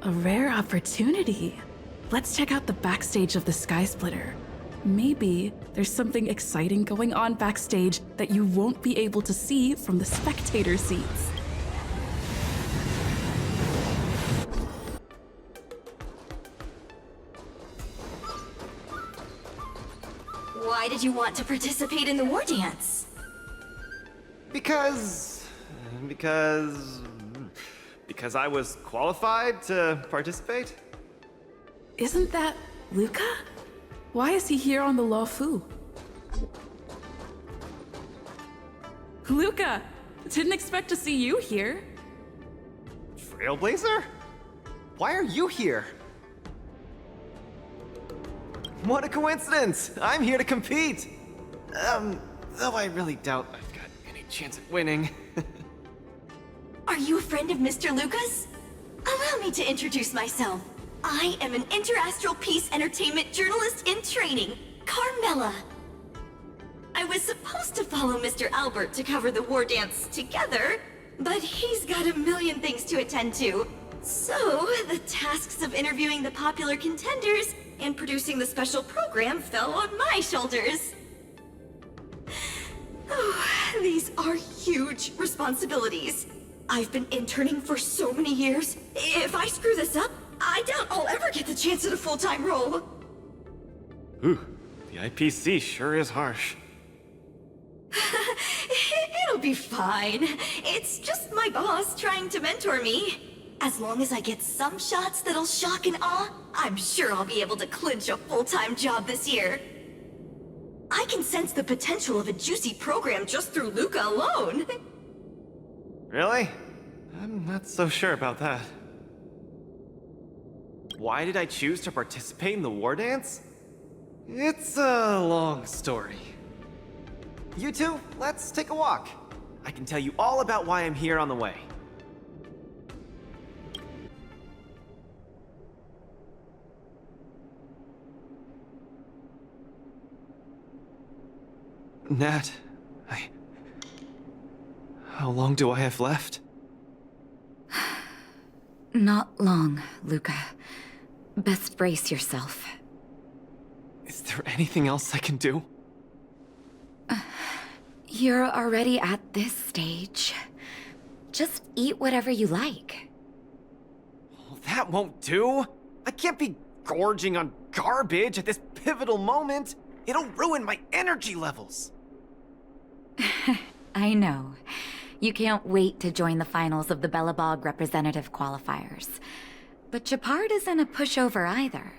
A rare opportunity. Let's check out the backstage of the Sky Splitter. Maybe there's something exciting going on backstage that you won't be able to see from the spectator seats. Why did you want to participate in the war dance? Because I was qualified to participate? Isn't that Luca? Why is he here on the Luofu? Luca! Didn't expect to see you here. Trailblazer? Why are you here? What a coincidence! I'm here to compete! Though I really doubt I've got any chance at winning. Are you a friend of Mr. Lucas? Allow me to introduce myself. I am an interastral peace entertainment journalist in training, Carmela. I was supposed to follow Mr. Albert to cover the war dance together, but he's got a million things to attend to. So, the tasks of interviewing the popular contenders and producing the special program fell on my shoulders. Oh, these are huge responsibilities. I've been interning for so many years. If I screw this up, I doubt I'll ever get the chance at a full-time role. Ooh, the IPC sure is harsh. It'll be fine. It's just my boss trying to mentor me. As long as I get some shots that'll shock and awe, I'm sure I'll be able to clinch a full-time job this year. I can sense the potential of a juicy program just through Luca alone. Really? I'm not so sure about that. Why did I choose to participate in the war dance? It's a long story. You two, let's take a walk. I can tell you all about why I'm here on the way. Nat, how long do I have left? Not long, Luca. Best brace yourself. Is there anything else I can do? You're already at this stage. Just eat whatever you like. Well, that won't do. I can't be gorging on garbage at this pivotal moment. It'll ruin my energy levels. I know. You can't wait to join the finals of the Bellabog representative qualifiers. But Japard isn't a pushover either.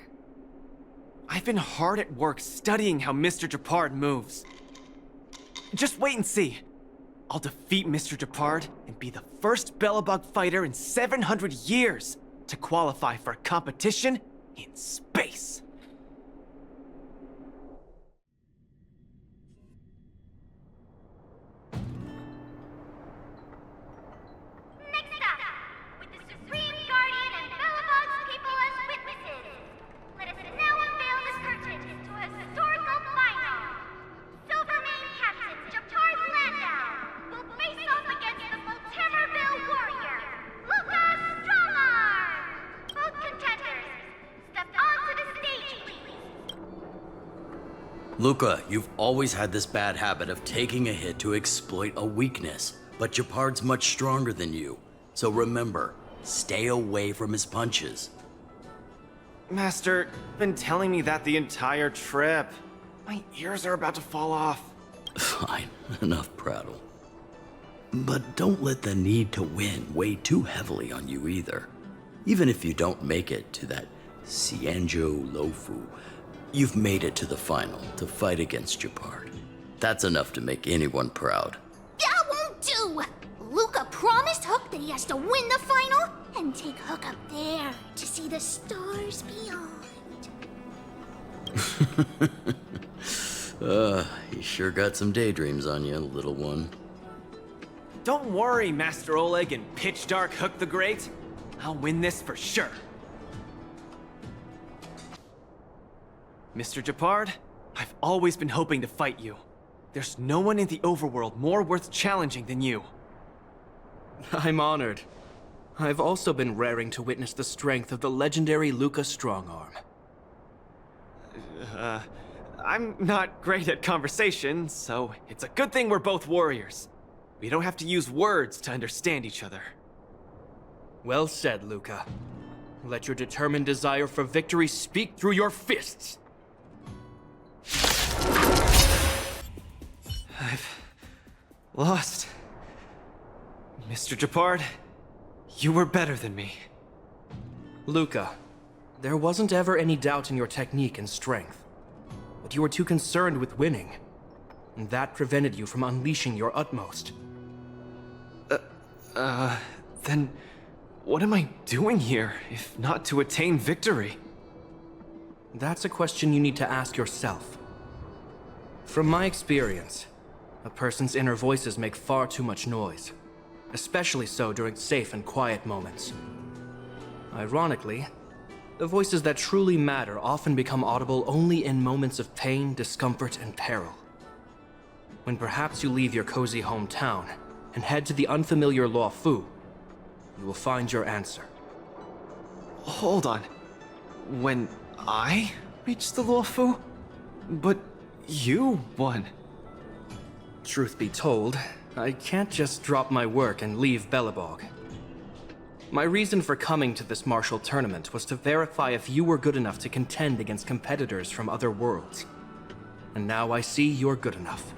I've been hard at work studying how Mr. Japard moves. Just wait and see. I'll defeat Mr. Japard and be the first Bellabog fighter in 700 years to qualify for a competition in space. Luca, you've always had this bad habit of taking a hit to exploit a weakness, but Japard's much stronger than you. So remember, stay away from his punches. Master, you've been telling me that the entire trip. My ears are about to fall off. Fine, enough prattle. But don't let the need to win weigh too heavily on you either. Even if you don't make it to that Xianzhou Luofu, you've made it to the final to fight against Japard. That's enough to make anyone proud. That won't do! Luca promised Hook that he has to win the final and take Hook up there to see the stars beyond. You sure got some daydreams on you, little one. Don't worry, Master Oleg and Pitch Dark Hook the Great. I'll win this for sure. Mr. Japard, I've always been hoping to fight you. There's no one in the overworld more worth challenging than you. I'm honored. I've also been raring to witness the strength of the legendary Luca Strongarm. I'm not great at conversation, so it's a good thing we're both warriors. We don't have to use words to understand each other. Well said, Luca. Let your determined desire for victory speak through your fists! I've lost. Mr. Japard, you were better than me. Luca, there wasn't ever any doubt in your technique and strength. But you were too concerned with winning. And that prevented you from unleashing your utmost. Then what am I doing here, if not to attain victory? That's a question you need to ask yourself. From my experience, a person's inner voices make far too much noise, especially so during safe and quiet moments. Ironically, the voices that truly matter often become audible only in moments of pain, discomfort, and peril. When perhaps you leave your cozy hometown and head to the unfamiliar Luofu, you will find your answer. Hold on. When I reached the Luofu? But you won. Truth be told, I can't just drop my work and leave Belobog. My reason for coming to this martial tournament was to verify if you were good enough to contend against competitors from other worlds. And now I see you're good enough.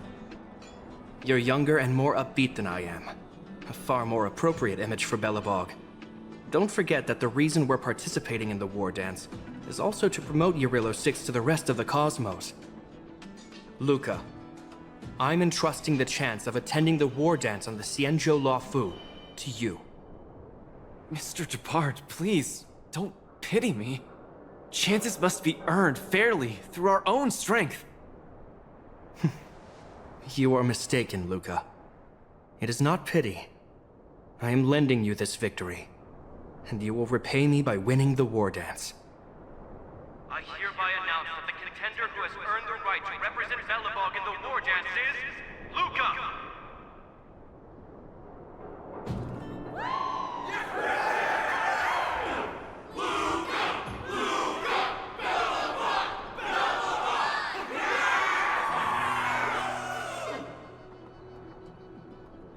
You're younger and more upbeat than I am. A far more appropriate image for Belobog. Don't forget that the reason we're participating in the war dance is also to promote Eurillo 6 to the rest of the cosmos. Luca, I'm entrusting the chance of attending the war dance on the Xianzhou Luofu to you. Mr. Japard, please, don't pity me. Chances must be earned fairly through our own strength. You are mistaken, Luca. It is not pity. I am lending you this victory, and you will repay me by winning the war dance. I hereby announce that the contender who has earned the right to represent Belobog in the war dance is Luca!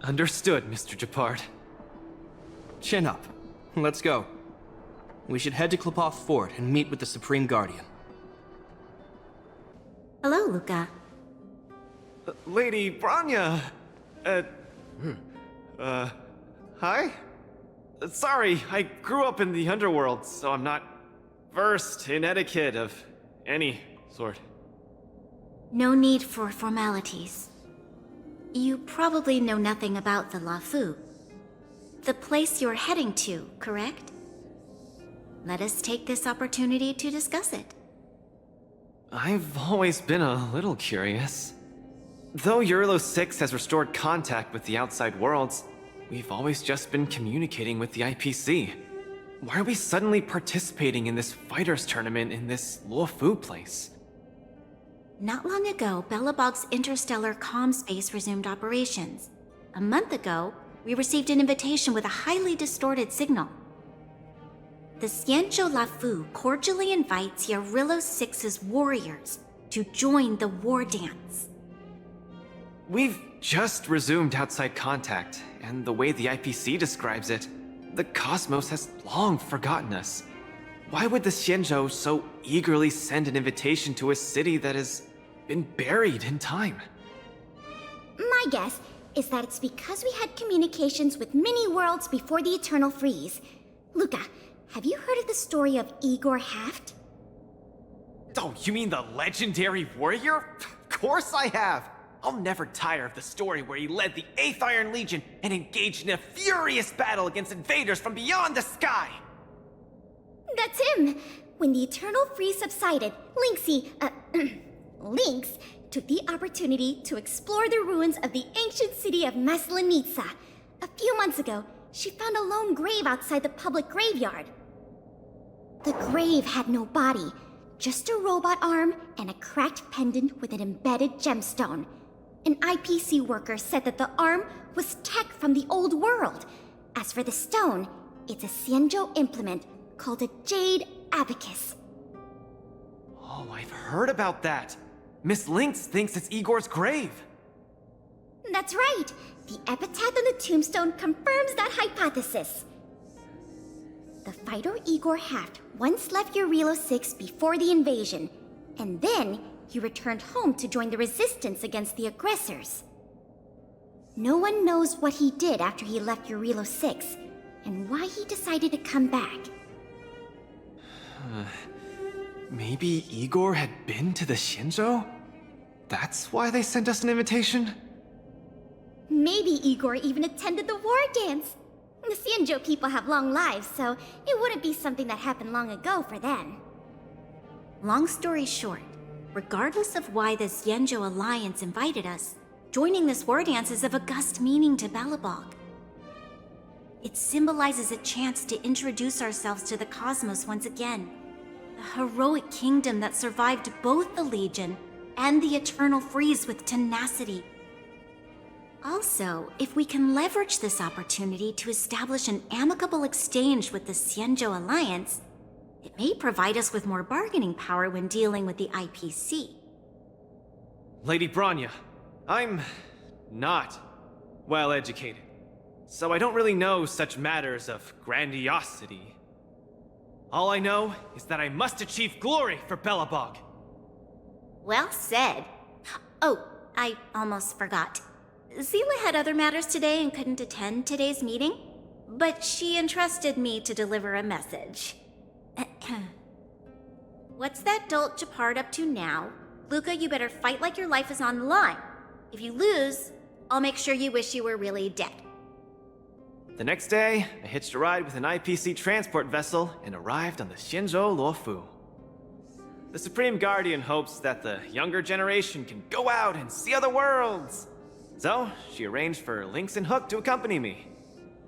Understood, Mr. Japard. Chin up. Let's go. We should head to Klopov Fort and meet with the Supreme Guardian. Hello, Luca. Lady Branya! Hi? Sorry, I grew up in the underworld, so I'm not versed in etiquette of any sort. No need for formalities. You probably know nothing about the Luofu. The place you're heading to, correct? Let us take this opportunity to discuss it. I've always been a little curious. Though Eurillo 6 has restored contact with the outside worlds, we've always just been communicating with the IPC. Why are we suddenly participating in this fighters tournament in this Luofu place? Not long ago, Belobog's interstellar comm space resumed operations. A month ago, we received an invitation with a highly distorted signal. The Xianzhou Luofu cordially invites Eurillo 6's warriors to join the war dance. We've just resumed outside contact, and the way the IPC describes it, the cosmos has long forgotten us. Why would the Xianzhou so eagerly send an invitation to a city that has been buried in time? My guess is that it's because we had communications with many worlds before the Eternal Freeze. Luca, have you heard of the story of Igor Haft? Oh, you mean the legendary warrior? Of course I have! I'll never tire of the story where he led the 8th Iron Legion and engaged in a furious battle against invaders from beyond the sky! That's him! When the Eternal Freeze subsided, Lynxie, Lynx took the opportunity to explore the ruins of the ancient city of Maslenitsa. A few months ago, she found a lone grave outside the public graveyard. The grave had no body, just a robot arm and a cracked pendant with an embedded gemstone. An IPC worker said that the arm was tech from the old world. As for the stone, it's a Xianzhou implement called a Jade Abacus. Oh, I've heard about that. Miss Lynx thinks it's Igor's grave. That's right. The epitaph on the tombstone confirms that hypothesis. The fighter Igor Haft once left Urilo 6 before the invasion, and then he returned home to join the resistance against the aggressors. No one knows what he did after he left Urilo 6, and why he decided to come back. Maybe Igor had been to the Shinjo? That's why they sent us an invitation? Maybe Igor even attended the war dance. The Xianzhou people have long lives, so it wouldn't be something that happened long ago for them. Long story short, regardless of why the Xianzhou Alliance invited us, joining this war dance is of august meaning to Belobog. It symbolizes a chance to introduce ourselves to the cosmos once again. The heroic kingdom that survived both the Legion and the Eternal Freeze with tenacity. Also, if we can leverage this opportunity to establish an amicable exchange with the Xianzhou Alliance, it may provide us with more bargaining power when dealing with the IPC. Lady Bronya, I'm not well educated, so I don't really know such matters of grandiosity. All I know is that I must achieve glory for Belobog. Well said. Oh, I almost forgot. Zila had other matters today and couldn't attend today's meeting, but she entrusted me to deliver a message. What's that dolt Japard up to now? Luca, you better fight like your life is on the line. If you lose, I'll make sure you wish you were really dead. The next day, I hitched a ride with an IPC transport vessel and arrived on the Shinjo Luofu. The Supreme Guardian hopes that the younger generation can go out and see other worlds. So, she arranged for Lynx and Hook to accompany me.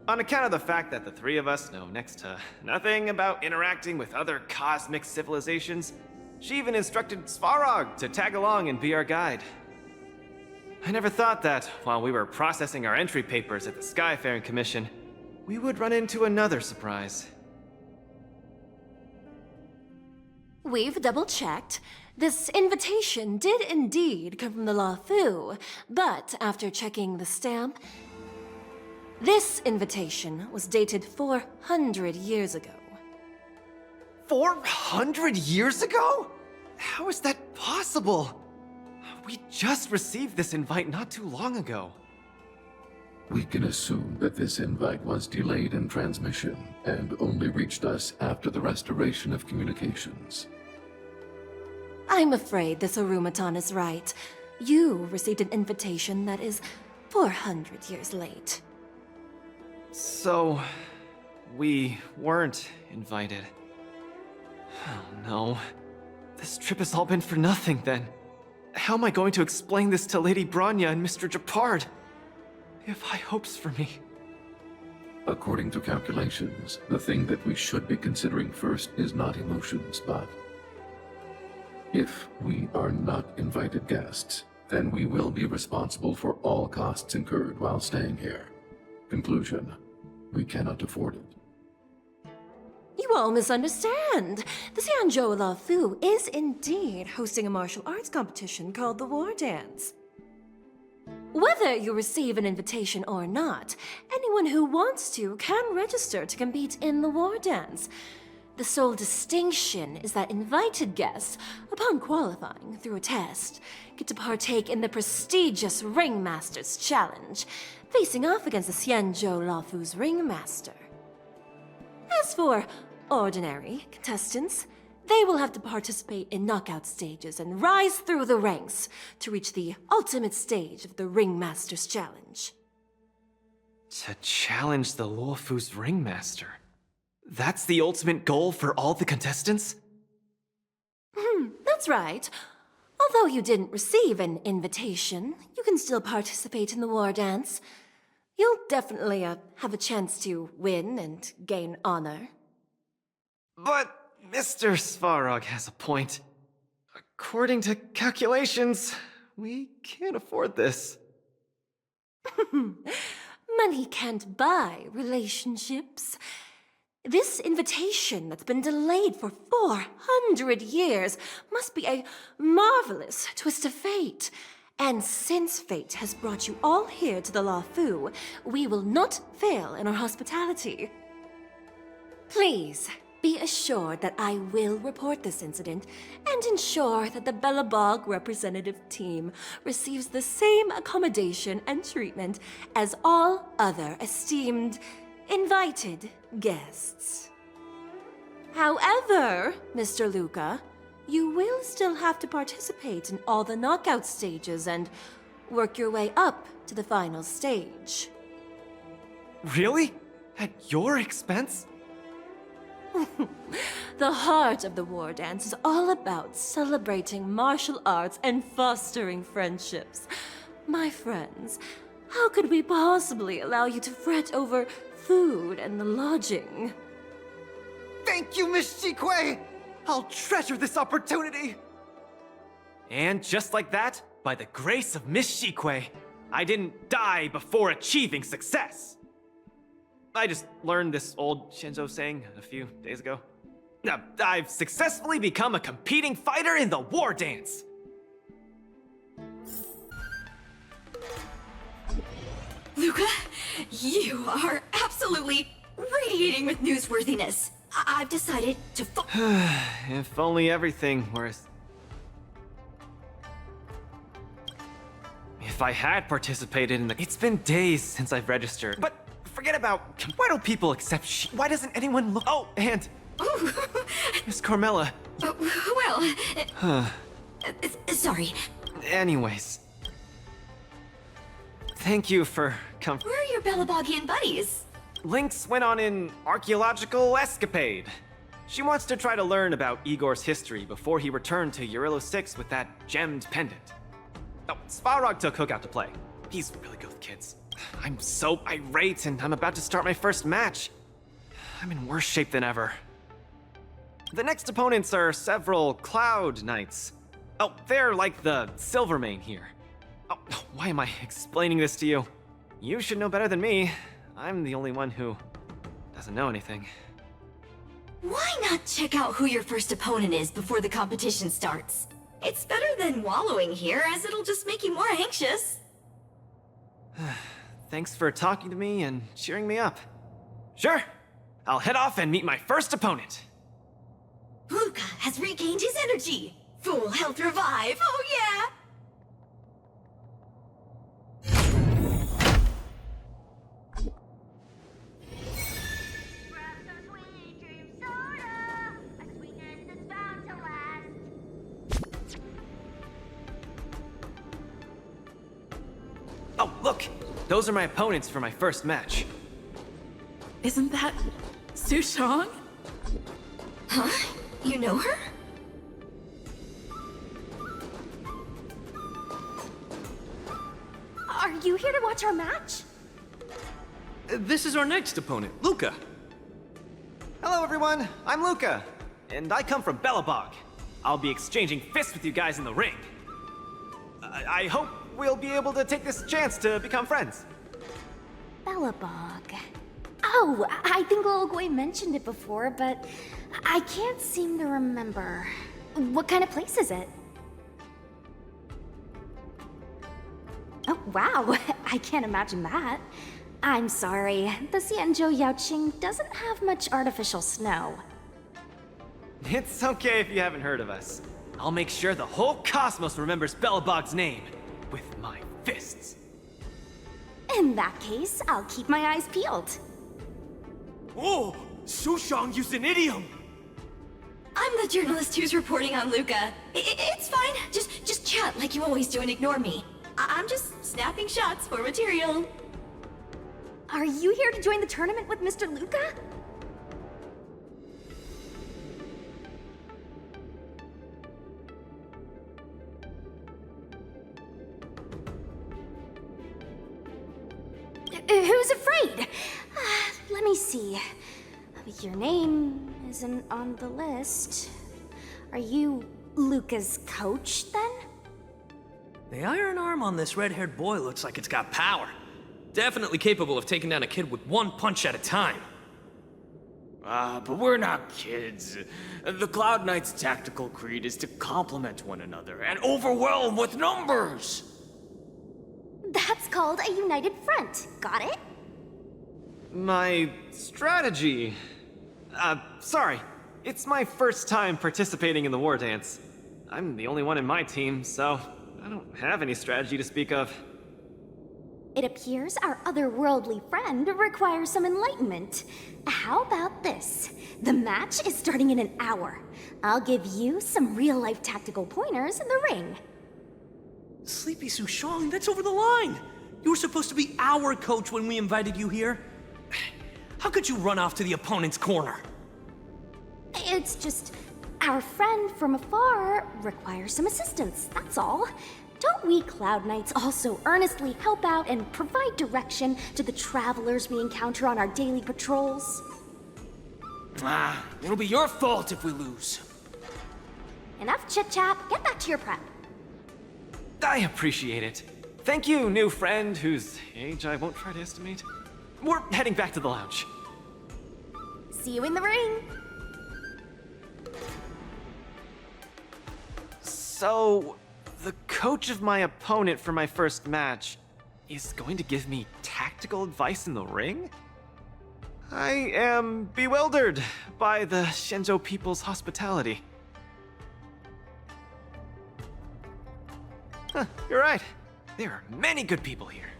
On account of the fact that the three of us know next to nothing about interacting with other cosmic civilizations, she even instructed Svarog to tag along and be our guide. I never thought that, while we were processing our entry papers at the Skyfaring Commission, we would run into another surprise. We've double-checked. This invitation did indeed come from the Luofu, but after checking the stamp, this invitation was dated 400 years ago. 400 years ago? How is that possible? We just received this invite not too long ago. We can assume that this invite was delayed in transmission and only reached us after the restoration of communications. I'm afraid this Arumaton is right. You received an invitation that is 400 years late. So, we weren't invited. Oh no. This trip has all been for nothing then. How am I going to explain this to Lady Bronya and Mr. Japard? They have high hopes for me. According to calculations, the thing that we should be considering first is not emotions, but if we are not invited guests, then we will be responsible for all costs incurred while staying here. Conclusion, we cannot afford it. You all misunderstand. The Xianzhou Luofu is indeed hosting a martial arts competition called the War Dance. Whether you receive an invitation or not, anyone who wants to can register to compete in the War Dance. The sole distinction is that invited guests, upon qualifying through a test, get to partake in the prestigious Ringmaster's Challenge, facing off against the Xianzhou Luofu's Ringmaster. As for ordinary contestants, they will have to participate in knockout stages and rise through the ranks to reach the ultimate stage of the Ringmaster's Challenge. To challenge the Luofu's Ringmaster? That's the ultimate goal for all the contestants? That's right. Although you didn't receive an invitation, you can still participate in the war dance. You'll definitely have a chance to win and gain honor. But Mr. Svarog has a point. According to calculations, we can't afford this. Money can't buy relationships. This invitation that's been delayed for 400 years must be a marvelous twist of fate. And since fate has brought you all here to the La Fu, we will not fail in our hospitality. Please, be assured that I will report this incident and ensure that the Belobog representative team receives the same accommodation and treatment as all other esteemed, invited guests. However, Mr. Luca, you will still have to participate in all the knockout stages and work your way up to the final stage. Really? At your expense? The heart of the war dance is all about celebrating martial arts and fostering friendships. My friends, how could we possibly allow you to fret over food and the lodging? Thank you, Miss Shikwe! I'll treasure this opportunity! And just like that, by the grace of Miss Shikwe, I didn't die before achieving success! I just learned this old Shinzo saying a few days ago. I've successfully become a competing fighter in the war dance! Luca, you are absolutely radiating with newsworthiness. I've decided to If only everything were as... If I had participated in the... It's been days since I've registered. But forget about... Why don't people accept Why doesn't anyone look... Oh, and... Miss Carmela. Sorry. Anyways. Thank you for Where are your Belabogian buddies? Lynx went on an archaeological escapade. She wants to try to learn about Igor's history before he returned to Urilo 6 with that gemmed pendant. Oh, Svarog took Hook out to play. He's really good with kids. I'm so irate and I'm about to start my first match. I'm in worse shape than ever. The next opponents are several Cloud Knights. Oh, they're like the Silvermane here. Oh, why am I explaining this to you? You should know better than me. I'm the only one who doesn't know anything. Why not check out who your first opponent is before the competition starts? It's better than wallowing here, as it'll just make you more anxious. Thanks for talking to me and cheering me up. Sure, I'll head off and meet my first opponent. Luca has regained his energy. Full health revive, oh yeah! Oh, look! Those are my opponents for my first match. Isn't that Su Shang? Huh? You know her? Are you here to watch our match? This is our next opponent, Luca. Hello, everyone. I'm Luca, and I come from Belobog. I'll be exchanging fists with you guys in the ring. I hope we'll be able to take this chance to become friends. Belobog. Oh, I think Lil Gui mentioned it before, but I can't seem to remember. What kind of place is it? Oh, wow. I can't imagine that. I'm sorry. The Xianzhou Yaoqing doesn't have much artificial snow. It's okay if you haven't heard of us. I'll make sure the whole cosmos remembers Belobog's name with my fists. In that case, I'll keep my eyes peeled. Oh, Su Shang used an idiom! I'm the journalist who's reporting on Luca. It's fine. Just chat like you always do and ignore me. I'm just snapping shots for material. Are you here to join the tournament with Mr. Luca? Who's afraid? Let me see. Your name isn't on the list. Are you Luca's coach, then? The iron arm on this red-haired boy looks like it's got power. Definitely capable of taking down a kid with one punch at a time. But we're not kids. The Cloud Knight's tactical creed is to complement one another and overwhelm with numbers! That's called a united front. Got it? My strategy... sorry. It's my first time participating in the war dance. I'm the only one in my team, so I don't have any strategy to speak of. It appears our otherworldly friend requires some enlightenment. How about this? The match is starting in an hour. I'll give you some real-life tactical pointers in the ring. Sleepy Sushong, that's over the line! You were supposed to be our coach when we invited you here. How could you run off to the opponent's corner? It's just, our friend from afar requires some assistance, that's all. Don't we Cloud Knights also earnestly help out and provide direction to the travelers we encounter on our daily patrols? It'll be your fault if we lose. Enough chit-chat, get back to your prep. I appreciate it. Thank you, new friend whose age I won't try to estimate. We're heading back to the lounge. See you in the ring! So, the coach of my opponent for my first match is going to give me tactical advice in the ring? I am bewildered by the Shenzhou people's hospitality. Huh, you're right. There are many good people here.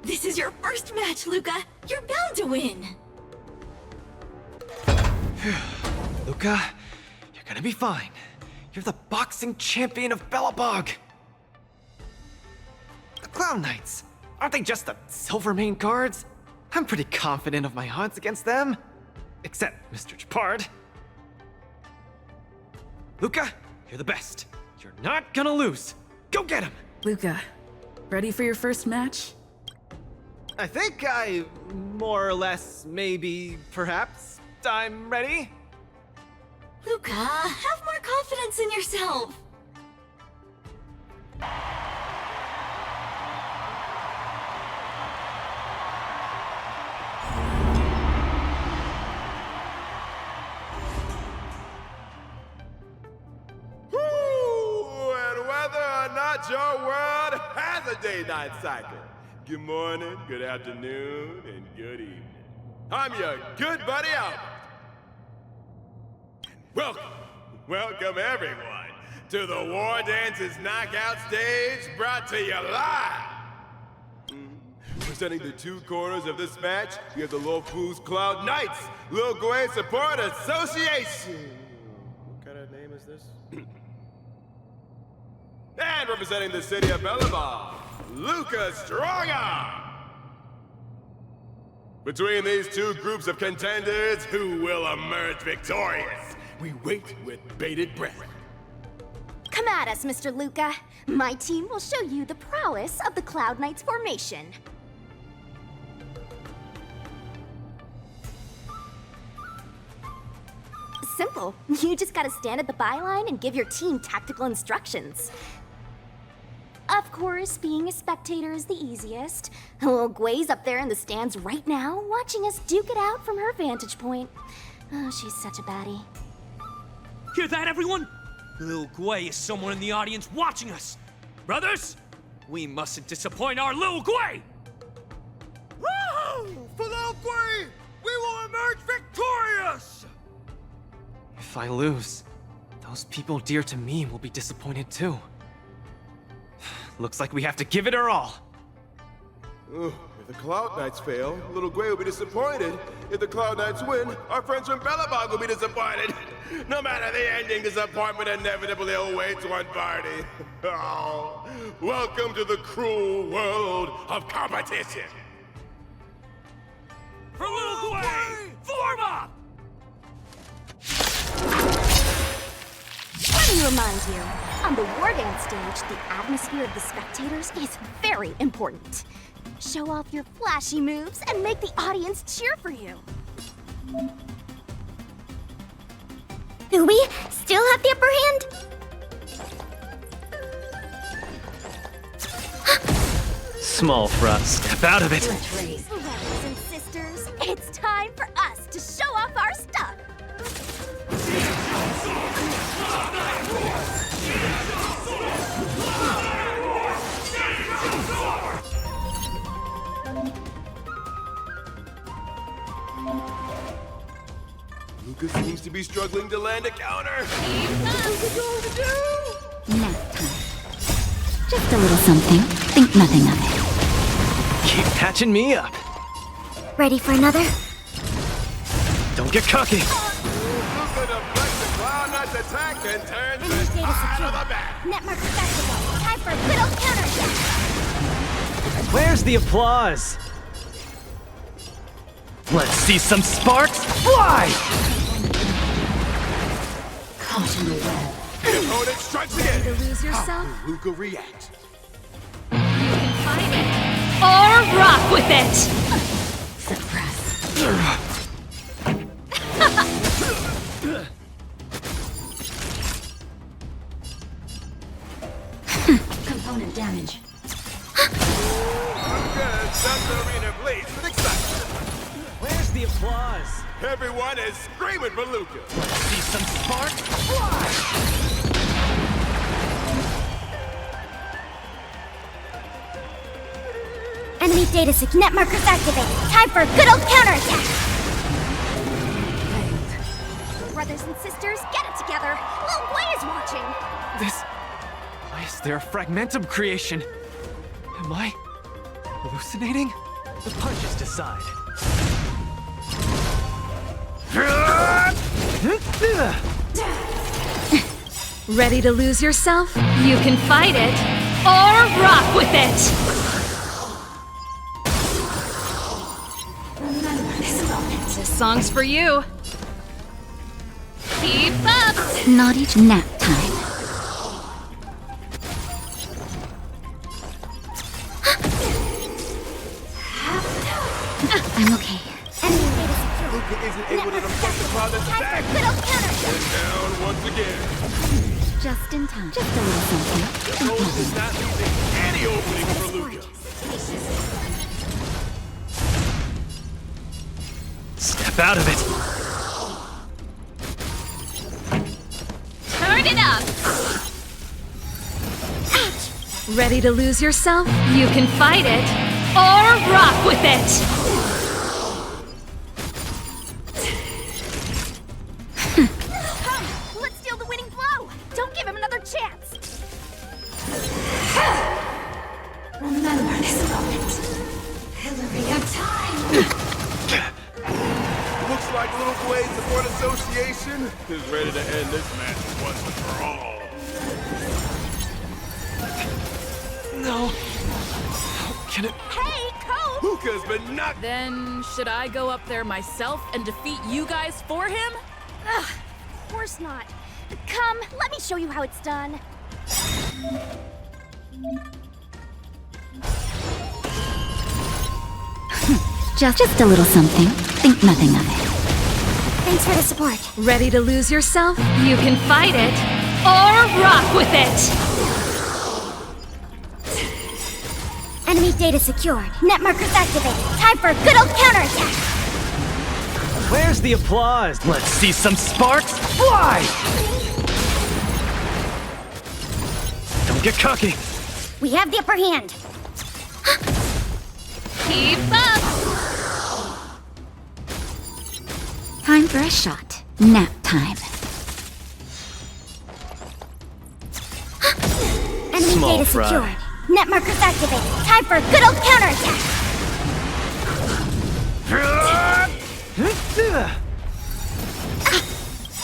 This is your first match, Luca. You're bound to win. Luca, you're gonna be fine. You're the boxing champion of Belobog. The Clown Knights, aren't they just the Silvermane guards? I'm pretty confident of my odds against them. Except Mr. Japard. Luca, you're the best. You're not gonna lose. Go get him! Luca, ready for your first match? I think more or less, maybe, perhaps, I'm ready. Luca, have more confidence in yourself. And whether or not your world has a day-night cycle. Good morning, good afternoon, and good evening. I'm your good buddy Albert. Welcome everyone to the War Dance's knockout stage, brought to you live. Presenting the two corners of this match, we have the Luofu's Cloud Knights, Lil Gui Support Association. What kind of name is this? And representing the city of Belobog, Luca Strongarm. Between these two groups of contenders, who will emerge victorious? We wait with bated breath. Come at us, Mr. Luca. My team will show you the prowess of the Cloud Knights formation. Simple. You just gotta stand at the byline and give your team tactical instructions. Of course, being a spectator is the easiest. Little Gui's up there in the stands right now, watching us duke it out from her vantage point. Oh, she's such a baddie. Hear that, everyone? Lil Gui is someone in the audience watching us. Brothers, we mustn't disappoint our Lil Gui! Woohoo! For Lil Gui, we will emerge victorious! If I lose, those people dear to me will be disappointed too. Looks like we have to give it our all. If the Cloud Knights fail, Little Gui will be disappointed. If the Cloud Knights win, our friends from Belobog will be disappointed. No matter the ending, disappointment inevitably awaits one party. Oh, welcome to the cruel world of competition. For Lil Gui, form up! When remind you, on the Wardance stage, the atmosphere of the spectators is very important. Show off your flashy moves and make the audience cheer for you. Do we still have the upper hand? Small fry. Step out of it. Brothers and sisters, it's time for us to show off our stuff. Lucas seems to be struggling to land a counter. Nap time. Just a little something. Think nothing of it. Keep patching me up. Ready for another? Don't get cocky. Luca deflects the Cloud Knight's attack and turns Enemy it data out secure. of the back. Net marker activated. Time for a good old counterattack. Where's the applause? Let's see some sparks fly! Caution the web. The opponent strikes again. To lose yourself? How will Luca react? Fight it. Or rock with it! Suppress. Component damage. Luca sets the arena ablaze with excitement. Where's the applause? Everyone is screaming for Luca. See some sparks fly! Enemy data secure. Net markers activated. Time for a good old counterattack. Brothers and sisters, get it together. Little Boy is watching. Why is there a fragmentum creation? Am I hallucinating? The punches decide. Ready to lose yourself? You can fight it. Or rock with it! This song's for you. Keep up! Not each nap time. I'm okay. Enemy data secure. Luca isn't able to deflect the Cloud Knight's Time for attack. a good old counterattack. And down once again. Just in time. Just a little something. The opponent is not leaving any opening for Luca. Step out of it. Turn it up! Ready to lose yourself? You can fight it. Or rock with it! Come, let's steal the winning blow. Don't give him another chance. Remember this moment. Pillory of time. Looks like Little Blade Support Association is ready to end this match once and for all. No. How can it? Hey, Coach! Luca's been knocked. Then, should I go up there myself and defeat you guys for him? Ugh, of course not. Come, let me show you how it's done. Just a little something. Think nothing of it. Thanks for the support. Ready to lose yourself? You can fight it. Or rock with it! Enemy data secured. Net markers activated. Time for a good old counterattack. Where's the applause? Let's see some sparks fly! Don't get cocky. We have the upper hand. Keep up! Time for a shot. Nap time. Enemy Small data fry. secured. Net markers activated. Time for a good old counterattack.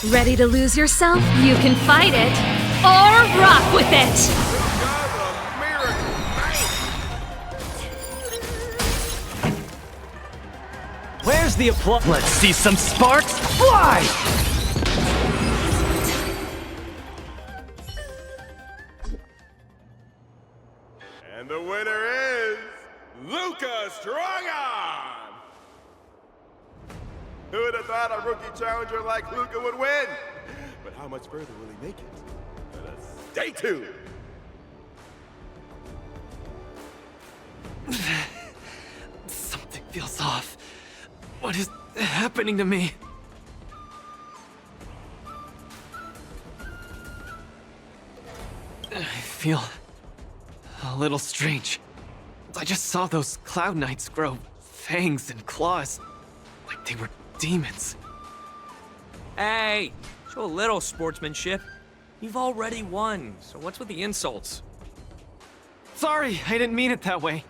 Ready to lose yourself? You can fight it. Or rock with it! Luca's a miracle man. Where's the applause? Let's see some sparks fly! And the winner is Luca Strongarm! Who would have thought a rookie challenger like Luca would win? But how much further will he make it? Let us stay tuned! Something feels off. What is happening to me? I feel a little strange. I just saw those Cloud Knights grow fangs and claws, like they were demons. Hey, show a little sportsmanship. You've already won, so what's with the insults? Sorry, I didn't mean it that way.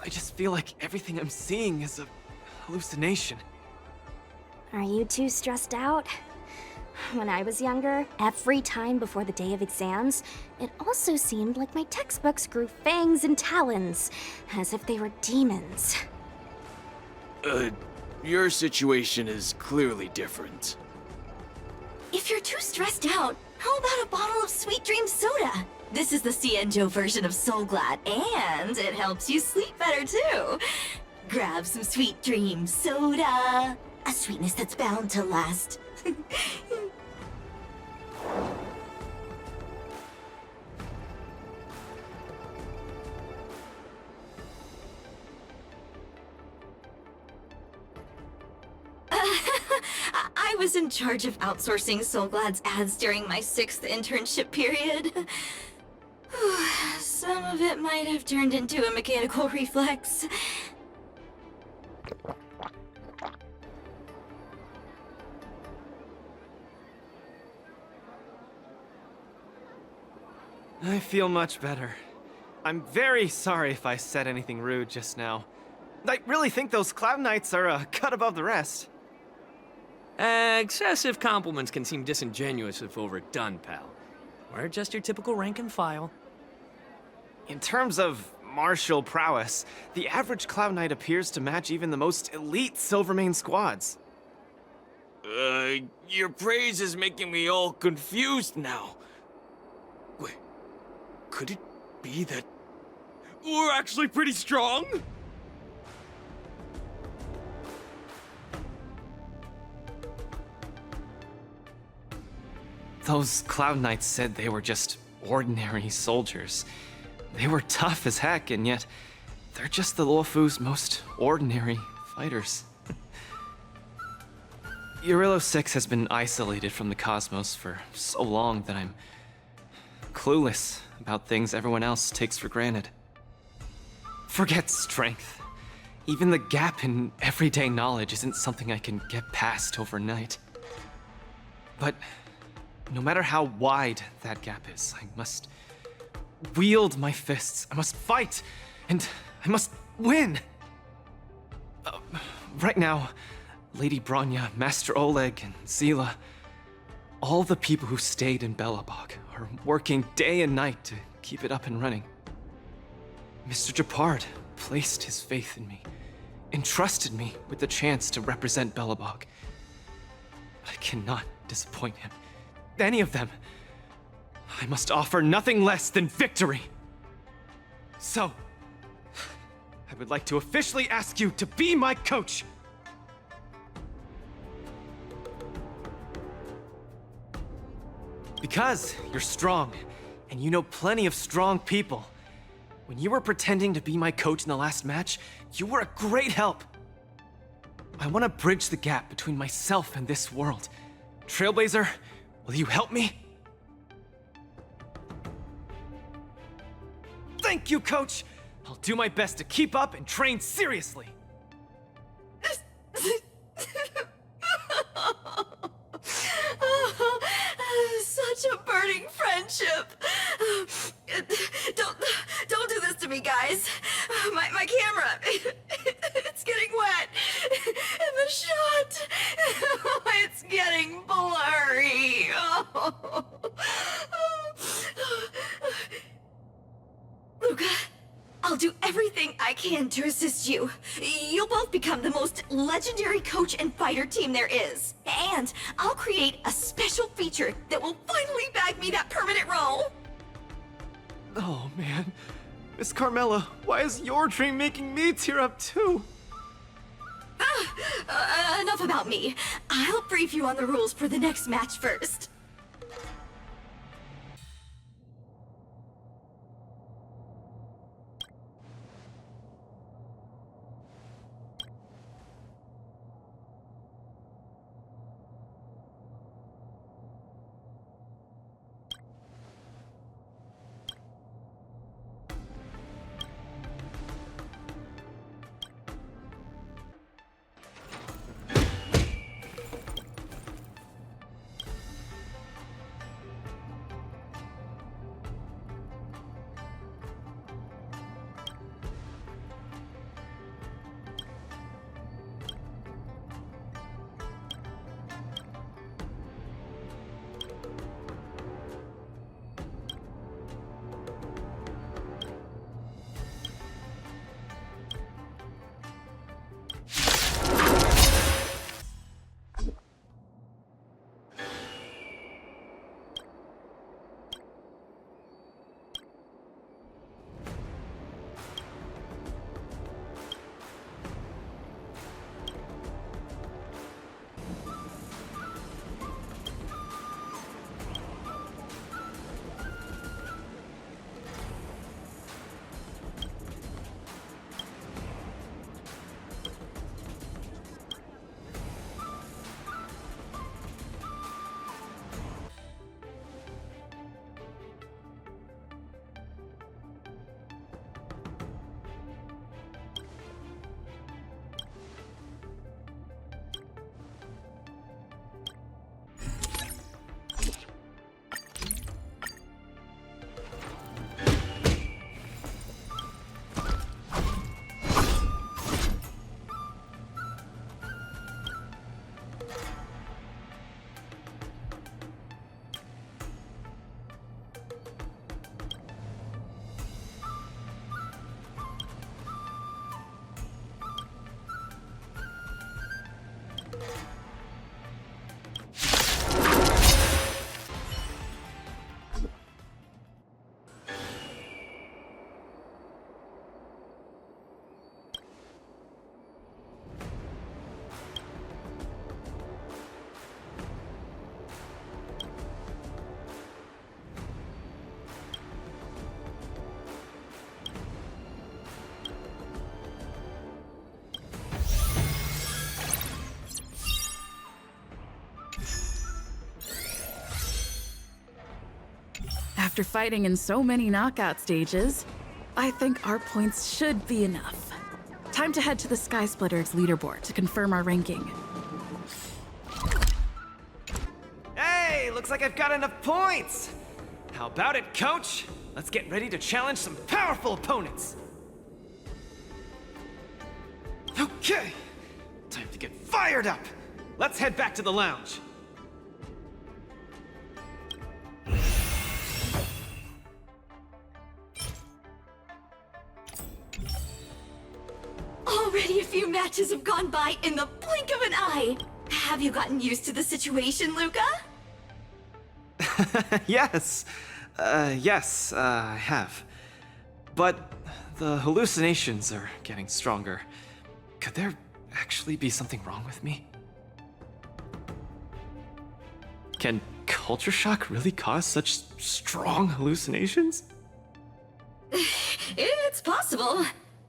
I just feel like everything I'm seeing is a hallucination. Are you too stressed out? When I was younger, every time before the day of exams, it also seemed like my textbooks grew fangs and talons, as if they were demons. Your situation is clearly different. If you're too stressed out, how about a bottle of Sweet Dream Soda? This is the Cienjo version of Soul Glad, and it helps you sleep better too. Grab some Sweet Dream Soda, a sweetness that's bound to last. I was in charge of outsourcing Soul Glad's ads during my 6th internship period. Some of it might have turned into a mechanical reflex. I feel much better. I'm very sorry if I said anything rude just now. I really think those Cloud Knights are a cut above the rest. Excessive compliments can seem disingenuous if overdone, pal. We're just your typical rank and file. In terms of martial prowess, the average Cloud Knight appears to match even the most elite Silvermane squads. Your praise is making me all confused now. Wait, could it be that we're actually pretty strong? Those Cloud Knights said they were just ordinary soldiers. They were tough as heck, and yet they're just the Luofu's most ordinary fighters. Urilo 6 has been isolated from the cosmos for so long that I'm clueless about things everyone else takes for granted. Forget strength. Even the gap in everyday knowledge isn't something I can get past overnight. But no matter how wide that gap is, I must wield my fists. I must fight, and I must win. Right now, Lady Bronya, Master Oleg, and Zila, all the people who stayed in Belobog are working day and night to keep it up and running. Mr. Japard placed his faith in me, entrusted me with the chance to represent Belobog. I cannot disappoint him. Any of them. I must offer nothing less than victory. So, I would like to officially ask you to be my coach. Because you're strong, and you know plenty of strong people. When you were pretending to be my coach in the last match, you were a great help. I want to bridge the gap between myself and this world. Trailblazer, will you help me? Thank you, Coach! I'll do my best to keep up and train seriously. Such a burning friendship. Don't do this to me, guys. My camera, it's getting wet. And the shot, it's getting blurry. Luca, I'll do everything I can to assist you. You'll both become the most legendary coach and fighter team there is. And I'll create a special feature that will finally bag me that permanent role. Oh, man. Miss Carmela, why is your dream making me tear up too? Enough about me. I'll brief you on the rules for the next match first. After fighting in so many knockout stages, I think our points should be enough. Time to head to the Sky Splitter's leaderboard to confirm our ranking. Hey, looks like I've got enough points! How about it, coach? Let's get ready to challenge some powerful opponents! Okay, time to get fired up! Let's head back to the lounge. Already a few matches have gone by in the blink of an eye. Have you gotten used to the situation, Luca? Yes. Yes, I have. But the hallucinations are getting stronger. Could there actually be something wrong with me? Can culture shock really cause such strong hallucinations? It's possible.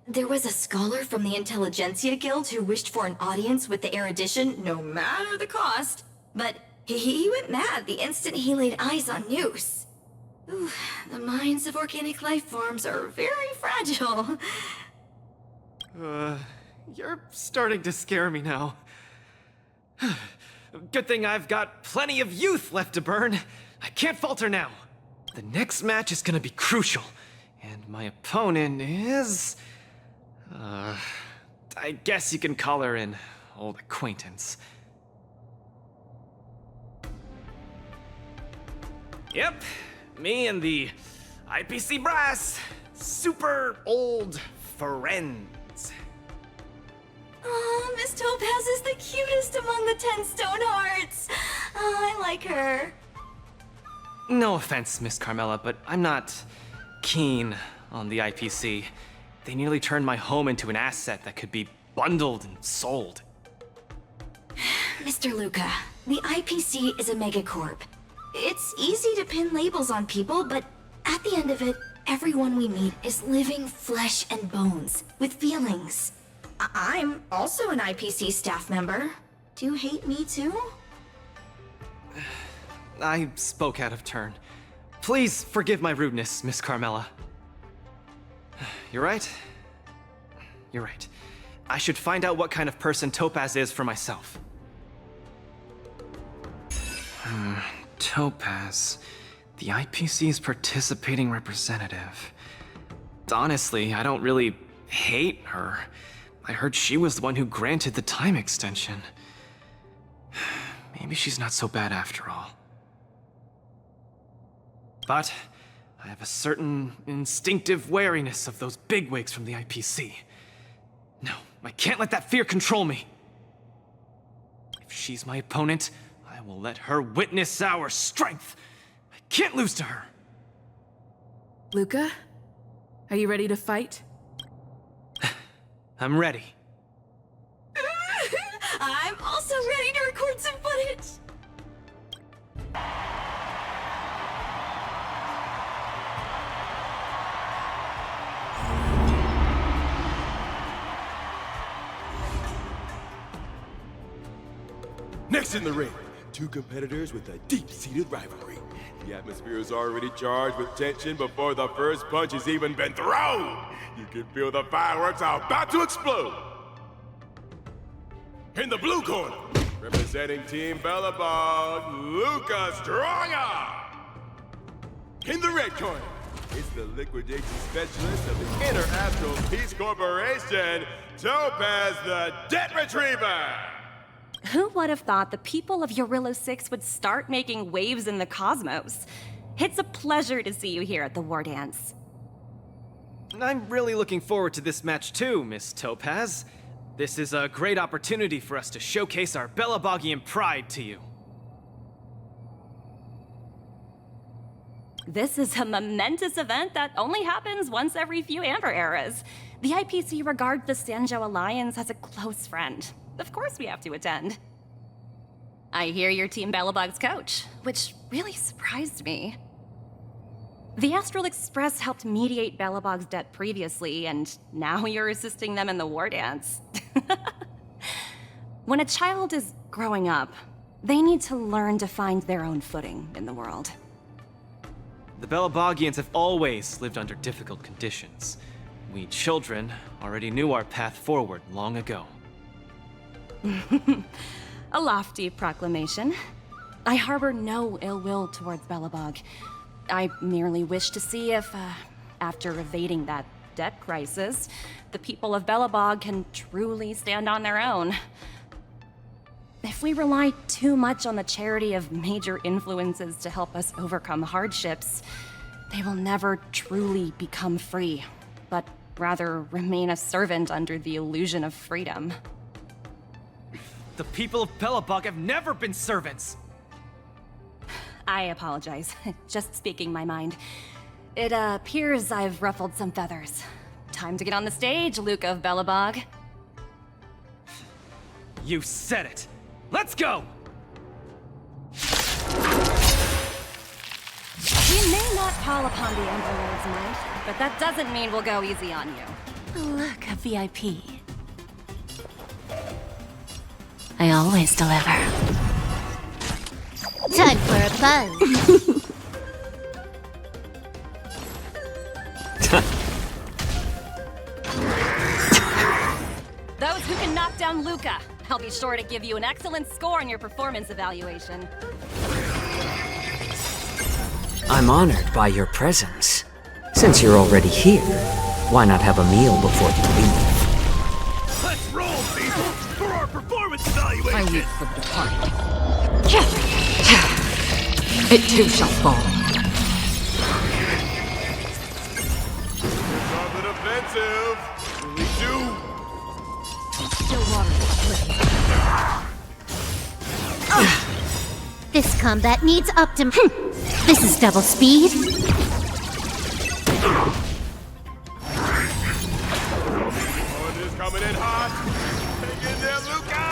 There was a scholar from the Intelligentsia Guild who wished for an audience with the erudition, no matter the cost. But he went mad the instant he laid eyes on Noose. Ooh, the minds of organic life forms are very fragile. You're starting to scare me now. Good thing I've got plenty of youth left to burn. I can't falter now. The next match is gonna be crucial, and my opponent is... I guess you can call her an old acquaintance. Yep, me and the IPC brass, super old friends. Oh, Miss Topaz is the cutest among the 10 stone hearts. Oh, I like her. No offense, Miss Carmela, but I'm not keen on the IPC. They nearly turned my home into an asset that could be bundled and sold. Mr. Luca, the IPC is a megacorp. It's easy to pin labels on people, but at the end of it, everyone we meet is living flesh and bones, with feelings. I'm also an IPC staff member. Do you hate me too? I spoke out of turn. Please forgive my rudeness, Miss Carmela. You're right. You're right. I should find out what kind of person Topaz is for myself. Topaz, the IPC's participating representative. Honestly, I don't really hate her. I heard she was the one who granted the time extension. Maybe she's not so bad after all. But I have a certain instinctive wariness of those bigwigs from the IPC. No, I can't let that fear control me. If she's my opponent, I will let her witness our strength. I can't lose to her. Luca, are you ready to fight? I'm ready. I'm also ready to record some footage. Next in the ring, two competitors with a deep-seated rivalry. The atmosphere is already charged with tension before the first punch has even been thrown. You can feel the fireworks are about to explode. In the blue corner, representing Team Bellabog, Luca Stronga. In the red corner, it's the liquidation specialist of the Inner Astral Peace Corporation, Topaz the Debt Retriever. Who would have thought the people of Eurillo 6 would start making waves in the cosmos? It's a pleasure to see you here at the Wardance. I'm really looking forward to this match too, Miss Topaz. This is a great opportunity for us to showcase our Bellabogian pride to you. This is a momentous event that only happens once every few Amber eras. The IPC regards the Sanjo Alliance as a close friend. Of course we have to attend. I hear you're Team Bellabog's coach, which really surprised me. The Astral Express helped mediate Bellabog's debt previously, and now you're assisting them in the Wardance. When a child is growing up, they need to learn to find their own footing in the world. The Bellabogians have always lived under difficult conditions. We children already knew our path forward long ago. A lofty proclamation. I harbor no ill will towards Bellabog. I merely wish to see if, after evading that debt crisis, the people of Bellabog can truly stand on their own. If we rely too much on the charity of major influences to help us overcome hardships, they will never truly become free, but rather remain a servant under the illusion of freedom. The people of Bellabog have never been servants! I apologize. Just speaking my mind. It appears I've ruffled some feathers. Time to get on the stage, Luca of Bellabog. You said it! Let's go! We may not call upon the Amber Lord's might, but that doesn't mean we'll go easy on you. Look, a VIP. I always deliver. Time for a buzz. Those who can knock down Luca, I'll be sure to give you an excellent score on your performance evaluation. I'm honored by your presence. Since you're already here, why not have a meal before you leave? Let's roll, people, for our performance evaluation! I wait for the departed. It too shall fall. It's on the defensive. We do. This combat needs This is double speed. hot! Hang in there, Luca!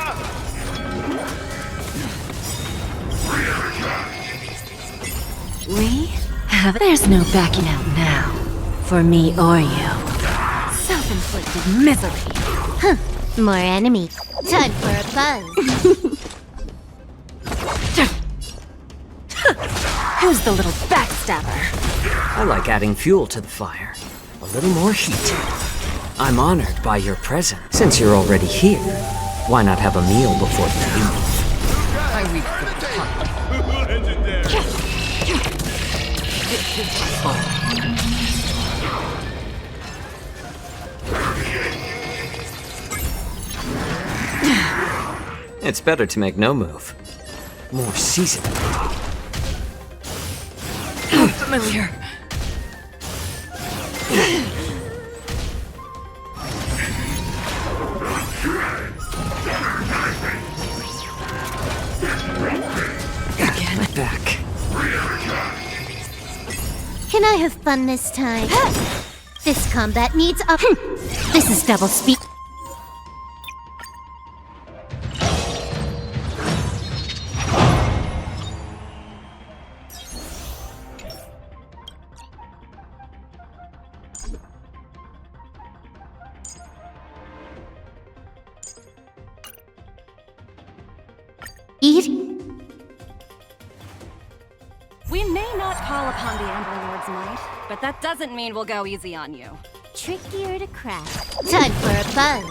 We have. There's no backing out now. For me or you. Self-inflicted misery. Huh. More enemy. Time for a buzz. Who's the little backstabber? I like adding fuel to the fire. A little more heat. I'm honored by your presence. Since you're already here, why not have a meal before you leave? I weep for the departed. Legendary! It too shall fall. It's better to make no move. More seasoned. Familiar. Again. My back. Can I have fun this time? This combat needs up. This is double speed. We may not call upon the Amber Lord's might, but that doesn't mean we'll go easy on you. Trickier to crack. Time for a buzz.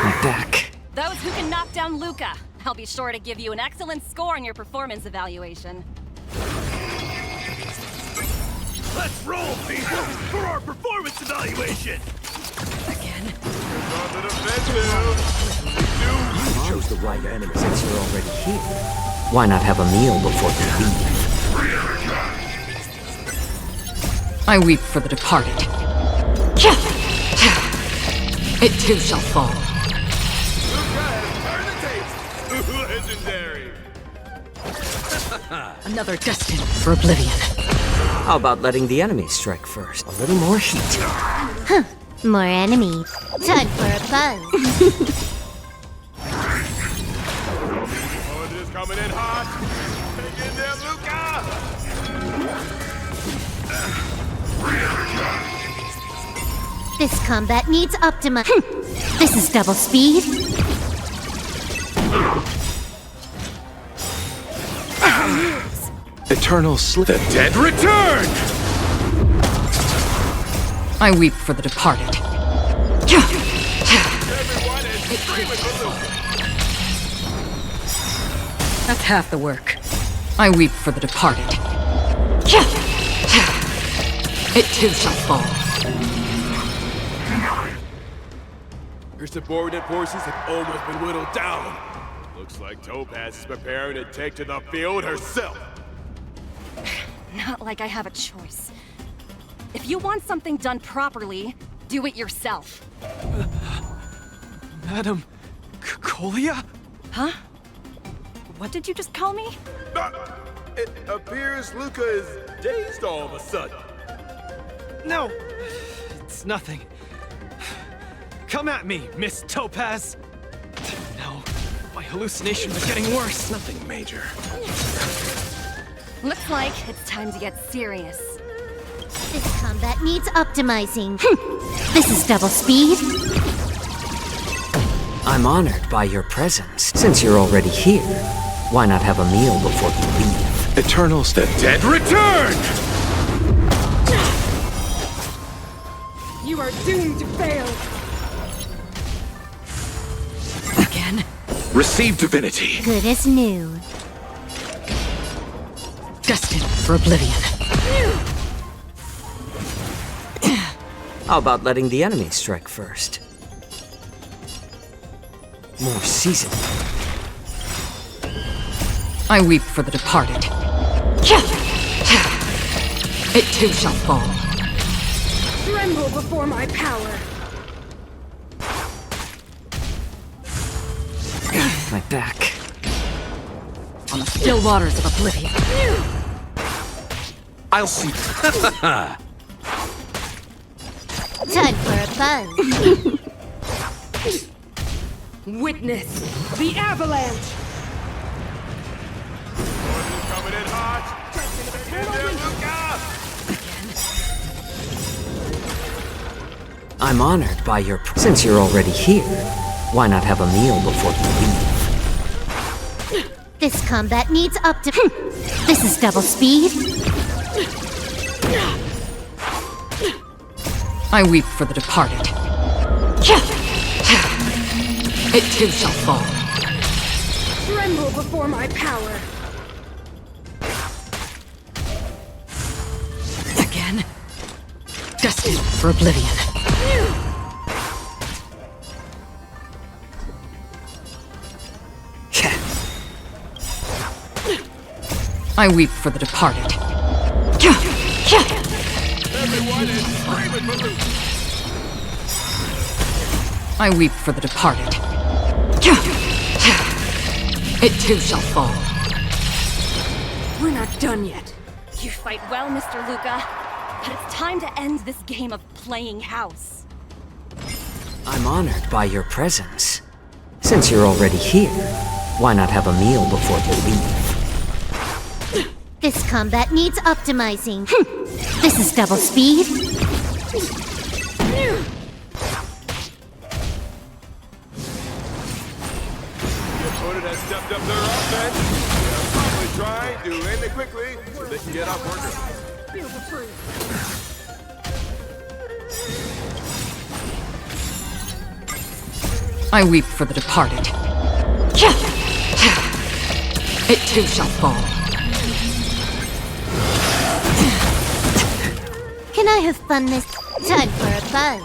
My back. Those who can knock down Luca, I'll be sure to give you an excellent score on your performance evaluation. Let's roll, people, for our performance evaluation! Again. You chose the right enemy since you're already here. Why not have a meal before you leave? I weep for the departed. It too shall fall. Legendary! Another destined for oblivion. How about letting the enemy strike first? A little more heat. Huh. More enemy. Time for a buzz. Is coming in hot! Hang in there, Luca! This combat needs optima. This is double speed. Eternal slip. The dead return! I weep for the departed. Everyone is screaming for Luca! That's half the work. I weep for the departed. It too shall fall. Your subordinate forces have almost been whittled down. Looks like Topaz is preparing to take to the field herself. Not like I have a choice. If you want something done properly, do it yourself. Madam Colia? Huh? What did you just call me? It appears Luca is dazed all of a sudden. No, it's nothing. Come at me, Miss Topaz. No, my hallucination was getting worse. Nothing major. Looks like it's time to get serious. This combat needs optimizing. This is double speed. I'm honored by your presence. Since you're already here, why not have a meal before you leave? Eternals, the dead return! You are doomed to fail. Again? Receive divinity. Good as new. Destined for oblivion. How about letting the enemy strike first? More seasoned. I weep for the departed. It too shall fall. Tremble before my power. My back. On the still waters of oblivion. I'll see. Time for a buzz. Witness the avalanche! Coming in hot! I'm honored by your... Since you're already here, why not have a meal before you leave? This combat needs This is double speed. I weep for the departed. It too shall fall. Tremble before my power! Again? Destined for oblivion. I weep for the departed. Everyone is screaming for Luke. I weep for the departed. It too shall fall. We're not done yet. You fight well, Mr. Luca, but it's time to end this game of playing house. I'm honored by your presence. Since you're already here, why not have a meal before you leave? This combat needs optimizing. This is double speed. The opponent has stepped up their offense. They're probably trying to end it quickly so they can get off worker. Feel the free. I weep for the departed. It too shall fall. Can I have fun this time for a buzz?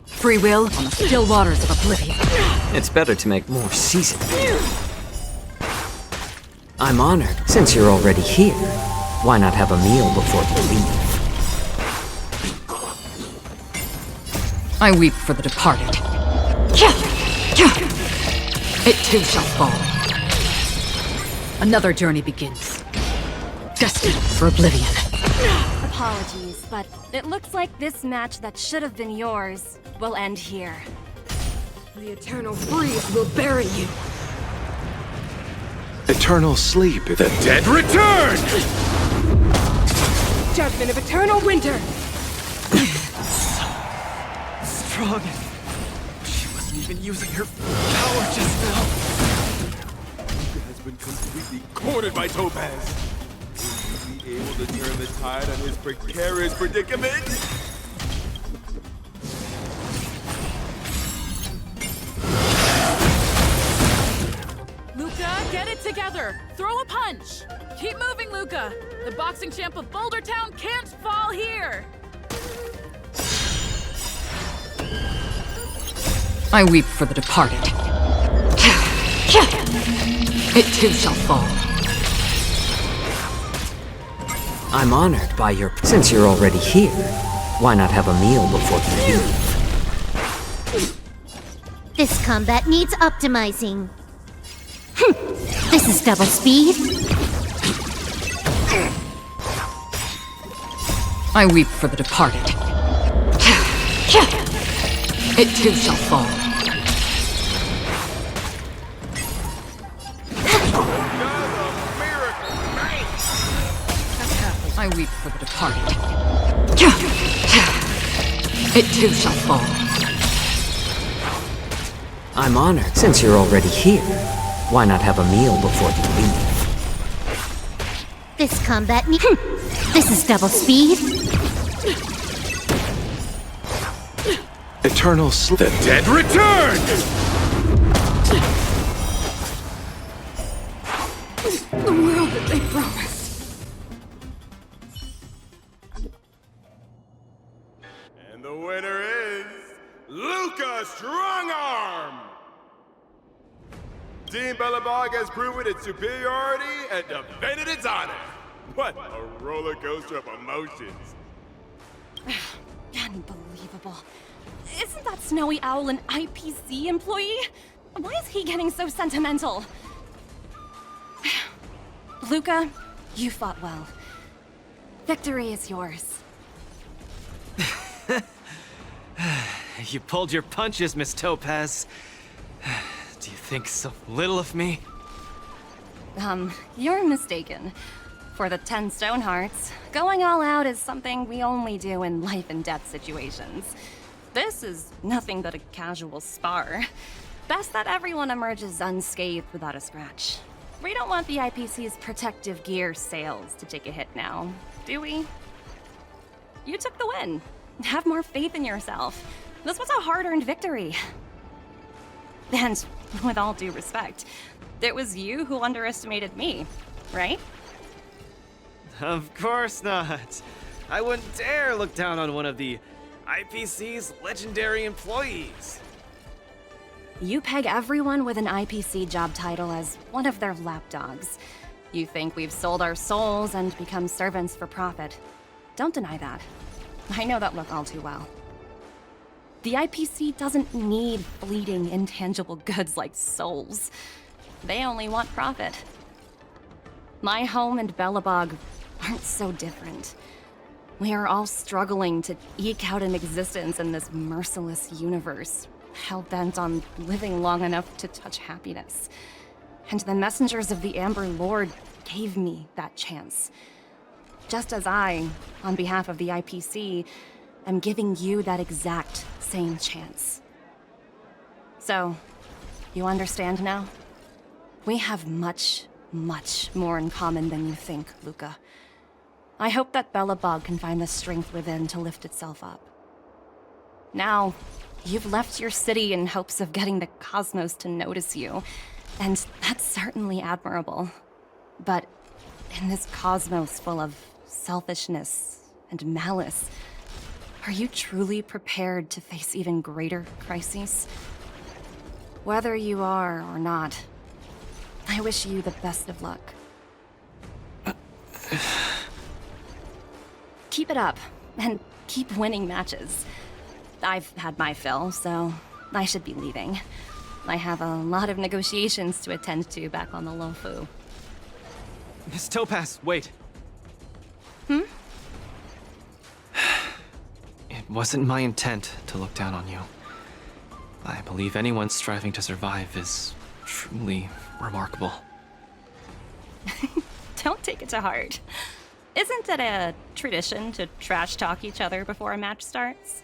Free will on the still waters of oblivion. It's better to make more seasoned. I'm honored. Since you're already here, why not have a meal before you leave? I weep for the departed. It too shall fall. Another journey begins. Destined for oblivion. Apologies, but it looks like this match that should have been yours will end here. The eternal freeze will bury you. Eternal sleep. The dead return! Judgment of eternal winter! Strong. She wasn't even using her power just now. Luca has been completely cornered by Topaz. Will he be able to turn the tide on his precarious predicament? Luca, get it together! Throw a punch! Keep moving, Luca! The boxing champ of Boulder Town can't fall here! I weep for the departed. It too shall fall. I'm honored by your... Since you're already here, why not have a meal before you leave? This combat needs optimizing. This is double speed. I weep for the departed. It too shall fall. I weep for the departed. It too shall fall. I'm honored. Since you're already here, why not have a meal before you leave? This combat needs... This is double speed. Eternal sleep. The dead return! The world that they promised. And the winner is Luca Strongarm! Team Belobog has proven its superiority and defended its honor. What a roller coaster of emotions. Unbelievable. Isn't that Snowy Owl an IPC employee? Why is he getting so sentimental? Luca, you fought well. Victory is yours. You pulled your punches, Miss Topaz. Do you think so little of me? You're mistaken. For the 10 stone hearts, going all out is something we only do in life and death situations. This is nothing but a casual spar. Best that everyone emerges unscathed without a scratch. We don't want the IPC's protective gear sales to take a hit now, do we? You took the win. Have more faith in yourself. This was a hard-earned victory. And with all due respect, it was you who underestimated me, right? Of course not. I wouldn't dare look down on one of the IPC's legendary employees. You peg everyone with an IPC job title as one of their lapdogs. You think we've sold our souls and become servants for profit. Don't deny that. I know that look all too well. The IPC doesn't need fleeting, intangible goods like souls. They only want profit. My home and Belobog aren't so different. We are all struggling to eke out an existence in this merciless universe, hell-bent on living long enough to touch happiness. And the messengers of the Amber Lord gave me that chance. Just as I, on behalf of the IPC, am giving you that exact same chance. So, you understand now? We have much, much more in common than you think, Luca. I hope that Belobog can find the strength within to lift itself up. Now, you've left your city in hopes of getting the cosmos to notice you, and that's certainly admirable. But in this cosmos full of selfishness and malice, are you truly prepared to face even greater crises? Whether you are or not, I wish you the best of luck. Keep it up, and keep winning matches. I've had my fill, so I should be leaving. I have a lot of negotiations to attend to back on the Lofu. Miss Topaz, wait. Hmm? It wasn't my intent to look down on you. I believe anyone striving to survive is truly remarkable. Don't take it to heart. Isn't it a tradition to trash talk each other before a match starts?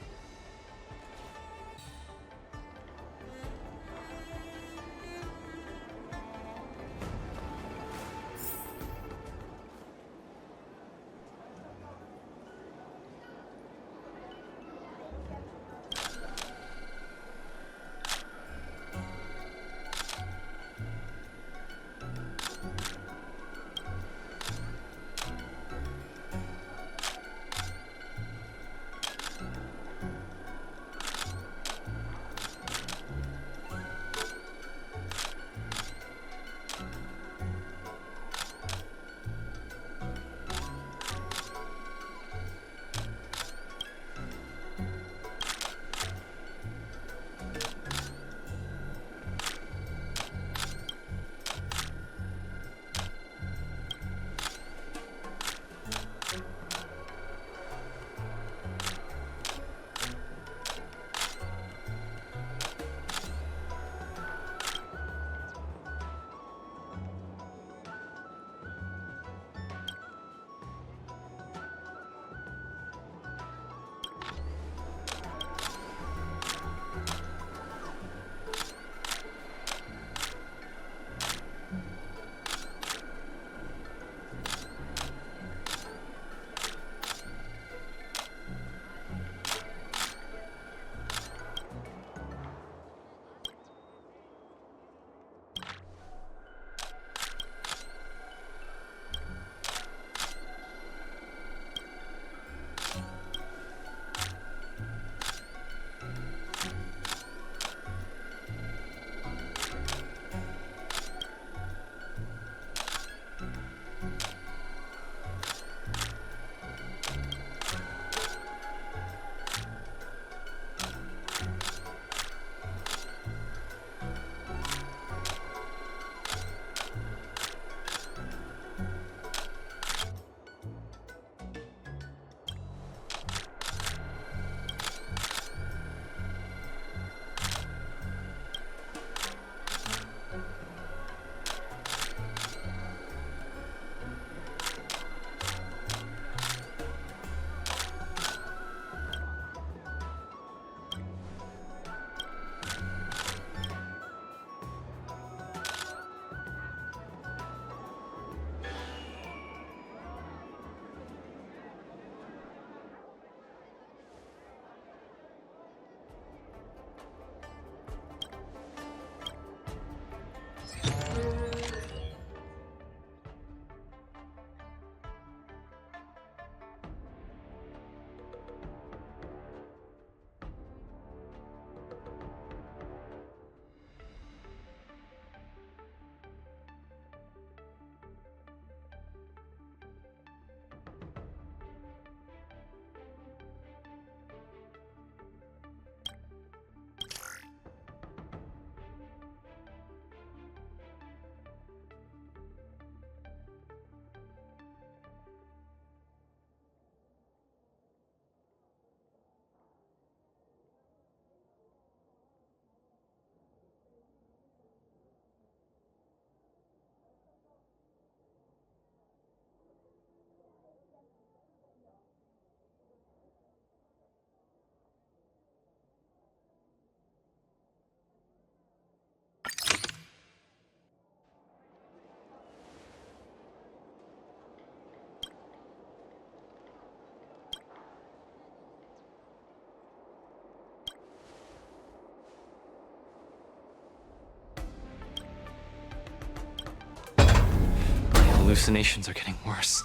hallucinations are getting worse.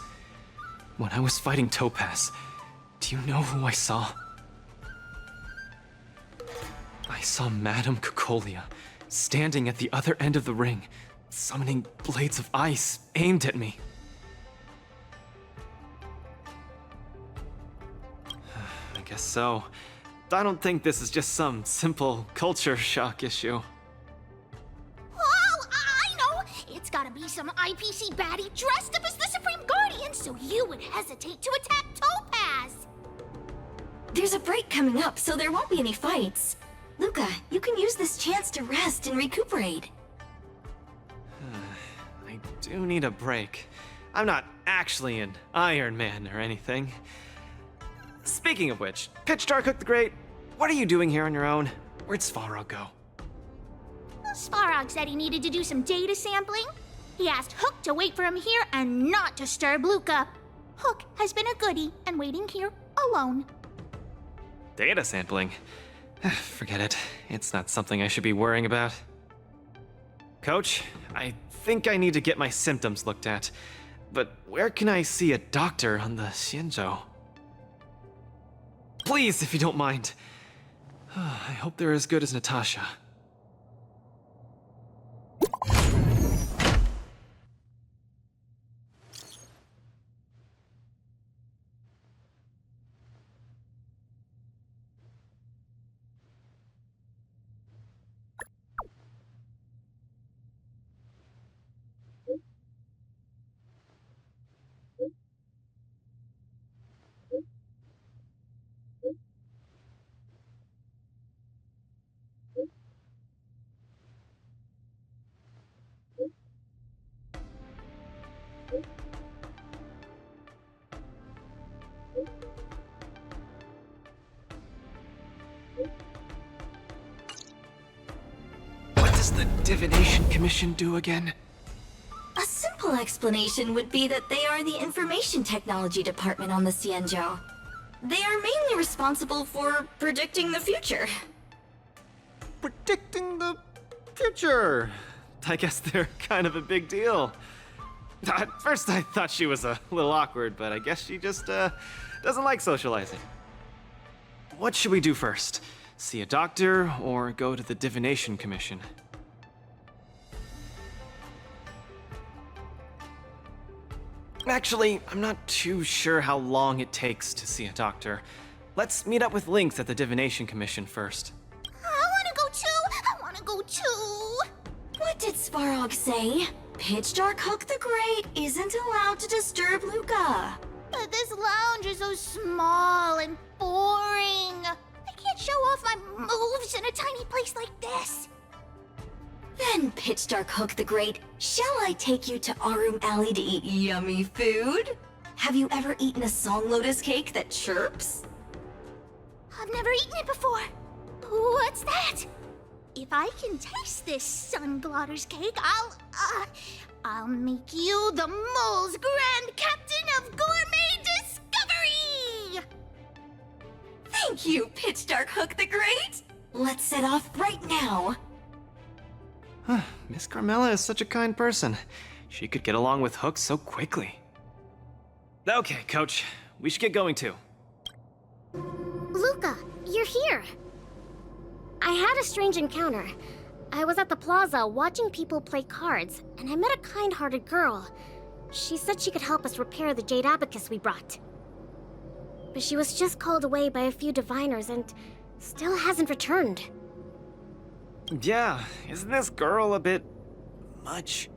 When I was fighting Topaz, do you know who I saw? I saw Madame Cocolia standing at the other end of the ring, summoning blades of ice aimed at me. I guess so. I don't think this is just some simple culture shock issue. Oh, I know! It's gotta be some IPC baddie dressed up as the Supreme Guardian so you would hesitate to attack Topaz! There's a break coming up, so there won't be any fights. Luca, you can use this chance to rest and recuperate. I do need a break. I'm not actually an Iron Man or anything. Speaking of which, Pitch Dark Hook the Great, what are you doing here on your own? Where'd Svarog go? Svarog said he needed to do some data sampling. He asked Hook to wait for him here and not disturb Luca. Hook has been a goodie and waiting here alone. Data sampling? Forget it. It's not something I should be worrying about. Coach, I think I need to get my symptoms looked at. But where can I see a doctor on the Xianzhou? Please, if you don't mind. I hope they're as good as Natasha. What does the Divination Commission do again? A simple explanation would be that they are the Information Technology Department on the Xianzhou. They are mainly responsible for predicting the future. Predicting the future? I guess they're kind of a big deal. At first I thought she was a little awkward, but I guess she just doesn't like socializing. What should we do first? See a doctor or go to the Divination Commission? Actually, I'm not too sure how long it takes to see a doctor. Let's meet up with Lynx at the Divination Commission first. I wanna go too! What did Svarog say? Pitch Dark Hook the Great isn't allowed to disturb Luca. But this lounge is so small and boring. I can't show off my moves in a tiny place like this. Then, Pitch Dark Hook the Great, shall I take you to Arum Alley to eat yummy food? Have you ever eaten a song lotus cake that chirps? I've never eaten it before. What's that? If I can taste this sun glotter's cake, I'll make you the mole's grand captain of gourmet discovery! Thank you, Pitch Dark Hook the Great! Let's set off right now. Miss Carmela is such a kind person. She could get along with Hook so quickly. Okay, Coach. We should get going too. Luca, you're here. I had a strange encounter. I was at the plaza watching people play cards, and I met a kind-hearted girl. She said she could help us repair the jade abacus we brought. But she was just called away by a few diviners and still hasn't returned. Yeah, isn't this girl a bit much?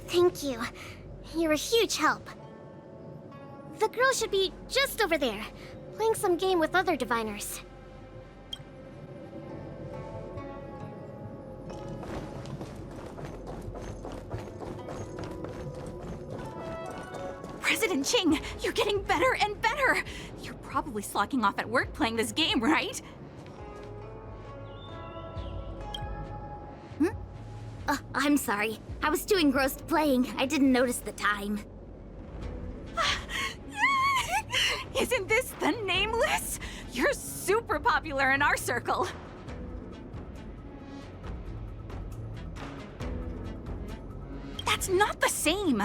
Thank you. You're a huge help. The girl should be just over there, playing some game with other diviners. President Ching, you're getting better and better! You're probably slacking off at work playing this game, right? I'm sorry. I was too engrossed playing. I didn't notice the time. Isn't this the Nameless? You're super popular in our circle. That's not the same.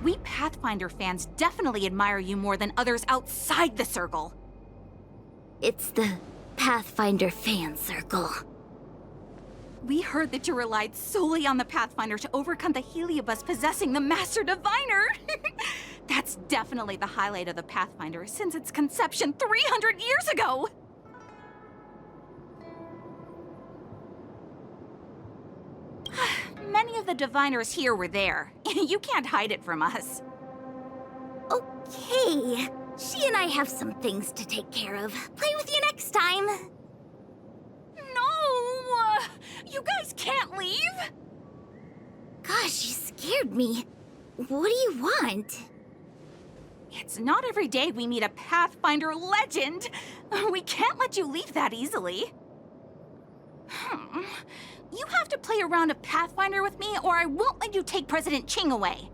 We Pathfinder fans definitely admire you more than others outside the circle. It's the Pathfinder fan circle. We heard that you relied solely on the Pathfinder to overcome the Heliobus possessing the Master Diviner. That's definitely the highlight of the Pathfinder since its conception 300 years ago. Many of the diviners here were there. You can't hide it from us. Okay. She and I have some things to take care of. Play with you next time. No! You guys can't leave! Gosh, you scared me. What do you want? It's not every day we meet a Pathfinder legend. We can't let you leave that easily. You have to play a round of Pathfinder with me, or I won't let you take President Ching away.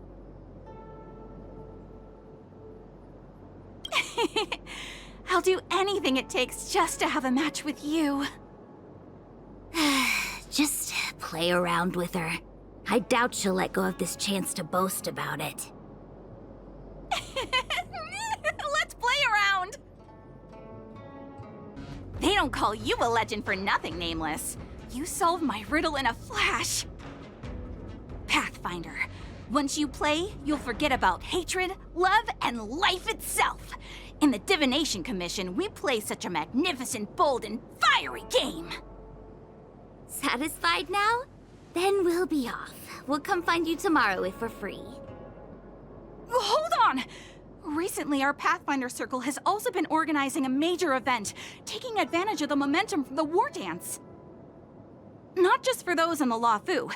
I'll do anything it takes just to have a match with you. Just play around with her. I doubt she'll let go of this chance to boast about it. Let's play around! They don't call you a legend for nothing, Nameless. You solved my riddle in a flash. Pathfinder, once you play, you'll forget about hatred, love, and life itself. In the Divination Commission, we play such a magnificent, bold, and fiery game. Satisfied now? Then we'll be off. We'll come find you tomorrow if we're free. Hold on! Recently, our Pathfinder Circle has also been organizing a major event, taking advantage of the momentum from the War Dance. Not just for those in the La Fu.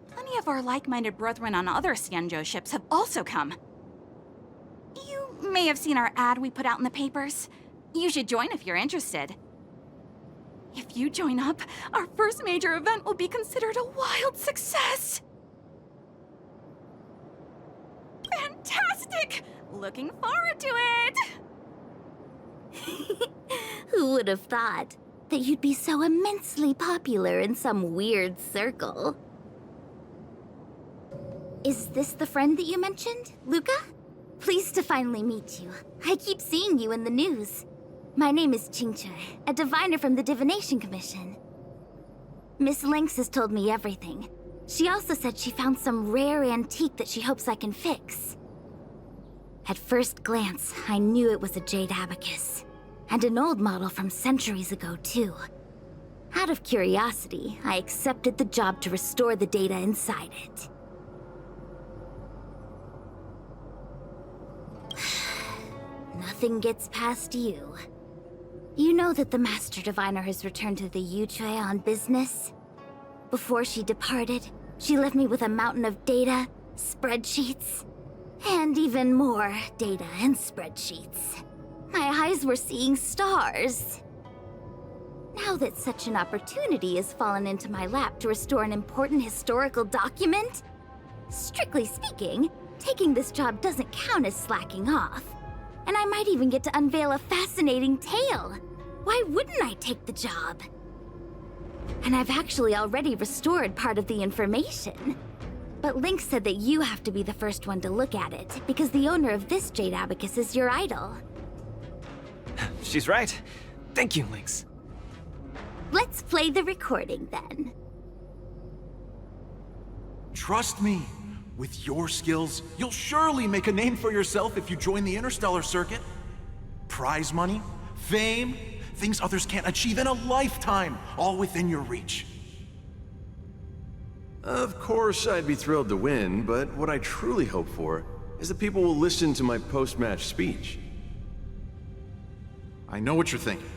Plenty of our like-minded brethren on other Xianzhou ships have also come. You may have seen our ad we put out in the papers. You should join if you're interested. If you join up, our first major event will be considered a wild success. Fantastic! Looking forward to it! Who would have thought that you'd be so immensely popular in some weird circle? Is this the friend that you mentioned, Luca? Pleased to finally meet you. I keep seeing you in the news. My name is Qingche, a diviner from the Divination Commission. Miss Lynx has told me everything. She also said she found some rare antique that she hopes I can fix. At first glance, I knew it was a jade abacus. And an old model from centuries ago, too. Out of curiosity, I accepted the job to restore the data inside it. Nothing gets past you. You know that the Master Diviner has returned to the Yuchui on business? Before she departed, she left me with a mountain of data, spreadsheets, and even more data and spreadsheets. My eyes were seeing stars. Now that such an opportunity has fallen into my lap to restore an important historical document, strictly speaking, taking this job doesn't count as slacking off. And I might even get to unveil a fascinating tale. Why wouldn't I take the job? And I've actually already restored part of the information. But Lynx said that you have to be the first one to look at it, because the owner of this jade abacus is your idol. She's right. Thank you, Lynx. Let's play the recording then. Trust me. With your skills, you'll surely make a name for yourself if you join the Interstellar Circuit. Prize money, fame, things others can't achieve in a lifetime, all within your reach. Of course, I'd be thrilled to win, but what I truly hope for is that people will listen to my post-match speech. I know what you're thinking.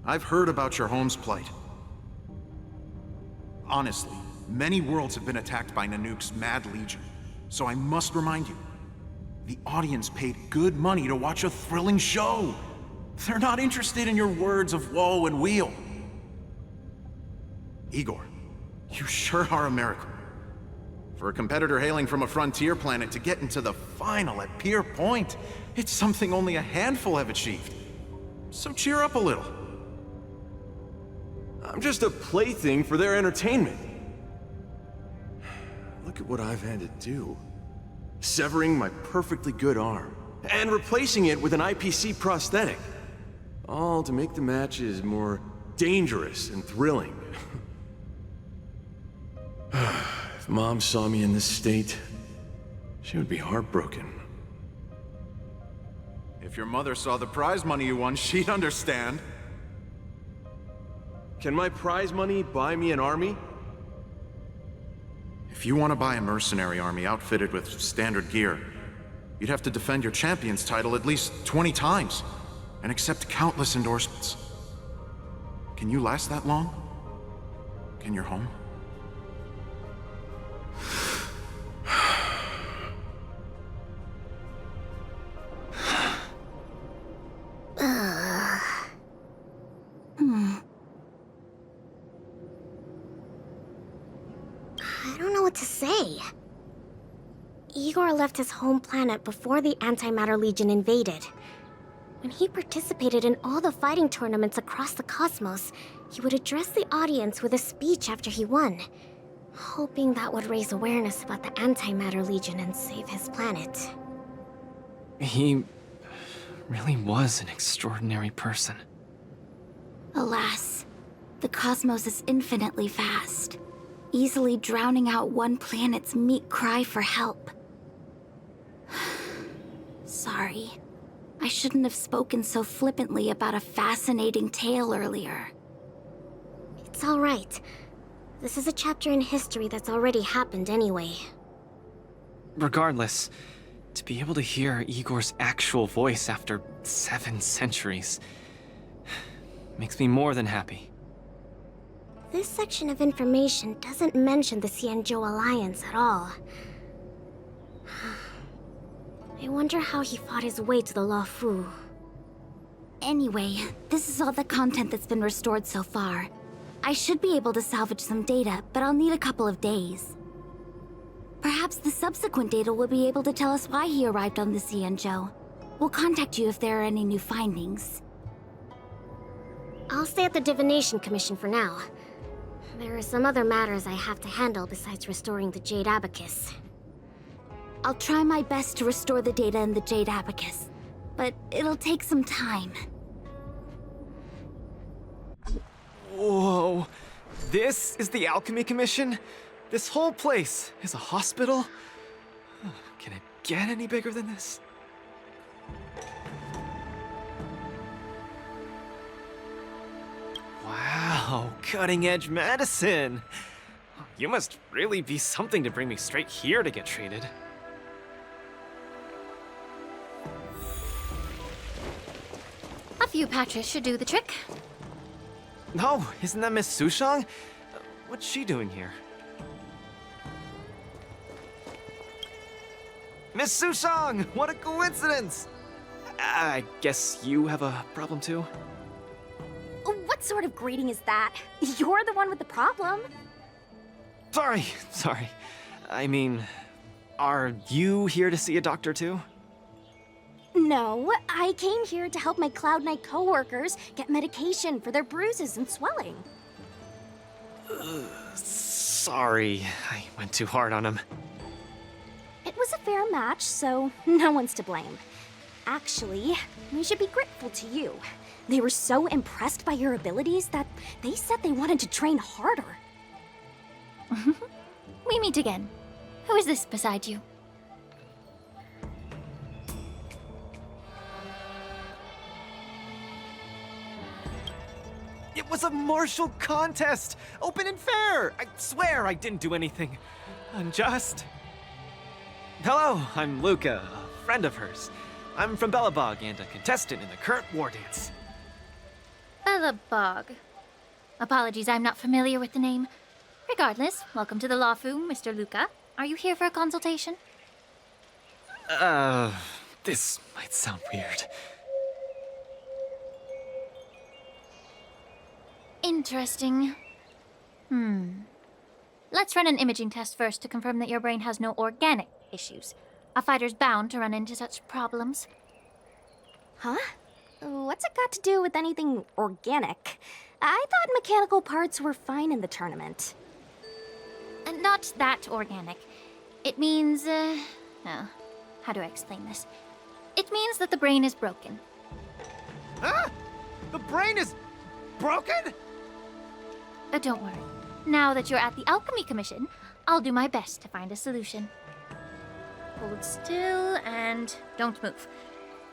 I've heard about your home's plight. Honestly, many worlds have been attacked by Nanook's Mad Legion, so I must remind you, the audience paid good money to watch a thrilling show. They're not interested in your words of woe and weal. Igor, you sure are a miracle. For a competitor hailing from a frontier planet to get into the final at Pier Point, it's something only a handful have achieved. So cheer up a little. I'm just a plaything for their entertainment. Look look at what I've had to do. Severing my perfectly good arm, and replacing it with an IPC prosthetic. All to make the matches more dangerous and thrilling. If Mom saw me in this state, she would be heartbroken. If your mother saw the prize money you won, she'd understand. Can my prize money buy me an army? If you want to buy a mercenary army outfitted with standard gear, you'd have to defend your champion's title at least 20 times, and accept countless endorsements. Can you last that long? Can your home? I don't know what to say. Igor left his home planet before the Antimatter Legion invaded. When he participated in all the fighting tournaments across the cosmos, he would address the audience with a speech after he won, hoping that would raise awareness about the Antimatter Legion and save his planet. He really was an extraordinary person. Alas, the cosmos is infinitely vast, easily drowning out one planet's meek cry for help. Sorry. I shouldn't have spoken so flippantly about a fascinating tale earlier. It's all right. This is a chapter in history that's already happened anyway. Regardless, to be able to hear Igor's actual voice after 7 centuries makes me more than happy. This section of information doesn't mention the Xianzhou Alliance at all. I wonder how he fought his way to the Luofu. Anyway, this is all the content that's been restored so far. I should be able to salvage some data, but I'll need a couple of days. Perhaps the subsequent data will be able to tell us why he arrived on the Xianzhou. We'll contact you if there are any new findings. I'll stay at the Divination Commission for now. There are some other matters I have to handle besides restoring the Jade Abacus. I'll try my best to restore the data in the Jade Abacus, but it'll take some time. Whoa, this is the Alchemy Commission? This whole place is a hospital? Can it get any bigger than this? Wow, cutting-edge medicine! You must really be something to bring me straight here to get treated. A few patches should do the trick. No, isn't that Miss Sushang? What's she doing here? Miss Sushang! What a coincidence! I guess you have a problem too? What sort of greeting is that? You're the one with the problem. Sorry. I mean, are you here to see a doctor too? No, I came here to help my Cloud Knight coworkers get medication for their bruises and swelling. Sorry, I went too hard on him. It was a fair match, so no one's to blame. Actually, we should be grateful to you. They were so impressed by your abilities that they said they wanted to train harder. We meet again. Who is this beside you? It was a martial contest! Open and fair! I swear I didn't do anything unjust. Hello, I'm Luca, a friend of hers. I'm from Belobog and a contestant in the current war dance. Belobog. Apologies, I'm not familiar with the name. Regardless, welcome to the Luofu, Mr. Luca. Are you here for a consultation? This might sound weird. Interesting. Let's run an imaging test first to confirm that your brain has no organic issues. A fighter's bound to run into such problems. Huh? What's it got to do with anything organic? I thought mechanical parts were fine in the tournament. Not that organic. It means, oh, how do I explain this? It means that the brain is broken. Ah! The brain is broken? Don't worry. Now that you're at the Alchemy Commission, I'll do my best to find a solution. Hold still and don't move.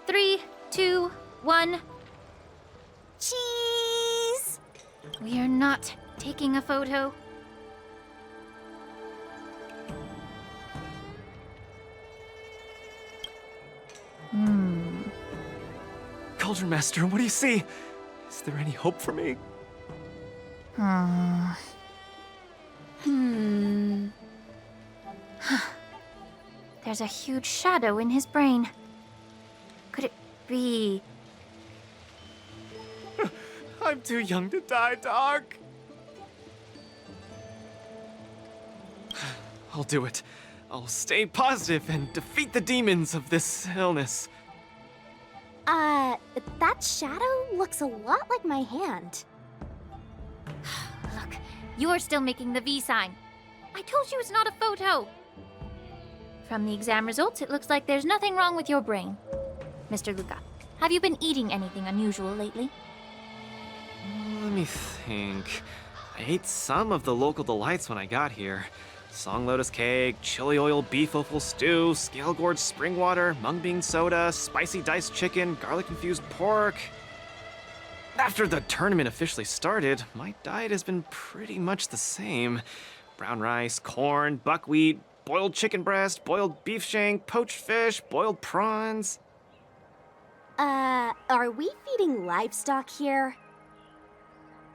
3, 2, 1. Cheese! We are not taking a photo. Cauldron Master, what do you see? Is there any hope for me? There's a huge shadow in his brain. Could it be... I'm too young to die, Doc. I'll do it. I'll stay positive and defeat the demons of this illness. That shadow looks a lot like my hand. Look, you're still making the V sign. I told you it's not a photo. From the exam results, it looks like there's nothing wrong with your brain. Mr. Luca, have you been eating anything unusual lately? Let me think. I ate some of the local delights when I got here. Song lotus cake, chili oil beef offal stew, scale gourd spring water, mung bean soda, spicy diced chicken, garlic infused pork. After the tournament officially started, my diet has been pretty much the same. Brown rice, corn, buckwheat, boiled chicken breast, boiled beef shank, poached fish, boiled prawns. Are we feeding livestock here?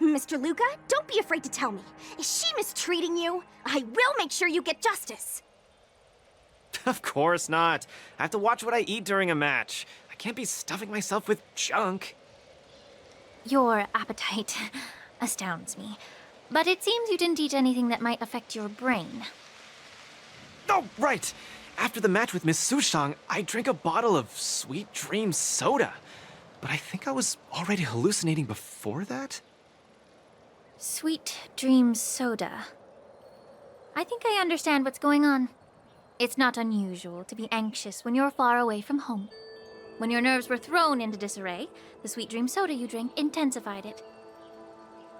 Mr. Luca, don't be afraid to tell me. Is she mistreating you? I will make sure you get justice. Of course not. I have to watch what I eat during a match. I can't be stuffing myself with junk. Your appetite astounds me. But it seems you didn't eat anything that might affect your brain. Oh, right! After the match with Miss Sushang, I drank a bottle of Sweet Dream soda. But I think I was already hallucinating before that? Sweet Dream soda. I think I understand what's going on. It's not unusual to be anxious when you're far away from home. When your nerves were thrown into disarray, the Sweet Dream soda you drank intensified it.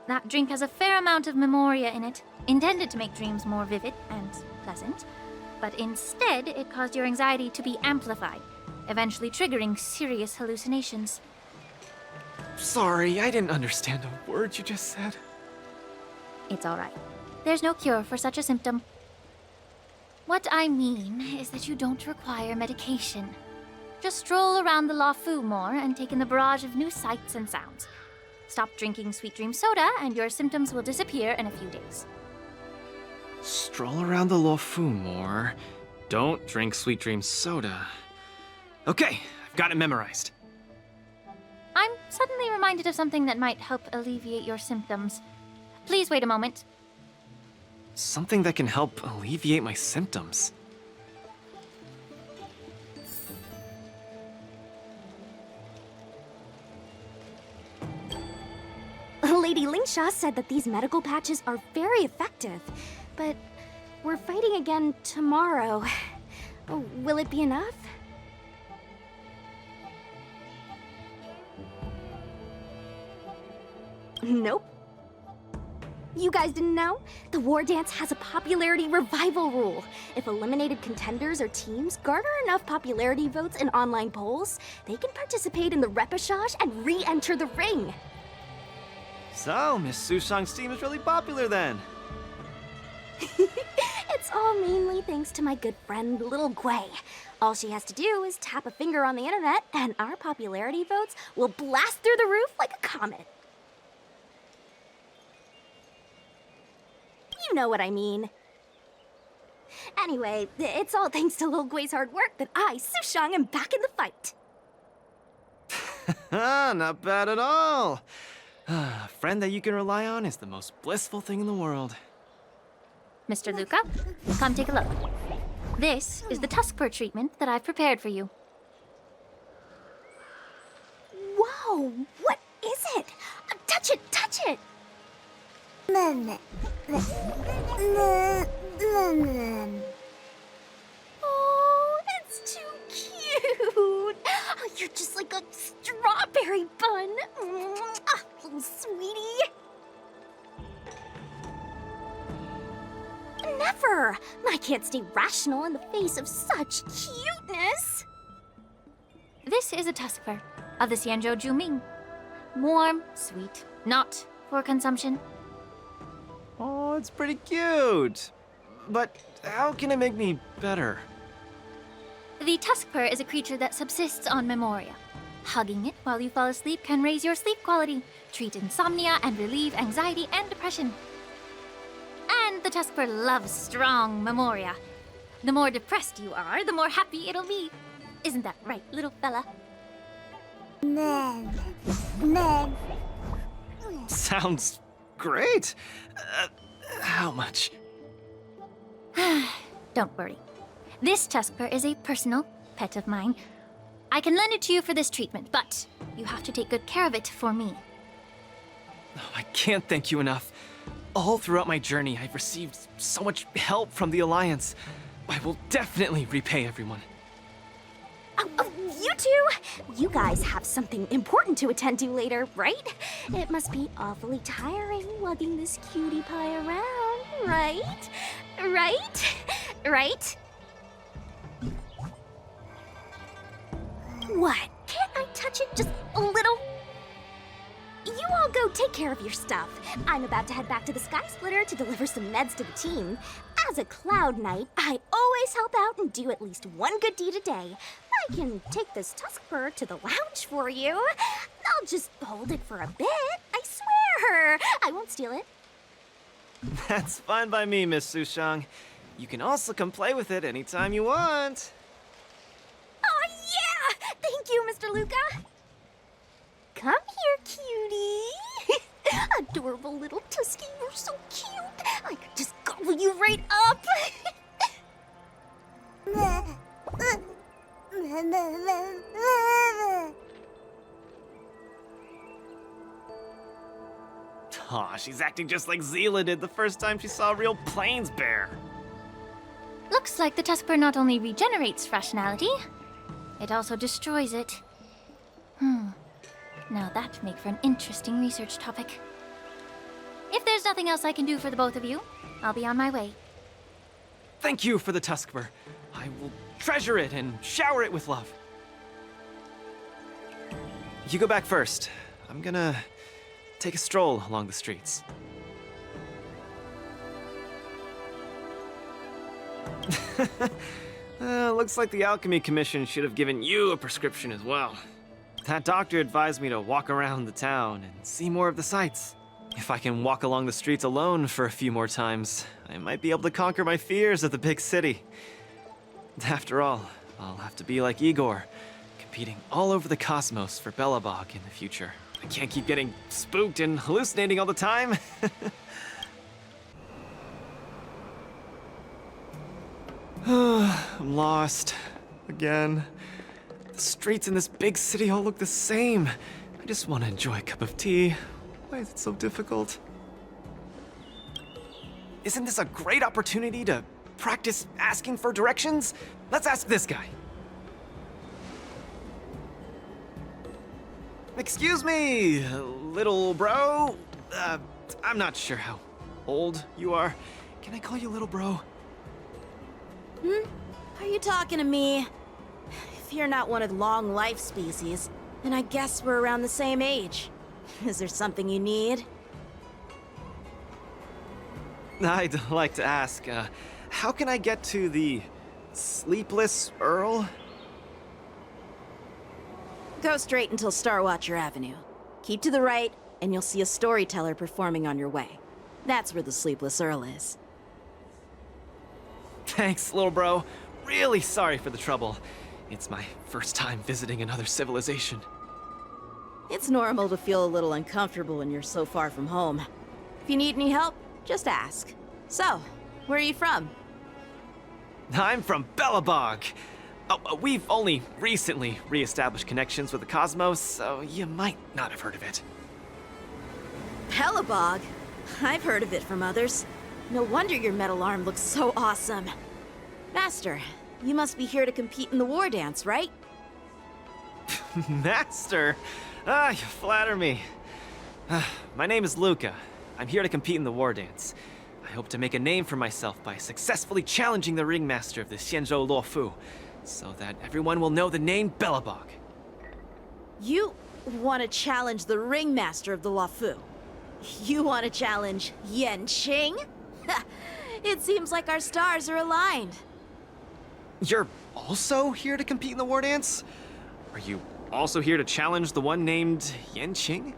That drink has a fair amount of memoria in it, intended to make dreams more vivid and pleasant, but instead it caused your anxiety to be amplified, eventually triggering serious hallucinations. Sorry, I didn't understand a word you just said. It's all right. There's no cure for such a symptom. What I mean is that you don't require medication. Just stroll around the La Fu more and take in the barrage of new sights and sounds. Stop drinking Sweet Dream soda and your symptoms will disappear in a few days. Stroll around the Lo Fu more. Don't drink Sweet Dream soda. Okay, I've got it memorized. I'm suddenly reminded of something that might help alleviate your symptoms. Please wait a moment. Something that can help alleviate my symptoms. Lady Lingsha said that these medical patches are very effective, but we're fighting again tomorrow. Will it be enough? Nope. You guys didn't know? The War Dance has a popularity revival rule. If eliminated contenders or teams garner enough popularity votes in online polls, they can participate in the repechage and re-enter the ring. So, Miss Sushang's team is really popular then. It's all mainly thanks to my good friend, Little Gwei. All she has to do is tap a finger on the internet, and our popularity votes will blast through the roof like a comet. You know what I mean. Anyway, it's all thanks to Lil Gwei's hard work that I, Sushang, am back in the fight. Not bad at all. A friend that you can rely on is the most blissful thing in the world. Mr. Luca, come take a look. This is the Tuskper treatment that I've prepared for you. Whoa, what is it? Touch it, touch it! You're just like a strawberry bun. Ah, little sweetie. Never! I can't stay rational in the face of such cuteness. This is a tuskfur of the Xianzhou Juming. Warm, sweet, not for consumption. Oh, it's pretty cute. But how can it make me better? The tuskfur is a creature that subsists on memoria. Hugging it while you fall asleep can raise your sleep quality, treat insomnia, and relieve anxiety and depression. And the tuskfur loves strong memoria. The more depressed you are, the more happy it'll be. Isn't that right, little fella? Sounds great. How much? Don't worry. This tuskfur is a personal pet of mine. I can lend it to you for this treatment, but you have to take good care of it for me. Oh, I can't thank you enough. All throughout my journey, I've received so much help from the Alliance. I will definitely repay everyone. Oh, you two! You guys have something important to attend to later, right? It must be awfully tiring lugging this cutie pie around, right? Right? What? Can't I touch it just a little? You all go take care of your stuff. I'm about to head back to the Sky Splitter to deliver some meds to the team. As a Cloud Knight, I always help out and do at least one good deed a day. I can take this tuskfur to the lounge for you. I'll just hold it for a bit. I swear. I won't steal it. That's fine by me, Miss Sushang. You can also come play with it anytime you want. Oh, yeah! Thank you, Mr. Luca. Come here, cutie. Adorable little Tusky, you're so cute. I could just gobble you right up. Aw, she's acting just like Zila did the first time she saw a real plains bear. Looks like the tuskfur not only regenerates rationality, it also destroys it. Now that'd make for an interesting research topic. If there's nothing else I can do for the both of you, I'll be on my way. Thank you for the tuskfur. I will treasure it and shower it with love. You go back first. I'm gonna take a stroll along the streets. Looks like the Alchemy Commission should have given you a prescription as well. That doctor advised me to walk around the town and see more of the sights. If I can walk along the streets alone for a few more times, I might be able to conquer my fears of the big city. After all, I'll have to be like Igor, competing all over the cosmos for Belobog in the future. I can't keep getting spooked and hallucinating all the time. I'm lost. Again. The streets in this big city all look the same. I just want to enjoy a cup of tea. Why is it so difficult? Isn't this a great opportunity to practice asking for directions? Let's ask this guy. Excuse me, little bro. I'm not sure how old you are. Can I call you little bro? Are you talking to me? If you're not one of the long life species, then I guess we're around the same age. Is there something you need? I'd like to ask, how can I get to the Sleepless Earl? Go straight until Starwatcher Avenue. Keep to the right, and you'll see a storyteller performing on your way. That's where the Sleepless Earl is. Thanks, little bro. Really sorry for the trouble. It's my first time visiting another civilization. It's normal to feel a little uncomfortable when you're so far from home. If you need any help, just ask. So, where are you from? I'm from Belobog. Oh, we've only recently re-established connections with the cosmos, so you might not have heard of it. Belobog? I've heard of it from others. No wonder your metal arm looks so awesome. Master, you must be here to compete in the war dance, right? Master! Ah, you flatter me. My name is Luca. I'm here to compete in the war dance. I hope to make a name for myself by successfully challenging the ringmaster of the Xianzhou Luofu, so that everyone will know the name Belobog. You want to challenge the ringmaster of the Luofu? You want to challenge Yanqing? It seems like our stars are aligned. You're also here to compete in the war dance? Are you also here to challenge the one named Yanqing?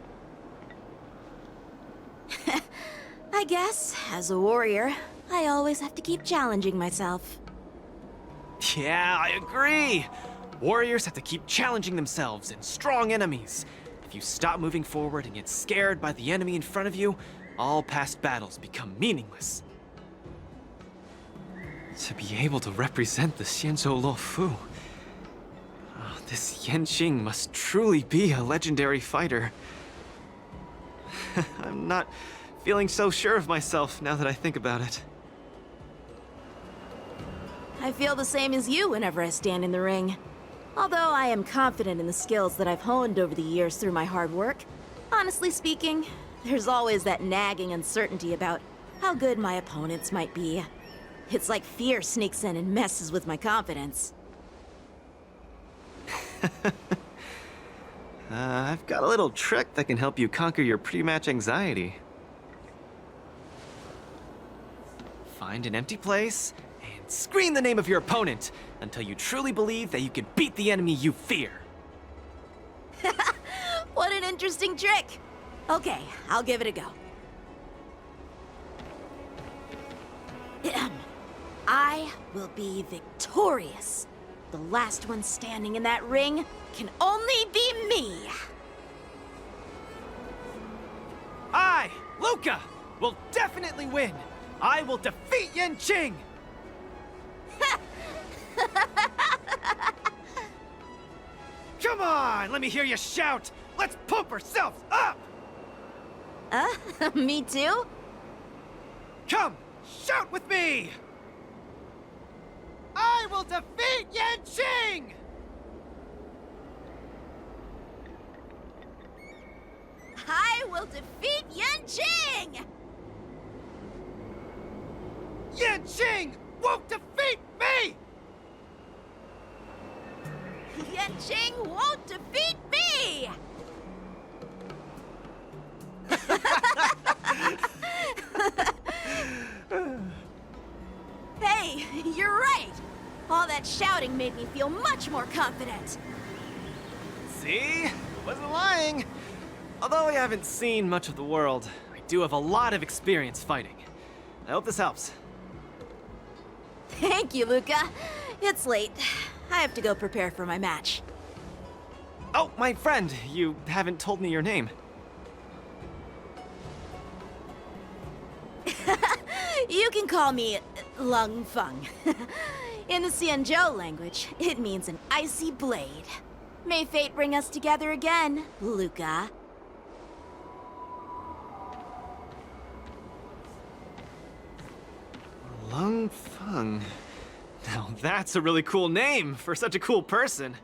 I guess, as a warrior, I always have to keep challenging myself. Yeah, I agree! Warriors have to keep challenging themselves and strong enemies. If you stop moving forward and get scared by the enemy in front of you, all past battles become meaningless. To be able to represent the Xianzhou Luofu, this Yanqing must truly be a legendary fighter. I'm not feeling so sure of myself now that I think about it. I feel the same as you whenever I stand in the ring. Although I am confident in the skills that I've honed over the years through my hard work, honestly speaking, there's always that nagging uncertainty about how good my opponents might be. It's like fear sneaks in and messes with my confidence. I've got a little trick that can help you conquer your pre-match anxiety. Find an empty place and scream the name of your opponent until you truly believe that you can beat the enemy you fear. What an interesting trick! Okay, I'll give it a go. I will be victorious. The last one standing in that ring can only be me. I, Luca, will definitely win. I will defeat Yanqing! Come on, let me hear you shout! Let's pump ourselves up! Me too? Come, shout with me! I will defeat Yanqing! I will defeat Yanqing! Yanqing won't defeat me! Yanqing won't defeat me! Hey, you're right! All that shouting made me feel much more confident. See? I wasn't lying. Although I haven't seen much of the world, I do have a lot of experience fighting. I hope this helps. Thank you, Luca. It's late. I have to go prepare for my match. Oh, my friend, you haven't told me your name. You can call me Lung Feng. In the Xianzhou language, it means an icy blade. May fate bring us together again, Luca. Lung Feng. Now that's a really cool name for such a cool person.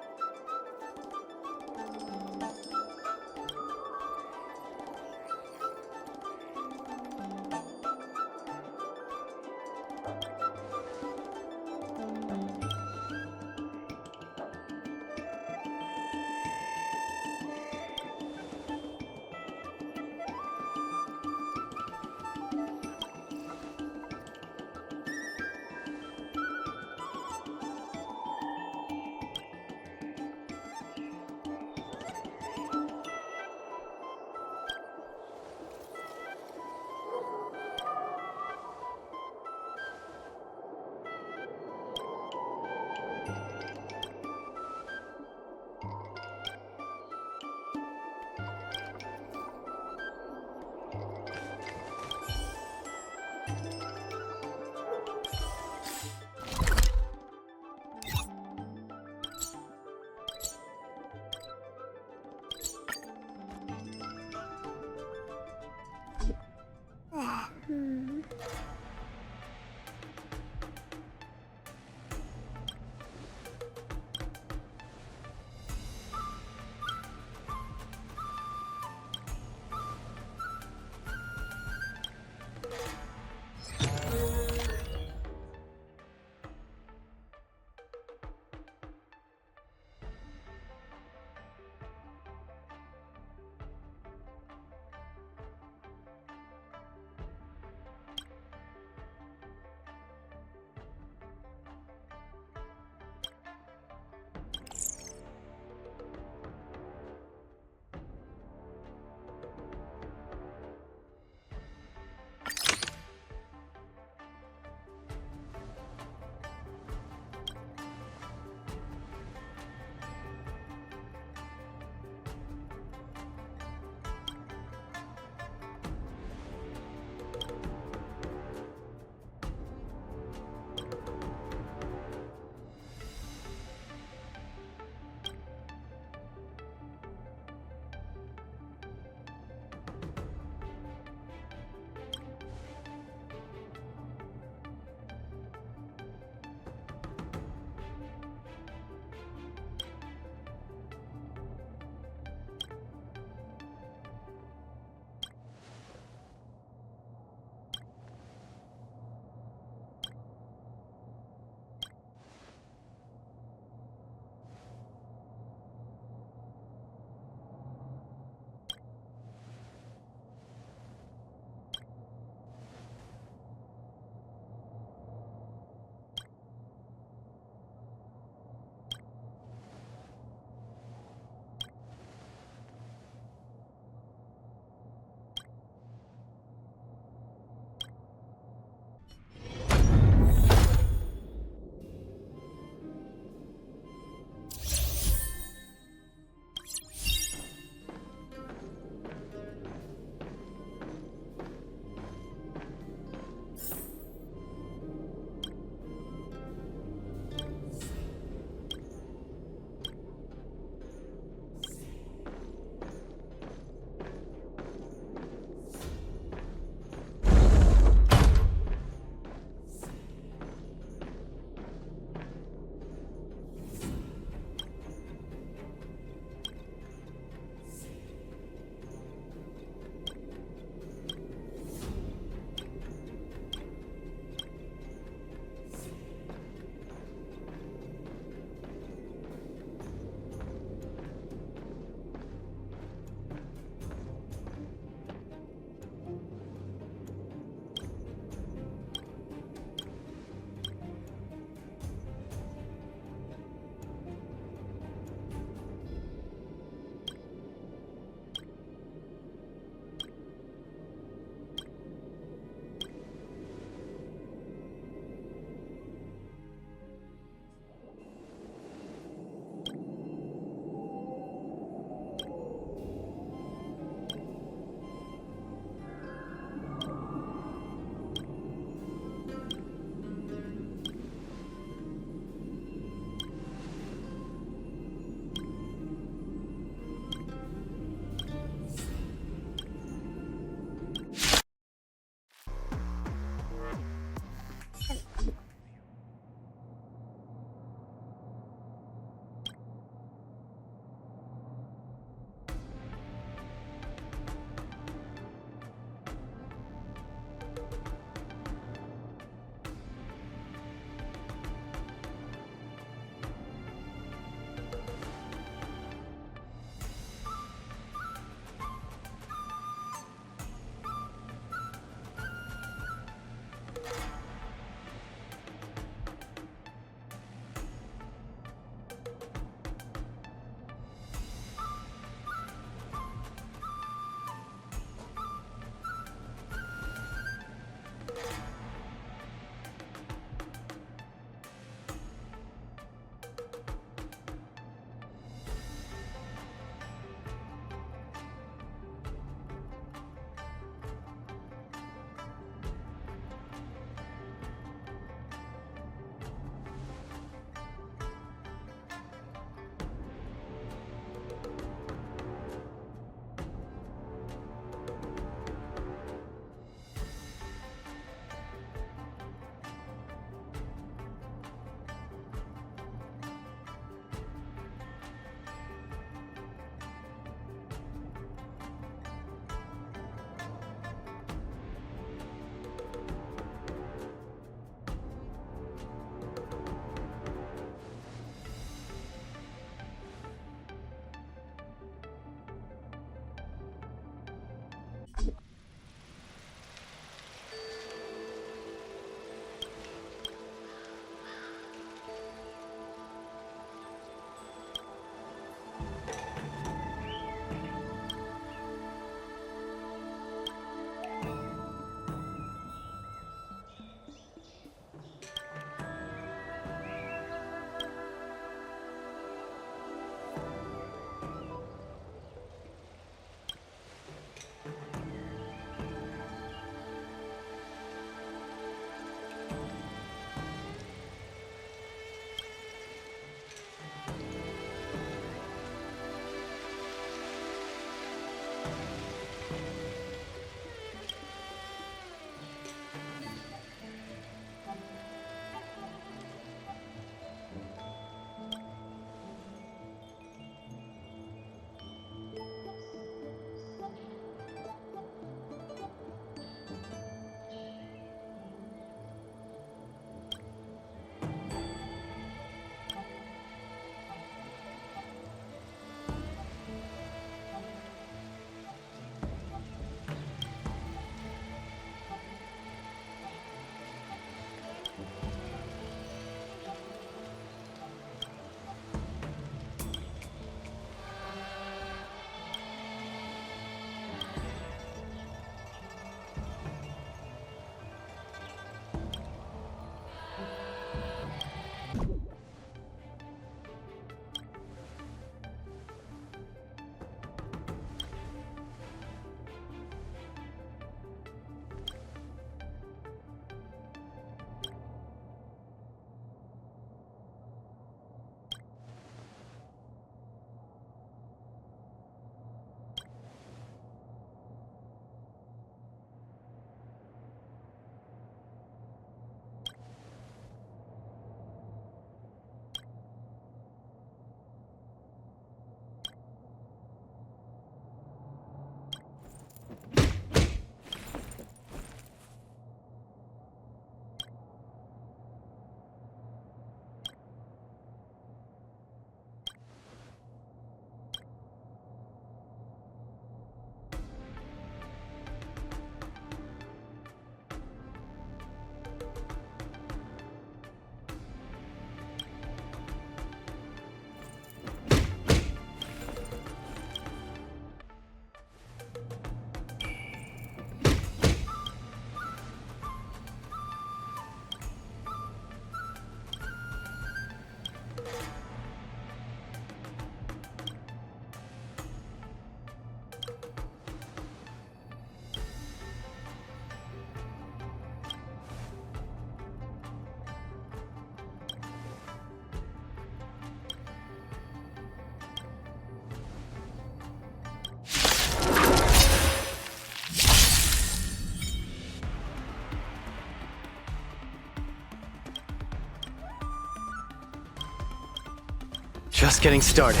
Just getting started.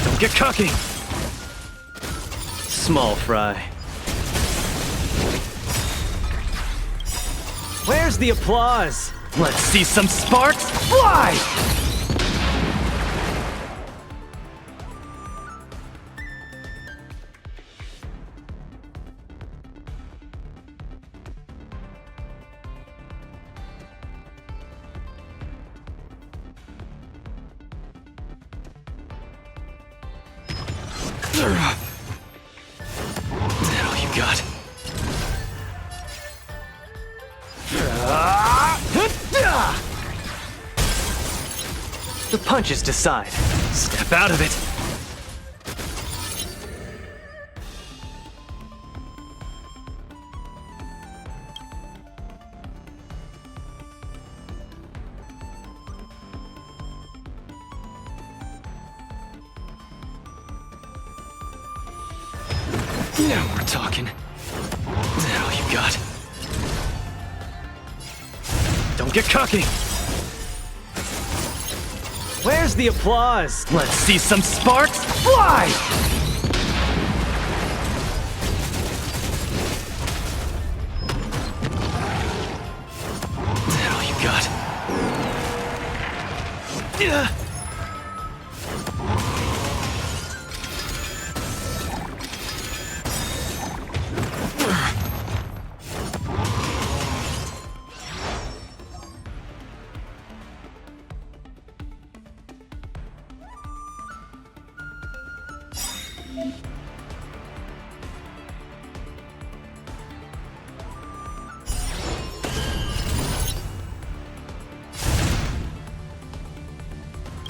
Don't get cocky! Small fry. Where's the applause? Let's see some sparks fly! Is that all you got? The punches decide. Step out of it. Now we're talking. Is that all you got? Don't get cocky! Where's the applause? Let's see some sparks fly! Is that all you got?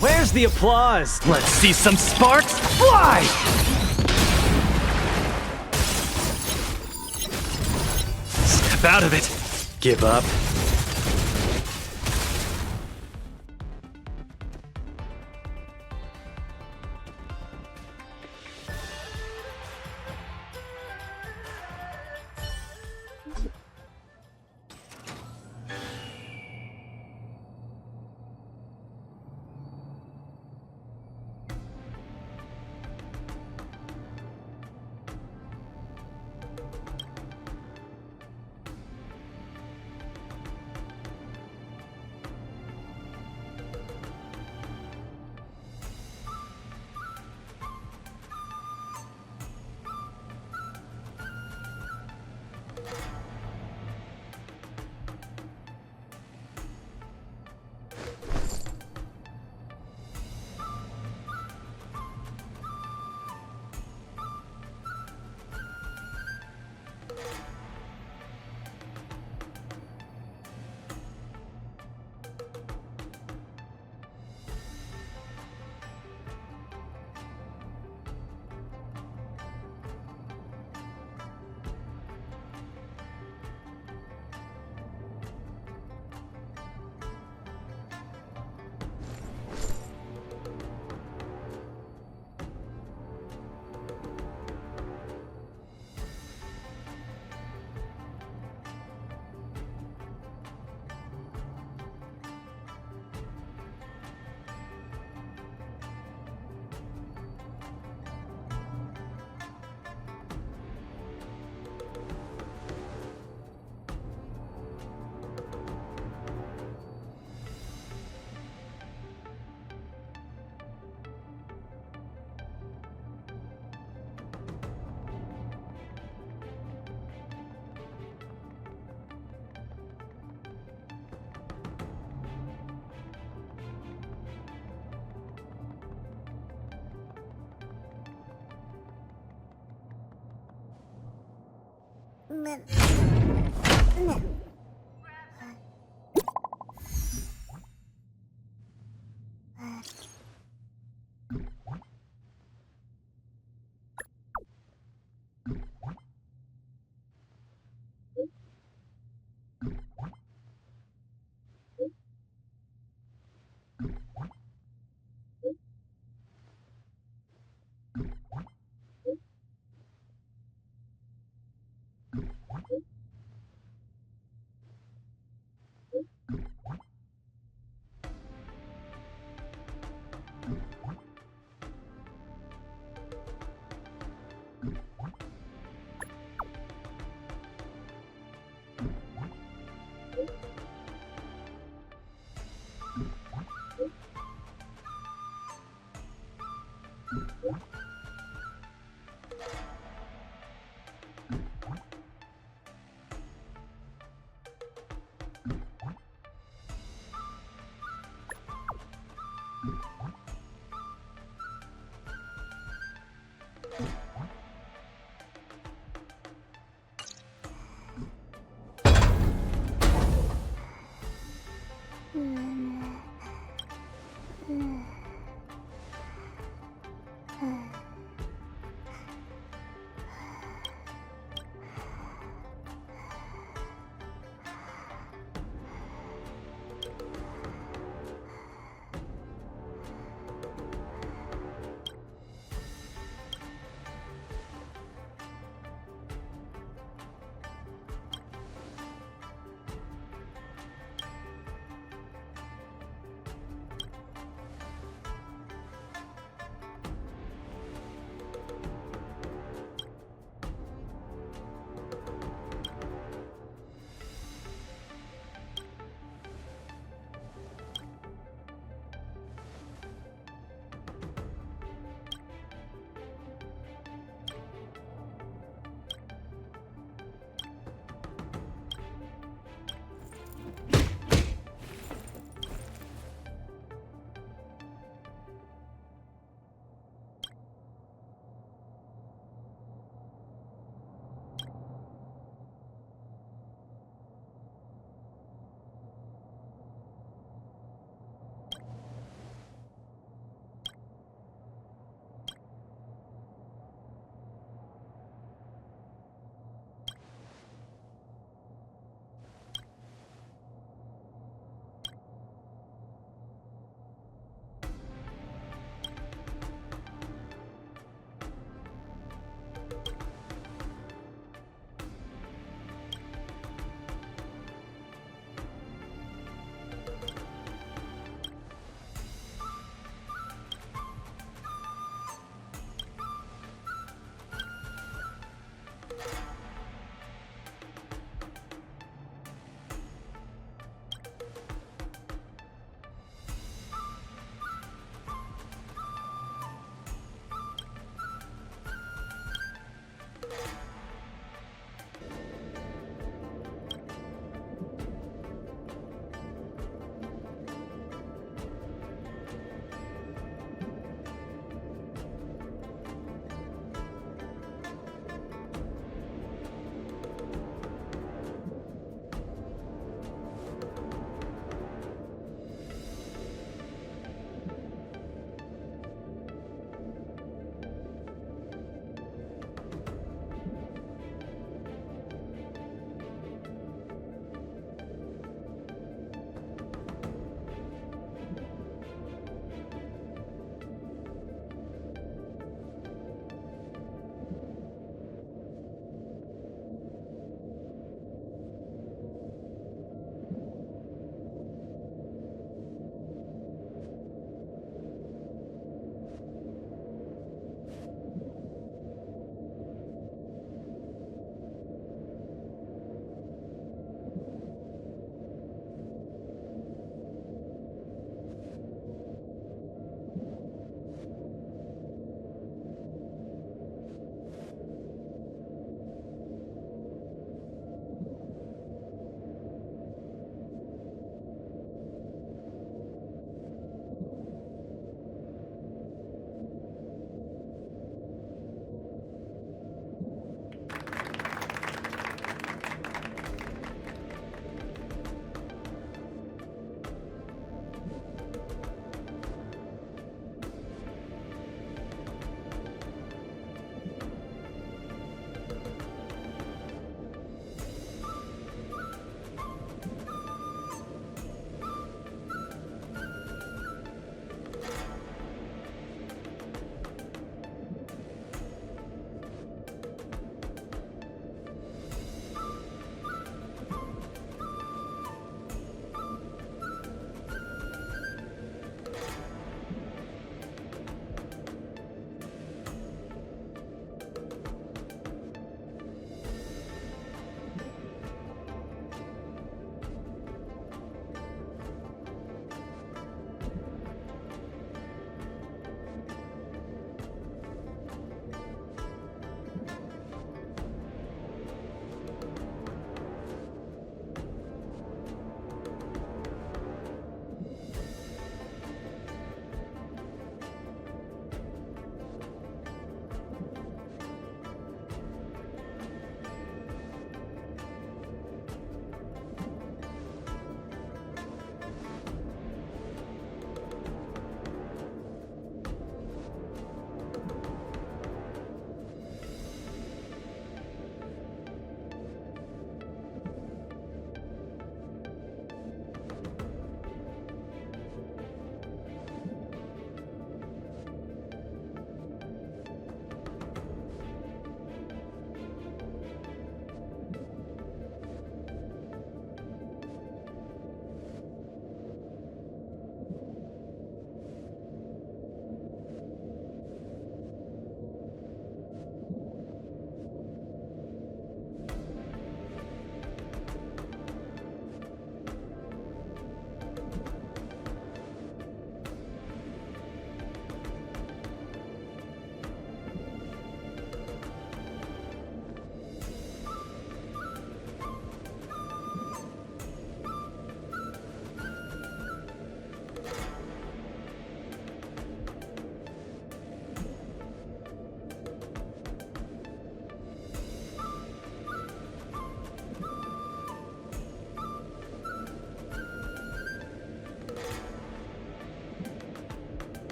Where's the applause? Let's see some sparks fly! Step out of it. Give up.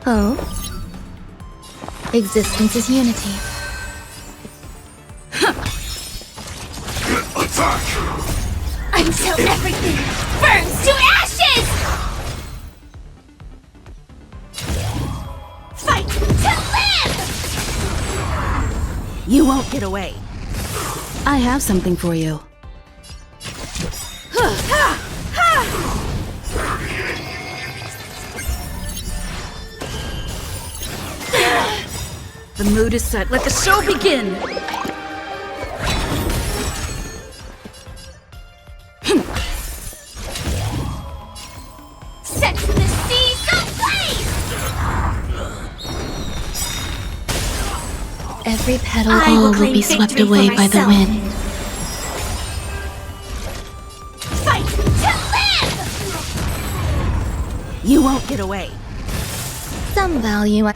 Oh? Existence is unity. Until everything burns to ashes! Fight to live! You won't get away. I have something for you. The mood is set. Let the show begin! Set the seas ablaze! Every petal I all will claim be swept victory for away by the myself. wind. Fight to live! You won't get away. Some value.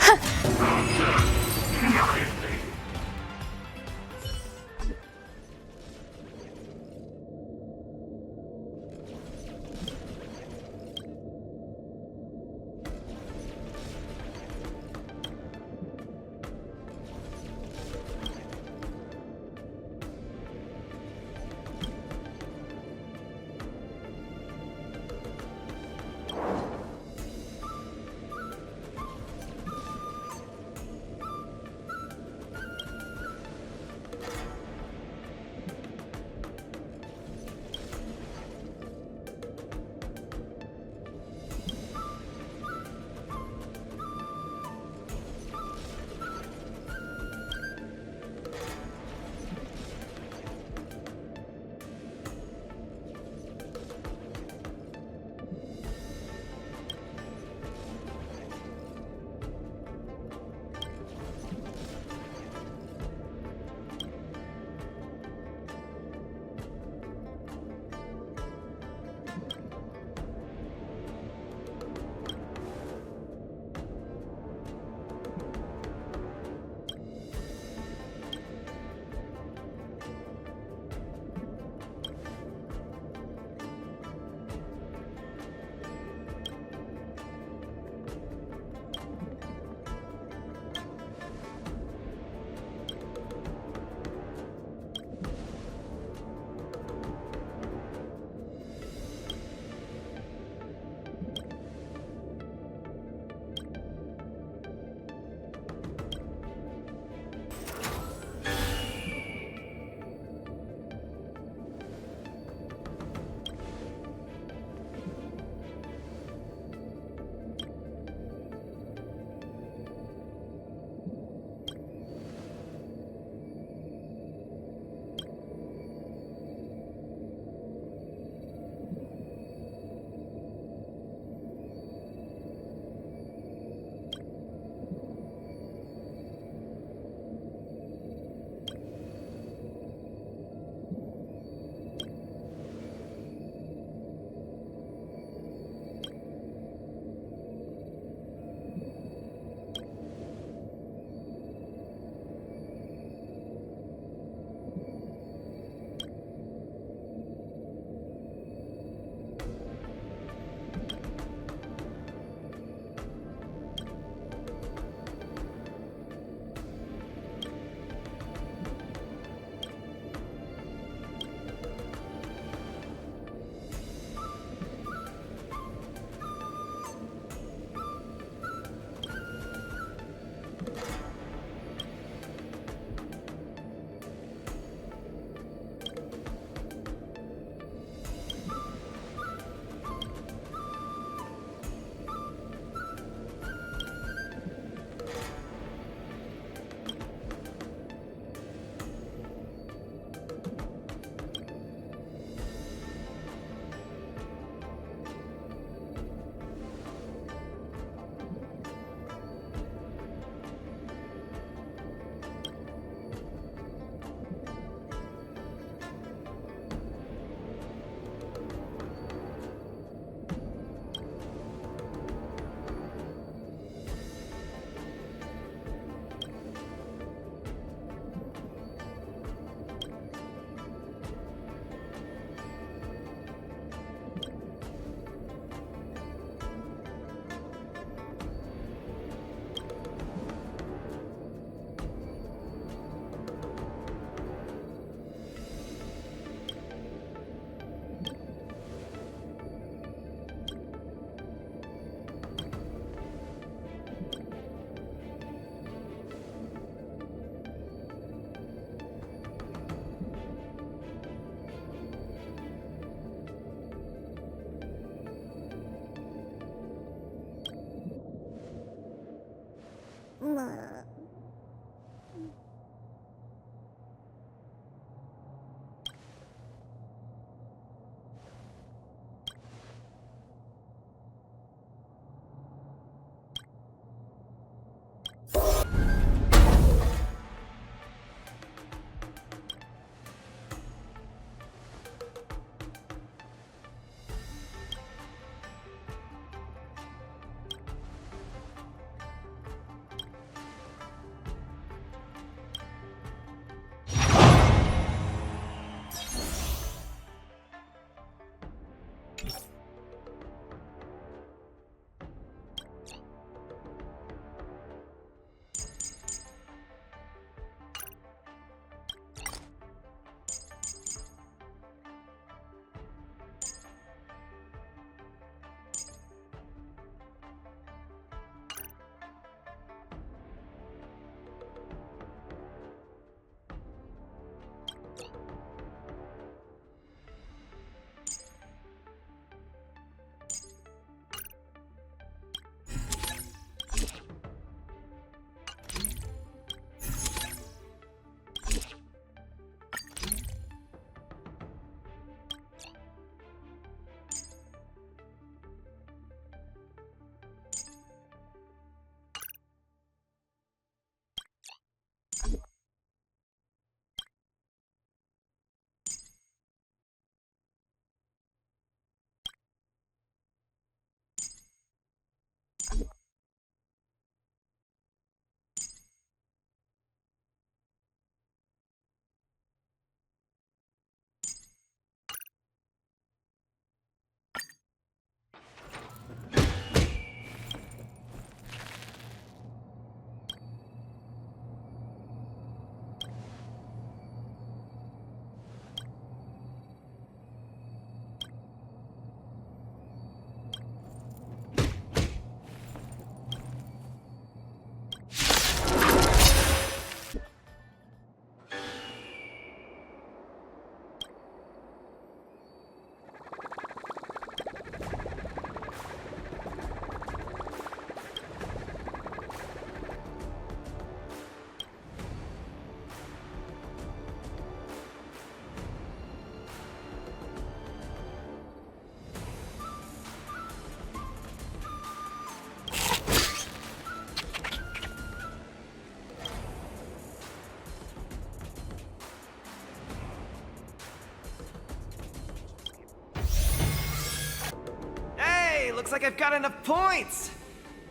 Looks like I've got enough points!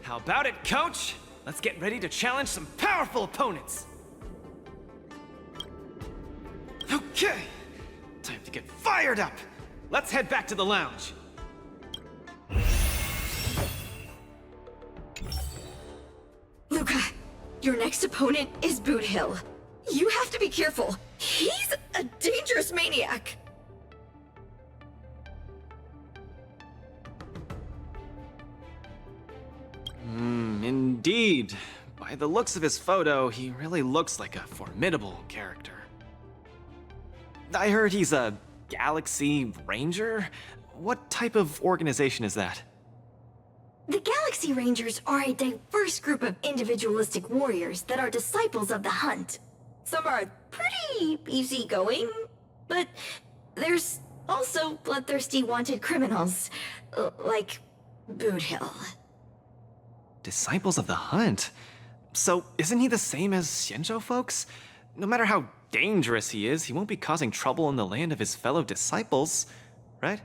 How about it, coach? Let's get ready to challenge some powerful opponents! Okay! Time to get fired up! Let's head back to the lounge! Luca, your next opponent is Boot Hill. You have to be careful. He's a dangerous maniac. Indeed. By the looks of his photo, he really looks like a formidable character. I heard he's a Galaxy Ranger? What type of organization is that? The Galaxy Rangers are a diverse group of individualistic warriors that are disciples of the hunt. Some are pretty easygoing, but there's also bloodthirsty wanted criminals, like Boot Hill. Disciples of the Hunt? So, isn't he the same as Xianzhou folks? No matter how dangerous he is, he won't be causing trouble in the land of his fellow disciples, right?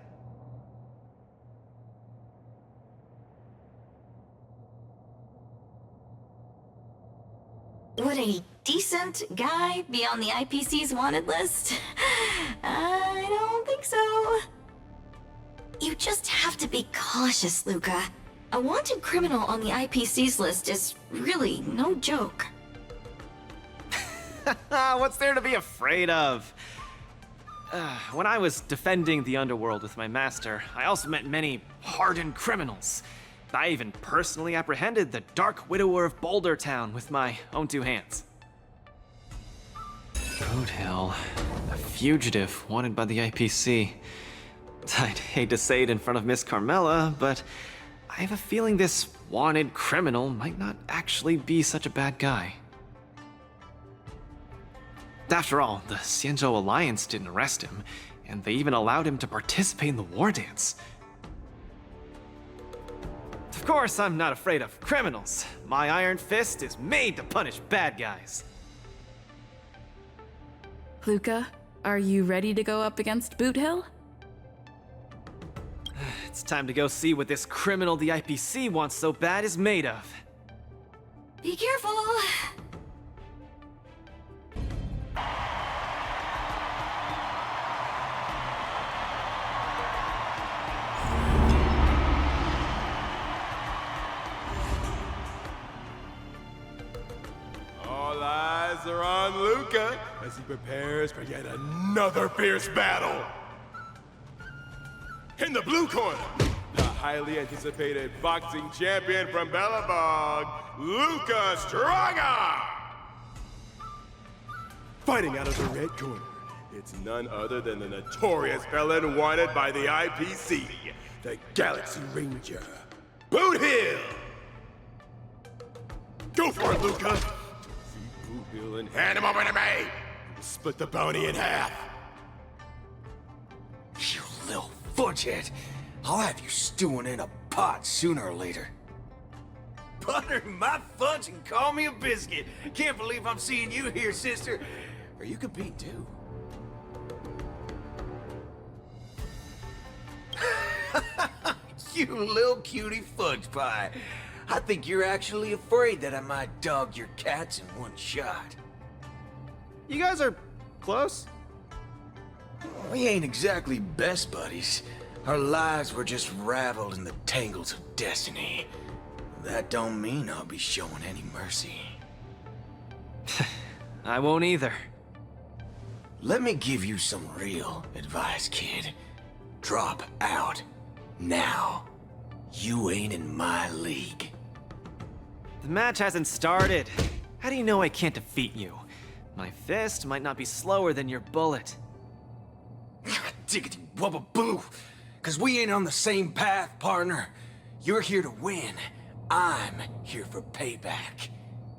Would a decent guy be on the IPC's wanted list? I don't think so. You just have to be cautious, Luca. A wanted criminal on the IPC's list is really no joke. What's there to be afraid of? When I was defending the underworld with my master, I also met many hardened criminals. I even personally apprehended the Dark Widower of Boulder Town with my own two hands. Boot Hill, a fugitive wanted by the IPC. I'd hate to say it in front of Miss Carmela, but I have a feeling this wanted criminal might not actually be such a bad guy. After all, the Xianzhou Alliance didn't arrest him, and they even allowed him to participate in the war dance. Of course, I'm not afraid of criminals. My iron fist is made to punish bad guys. Luca, are you ready to go up against Boot Hill? It's time to go see what this criminal the IPC wants so bad is made of. Be careful! All eyes are on Luca as he prepares for yet another fierce battle. In the blue corner, the highly anticipated boxing champion from Belobog, Luca Stronga! Fighting out of the red corner, it's none other than the notorious felon wanted by the IPC, the Galaxy Ranger, Boot Hill! Go for it, Luca! See Boot Hill and hand him over to me! Split the bounty in half! You little fudgehead! I'll have you stewing in a pot sooner or later. Butter my fudge and call me a biscuit. Can't believe I'm seeing you here, sister. Or you could be too. You little cutie fudge pie. I think you're actually afraid that I might dog your cats in one shot. You guys are close? We ain't exactly best buddies. Our lives were just raveled in the tangles of destiny. That don't mean I'll be showing any mercy. I won't either. Let me give you some real advice, kid. Drop out. Now. You ain't in my league. The match hasn't started. How do you know I can't defeat you? My fist might not be slower than your bullet. Diggity wubba boo! Cause we ain't on the same path, partner. You're here to win. I'm here for payback.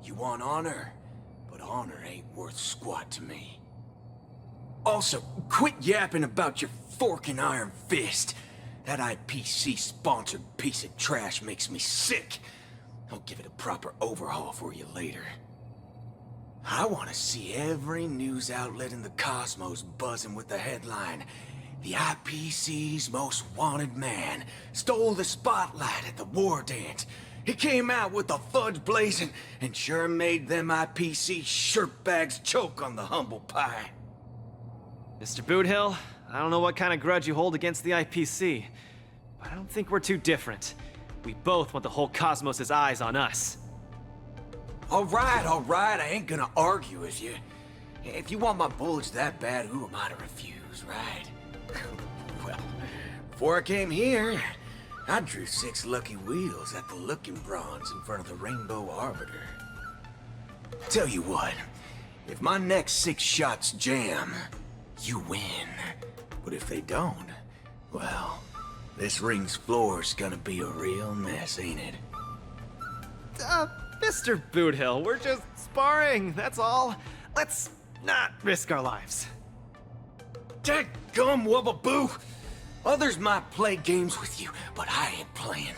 You want honor, but honor ain't worth squat to me. Also, quit yapping about your forking iron fist. That IPC-sponsored piece of trash makes me sick. I'll give it a proper overhaul for you later. I want to see every news outlet in the cosmos buzzing with the headline, "The IPC's most wanted man stole the spotlight at the war dance. He came out with the fudge blazing and sure made them IPC shirtbags choke on the humble pie." Mr. Boothill, I don't know what kind of grudge you hold against the IPC, but I don't think we're too different. We both want the whole cosmos' eyes on us. All right, I ain't gonna argue with you. If you want my bullets that bad, who am I to refuse, right? Well, before I came here, I drew 6 lucky wheels at the Looking Bronze in front of the Rainbow Arbiter. Tell you what, if my next 6 shots jam, you win. But if they don't, well, this ring's floor's gonna be a real mess, ain't it? Mr. Boothill, we're just sparring, that's all. Let's not risk our lives. Dadgum wubba boo! Others might play games with you, but I ain't playing.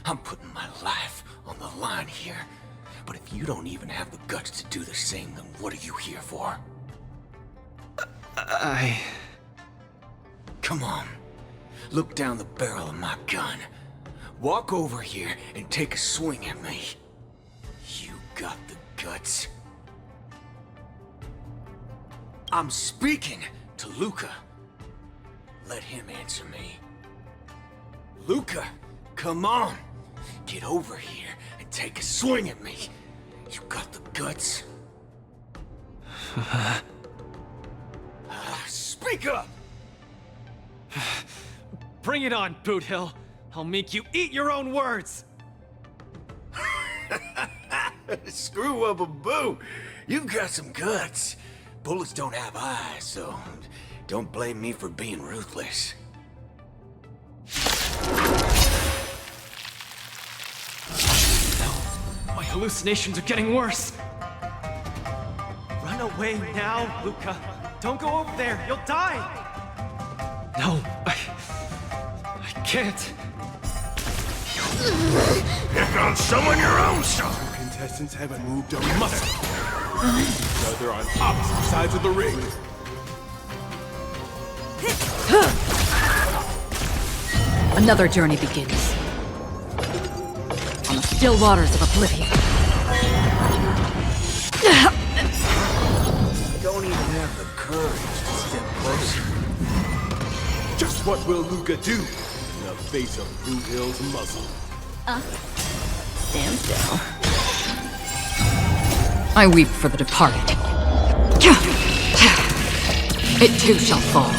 I'm putting my life on the line here. But if you don't even have the guts to do the same, then what are you here for? Come on. Look down the barrel of my gun. Walk over here and take a swing at me. You got the guts. I'm speaking to Luca. Let him answer me. Luca, come on. Get over here and take a swing at me. You got the guts. Speak up! Bring it on, Boothill. I'll make you eat your own words. Screw up a boo. You've got some guts. Bullets don't have eyes, so don't blame me for being ruthless. hallucinations are getting worse. Run away now, Luca. Don't go over there. You'll die. No, I can't. Pick on someone your own side. Contestants haven't moved a muscle. So they're on opposite sides of the ring. Another journey begins. On the still waters of oblivion. Don't even have the courage to step closer. Just what will Luca do in the face of Blue Hill's muzzle? Stand still. I weep for the departed. It too shall fall.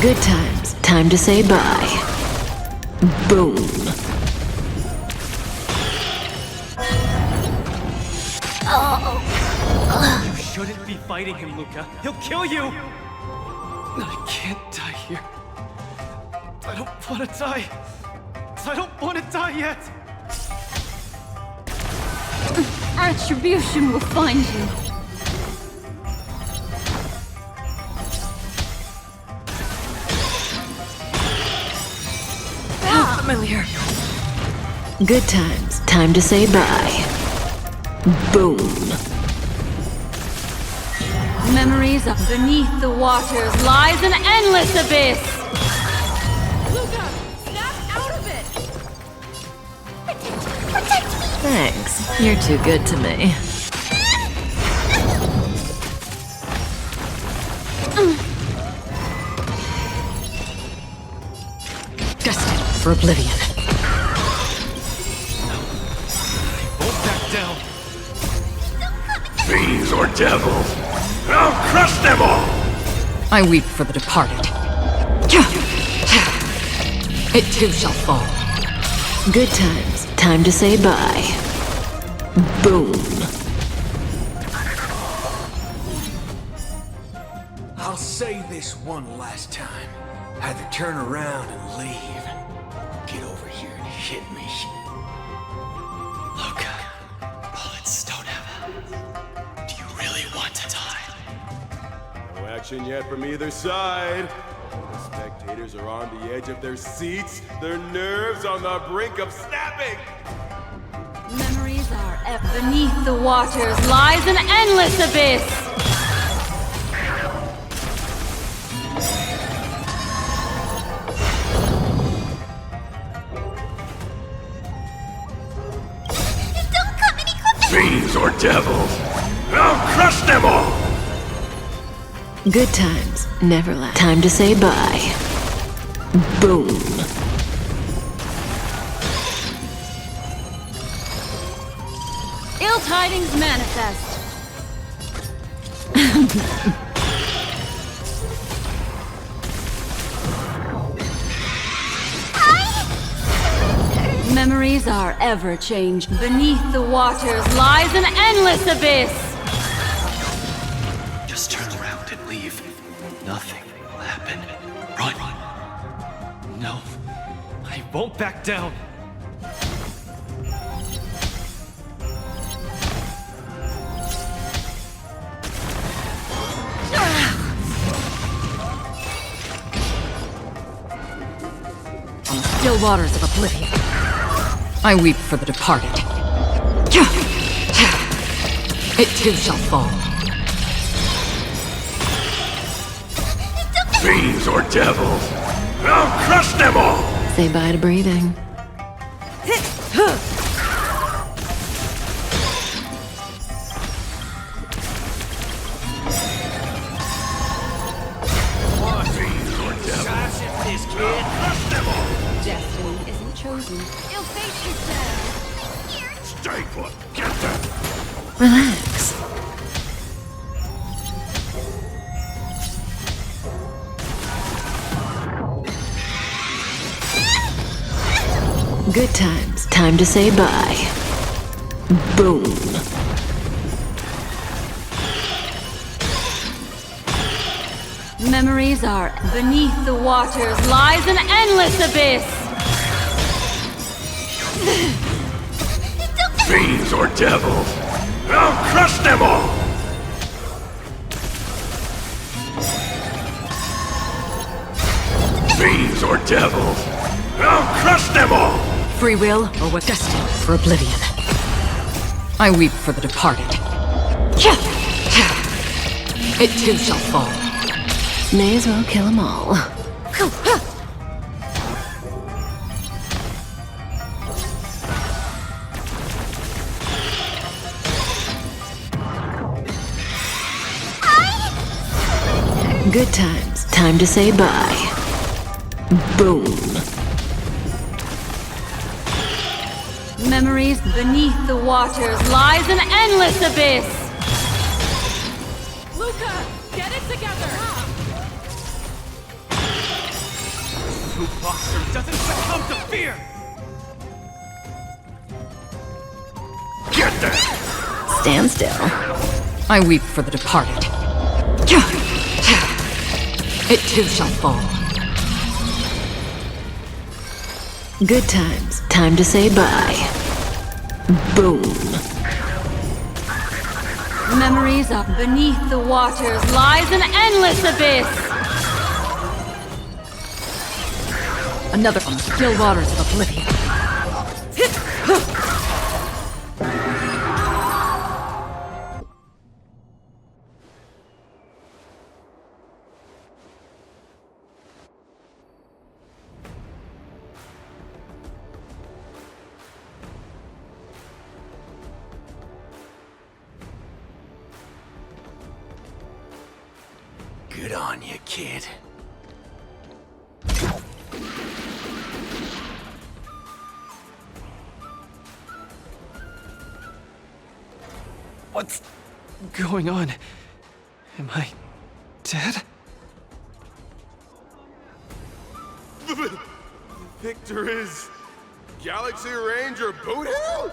Good times. Time to say bye. Boom. You shouldn't be fighting him, Luca. He'll kill you! I can't die here. I don't want to die. I don't want to die yet! Retribution will find you. Familiar. Good times. Time to say bye. Boom. Memories of beneath the waters lies an endless abyss. Luca, snap out of it! Thanks. You're too good to me. Destined for oblivion. Won't back down. Fiends or devils, I'll crush them all! I weep for the departed. It too shall fall. Good times. Time to say bye. Boom. I'll say this one last time. Either turn around and leave. Get over here and hit me. Luca, bullets don't have. Do you really want to die? No action yet from either side. The spectators are on the edge of their seats, their nerves on the brink of snapping. Memories are beneath the waters lies an endless abyss. Don't come any closer! Fiends or devils, I'll crush them all! Good times. Never last. Time to say bye. Boom. Ill tidings manifest. Memories are ever changed. Beneath the waters lies an endless abyss. Just turn around and leave. Nothing will happen. Run. No, I won't back down. On the still waters of oblivion. I weep for the departed. It too shall fall. Fiends or devils, I'll crush them all! Say bye to breathing. Fiends or devils, This kid. crush them all! Destiny isn't chosen. It'll face you down. Stay put, get them! Relax. Good times. Time to say bye. Boom. Memories are beneath the waters lies an endless abyss. Fiends or devils, I'll crush them all! Fiends or devils, I'll crush them all! Free will or was destined for oblivion. I weep for the departed. It too shall fall. May as well kill them all. Good times. Time to say bye. Boom. Memories beneath the waters lies an endless abyss! Luca, get it together! Who boxer doesn't succumb to fear! Get there! Stand still. I weep for the departed. It too shall fall. Good times. Time to say bye. Boom. Memories of beneath the waters lies an endless abyss! Another from the still waters of oblivion. Good on you, kid. What's going on? Am I dead? The victor is Galaxy Ranger Boothill?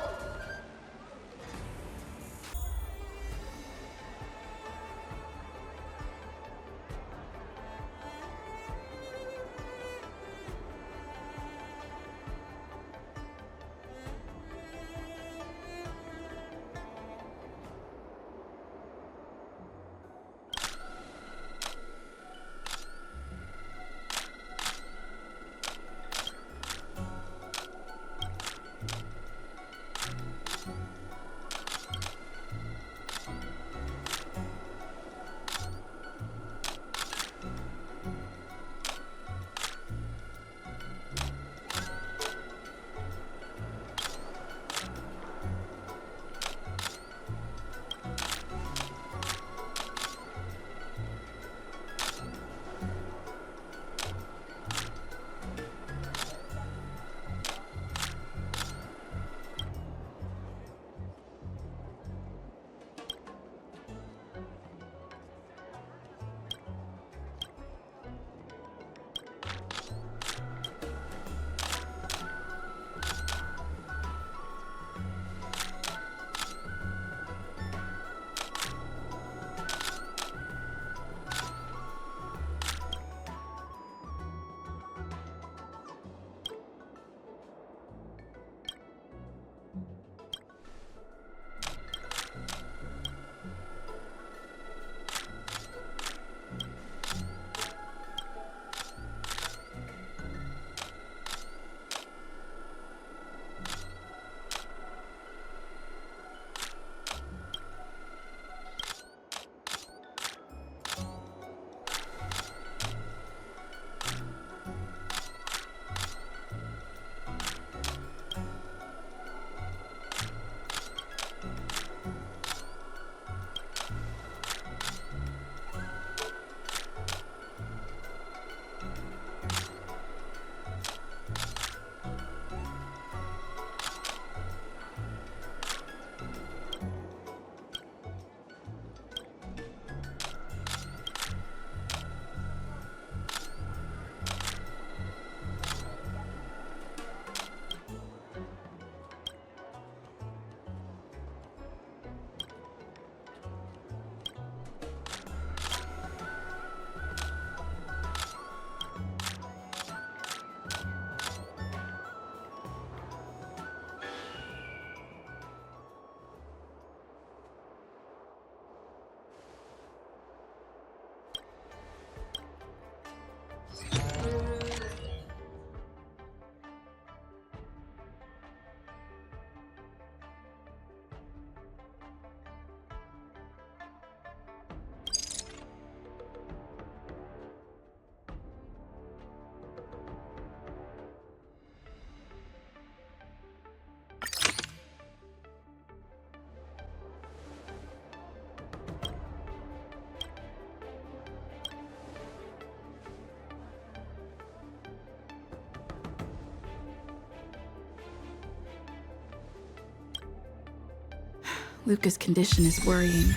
Luca's condition is worrying.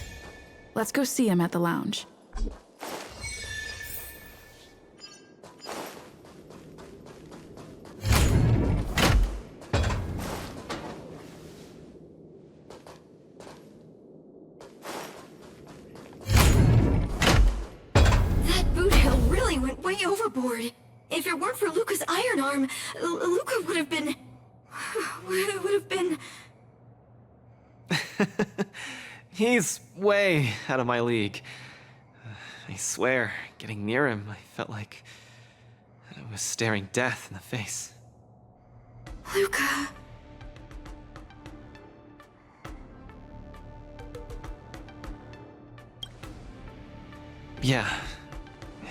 Let's go see him at the lounge. That boot hill really went way overboard. If it weren't for Luca's iron arm, Luca would have been... He's way out of my league. I swear, getting near him, I felt like I was staring death in the face. Luca... Yeah,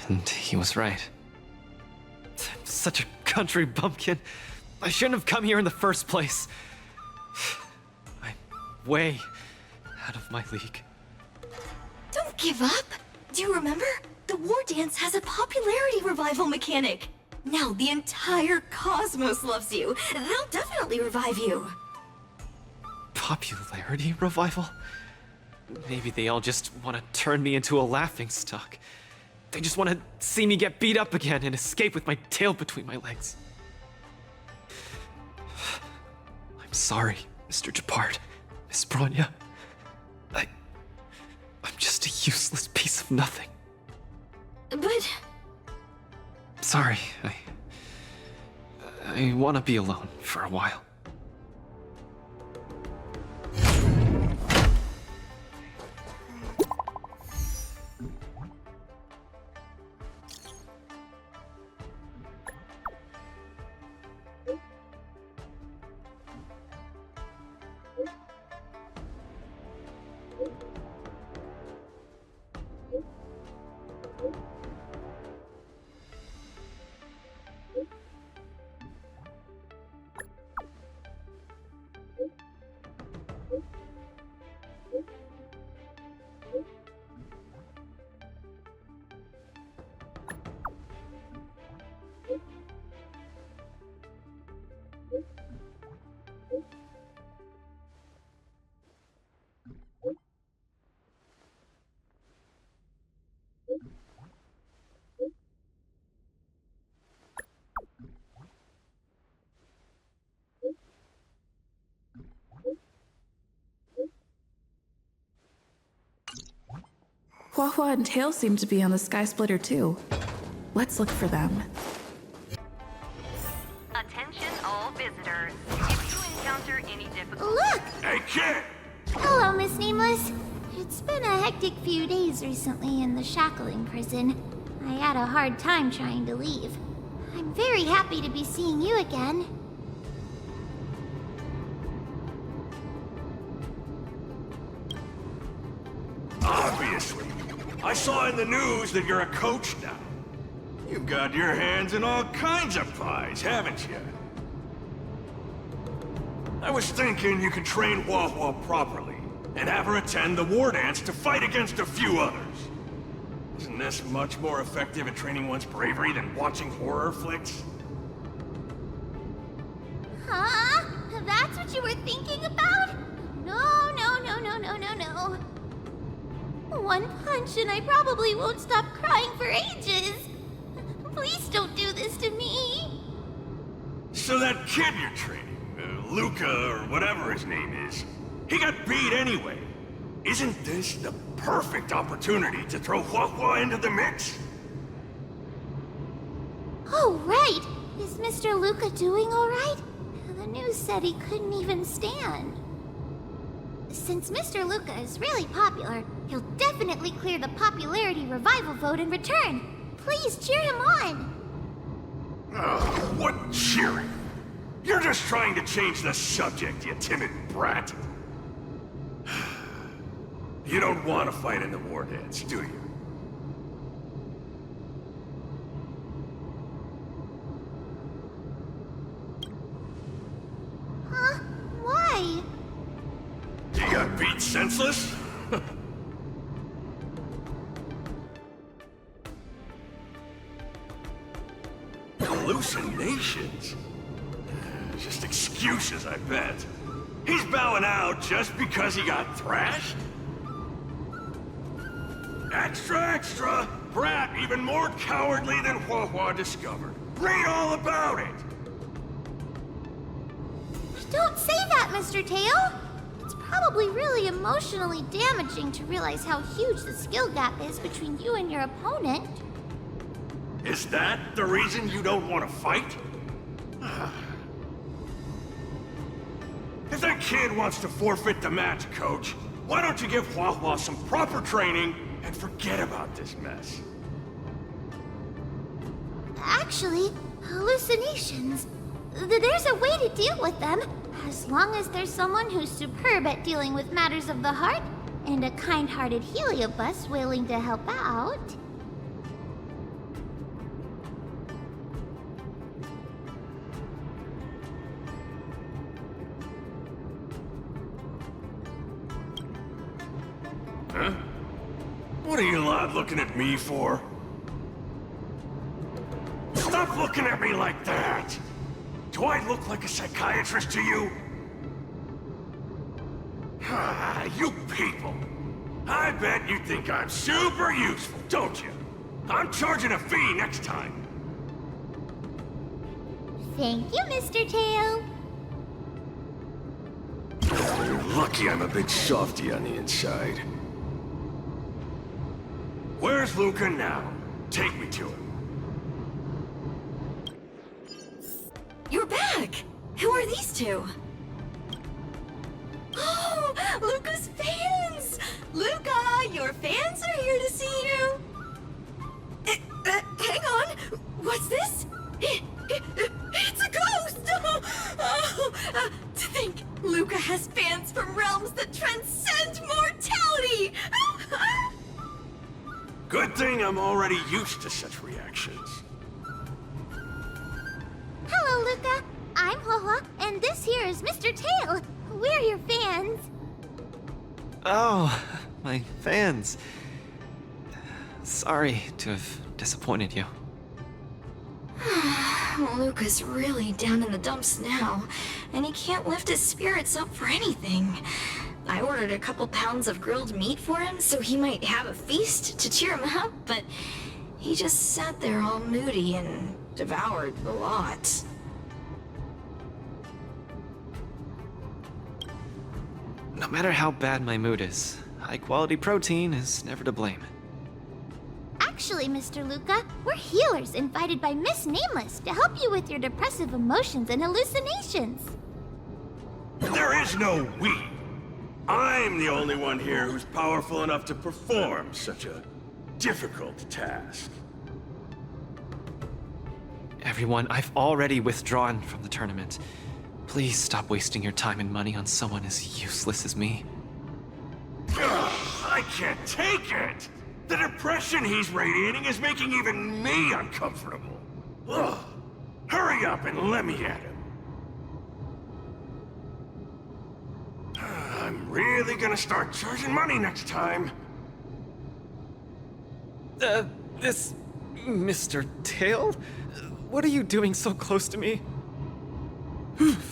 and he was right. I'm such a country bumpkin. I shouldn't have come here in the first place. I'm way out of my league. Don't give up! Do you remember? The War Dance has a popularity revival mechanic. Now the entire cosmos loves you. They'll definitely revive you. Popularity revival? Maybe they all just want to turn me into a laughingstock. They just want to see me get beat up again and escape with my tail between my legs. I'm sorry, Mr. Gepard, Miss Bronya. I'm just a useless piece of nothing. But... Sorry, I want to be alone for a while. Huahua and Tail seem to be on the Sky Splitter too. Let's look for them. Attention all visitors. If you encounter any difficulties... Look! Hey, kid! Hello, Miss Nameless. It's been a hectic few days recently in the shackling prison. I had a hard time trying to leave. I'm very happy to be seeing you again. Obviously. I saw in the news that you're a coach now. You've got your hands in all kinds of pies, haven't you? I was thinking you could train Huahua properly, and have her attend the war dance to fight against a few others. Isn't this much more effective at training one's bravery than watching horror flicks? Huh? That's what you were thinking about? No. One punch and I probably won't stop crying for ages. Please don't do this to me. So that kid you're training, Luca or whatever his name is, he got beat anyway. Isn't this the perfect opportunity to throw Huahua into the mix? Oh, right. Is Mr. Luca doing all right? The news said he couldn't even stand. Since Mr. Luca is really popular, he'll definitely clear the popularity revival vote in return. Please cheer him on. Ugh, what cheering? You're just trying to change the subject, you timid brat. You don't want to fight in the war dance, do you? Huh? Why? You got beat senseless? Hallucinations? Just excuses, I bet. He's bowing out just because he got thrashed? Extra, extra! Brat even more cowardly than Hua discovered. Read all about it! Don't say that, Mr. Tail! It's probably really emotionally damaging to realize how huge the skill gap is between you and your opponent. Is that the reason you don't want to fight? If that kid wants to forfeit the match, Coach, why don't you give Hua some proper training and forget about this mess? Actually, hallucinations. There's a way to deal with them, as long as there's someone who's superb at dealing with matters of the heart, and a kind-hearted Heliobus willing to help out. Huh? What are you lot looking at me for? Stop looking at me like that! Do I look like a psychiatrist to you? You people! I bet you think I'm super useful, don't you? I'm charging a fee next time. Thank you, Mr. Tail. You're lucky I'm a big softy on the inside. Where's Luca now? Take me to him. You're back! Who are these two? Oh, Luca's fans! Luca, your fans are here to see you! Hang on! What's this? It's a ghost! To think, Luca has fans from realms that transcend mortality! Good thing I'm already used to such reactions. Hello, Luca. I'm Hua, and this here is Mr. Tail. We're your fans. Oh, my fans. Sorry to have disappointed you. Luca's really down in the dumps now, and he can't lift his spirits up for anything. I ordered a couple pounds of grilled meat for him so he might have a feast to cheer him up, but he just sat there all moody and devoured a lot. No matter how bad my mood is, high-quality protein is never to blame. Actually, Mr. Luca, we're healers invited by Miss Nameless to help you with your depressive emotions and hallucinations. There is no we. I'm the only one here who's powerful enough to perform such a difficult task. Everyone, I've already withdrawn from the tournament. Please stop wasting your time and money on someone as useless as me. I can't take it! The depression he's radiating is making even me uncomfortable. Ugh. Hurry up and let me at him. I'm really gonna start charging money next time. This... Mr. Tail? What are you doing so close to me?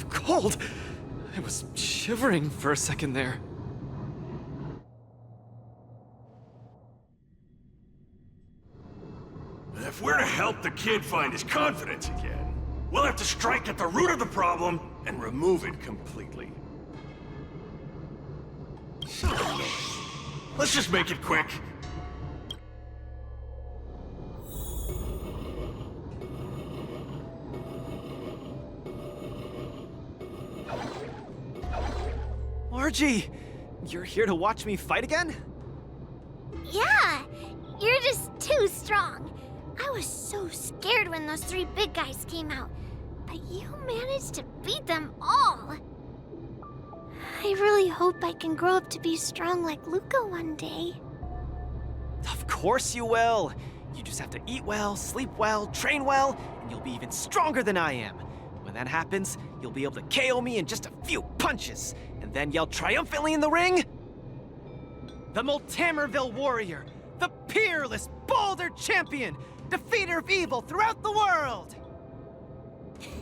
Cold! I was shivering for a second there. If we're to help the kid find his confidence again, we'll have to strike at the root of the problem and remove it completely. So annoying. Let's just make it quick. Margie! You're here to watch me fight again? Yeah, you're just too strong. I was so scared when those three big guys came out, but you managed to beat them all. I really hope I can grow up to be strong like Luca one day. Of course you will! You just have to eat well, sleep well, train well, and you'll be even stronger than I am. When that happens, you'll be able to KO me in just a few punches, and then yell triumphantly in the ring, "The Multamerville Warrior, the peerless Boulder Champion, defeater of evil throughout the world!"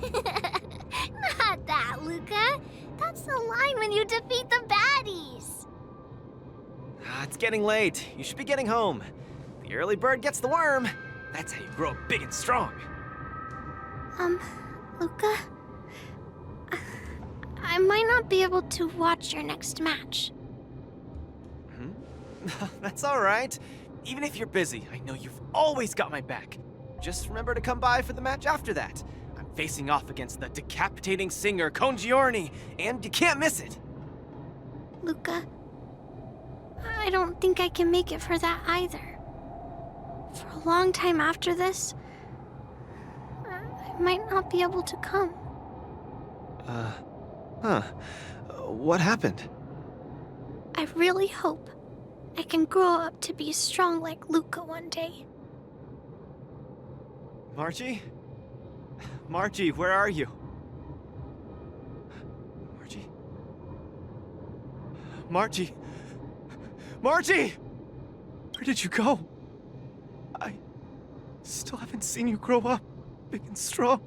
Not that, Luca. That's the line when you defeat the baddies. It's getting late. You should be getting home. The early bird gets the worm. That's how you grow up big and strong. Luca? I might not be able to watch your next match. That's all right. Even if you're busy, I know you've always got my back. Just remember to come by for the match after that. I'm facing off against the decapitating singer Congiorni, and you can't miss it. Luca, I don't think I can make it for that either. For a long time after this, I might not be able to come. What happened? I really hope I can grow up to be strong like Luca one day. Margie? Margie, where are you? Margie? Margie? Margie! Where did you go? I still haven't seen you grow up big and strong.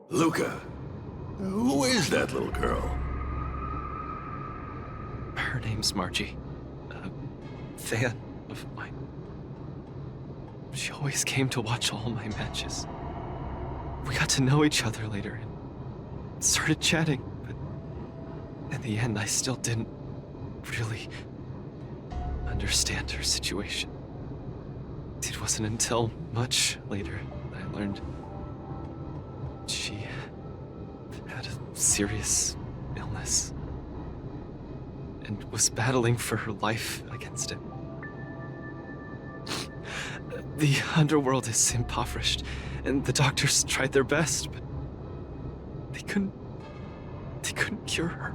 Luca, who is that little girl? Her name's Margie. A fan of mine. She always came to watch all my matches. We got to know each other later and started chatting, but in the end, I still didn't really understand her situation. It wasn't until much later that I learned she had a serious illness and was battling for her life against it. The underworld is impoverished, and the doctors tried their best, but they couldn't cure her.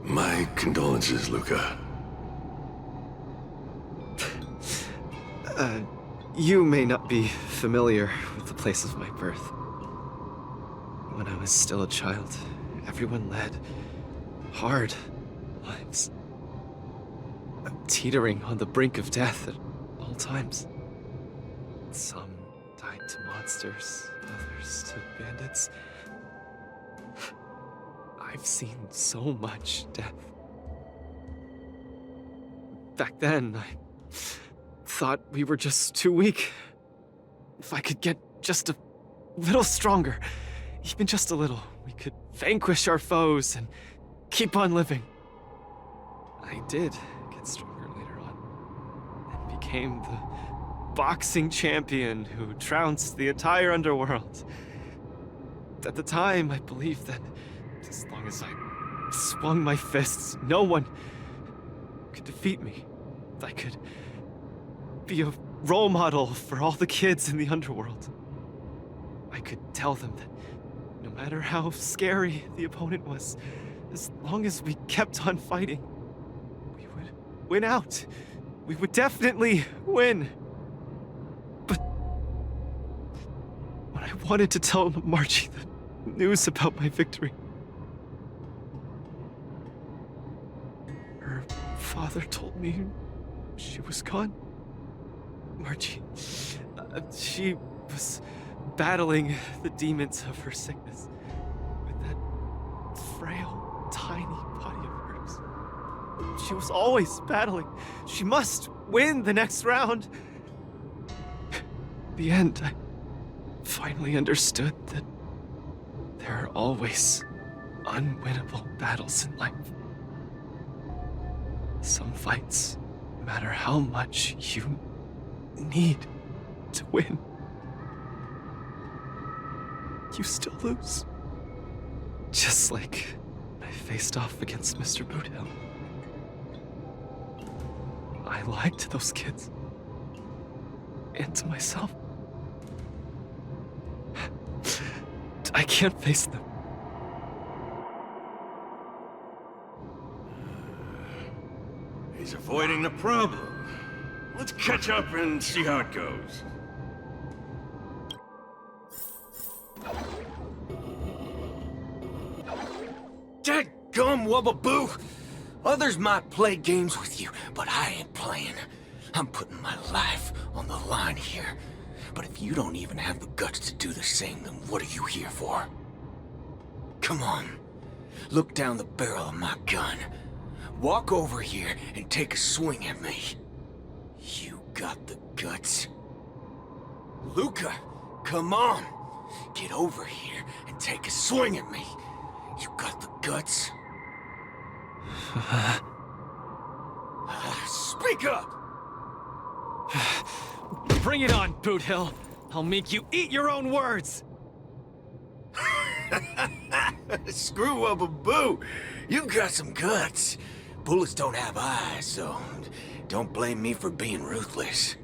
My condolences, Luca. You may not be familiar with the place of my birth. When I was still a child, everyone led hard lives, teetering on the brink of death at all times. Some died to monsters, others to bandits. I've seen so much death. Back then, I thought we were just too weak. If I could get just a little stronger, even just a little, we could vanquish our foes and keep on living. I did get stronger later on, and became the boxing champion who trounced the entire underworld. At the time, I believed that as long as I swung my fists, no one could defeat me. I could be a role model for all the kids in the underworld. I could tell them that no matter how scary the opponent was, as long as we kept on fighting, we would win out. We would definitely win. But when I wanted to tell Margie the news about my victory, her father told me she was gone. Margie, she was battling the demons of her sickness with that frail, tiny body of hers. She was always battling. She must win the next round. In the end, I finally understood that there are always unwinnable battles in life. Some fights, no matter how much you need to win, you still lose. Just like when I faced off against Mr. Boothill. I lied to those kids. And to myself. I can't face them. He's avoiding the problem. Let's catch up and see how it goes. Dadgum Wubbaboo! Others might play games with you, but I ain't playing. I'm putting my life on the line here. But if you don't even have the guts to do the same, then What are you here for? Come on. Look down the barrel of my gun. Walk over here and take a swing at me. You got the guts? Luca, come on. Get over here and take a swing at me. You got the guts? Speak up! Bring it on, Boot Hill. I'll make you eat your own words. Screw up a boo. You got some guts. Bullets don't have eyes, so don't blame me for being ruthless.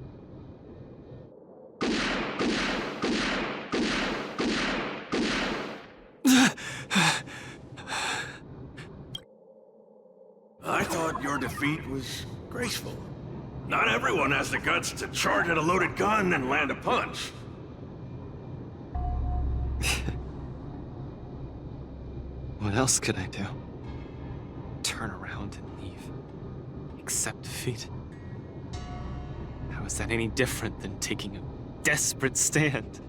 I thought your defeat was graceful. Not everyone has the guts to charge at a loaded gun and land a punch. What else could I do? Turn around and leave? Accept defeat? How is that any different than taking a desperate stand?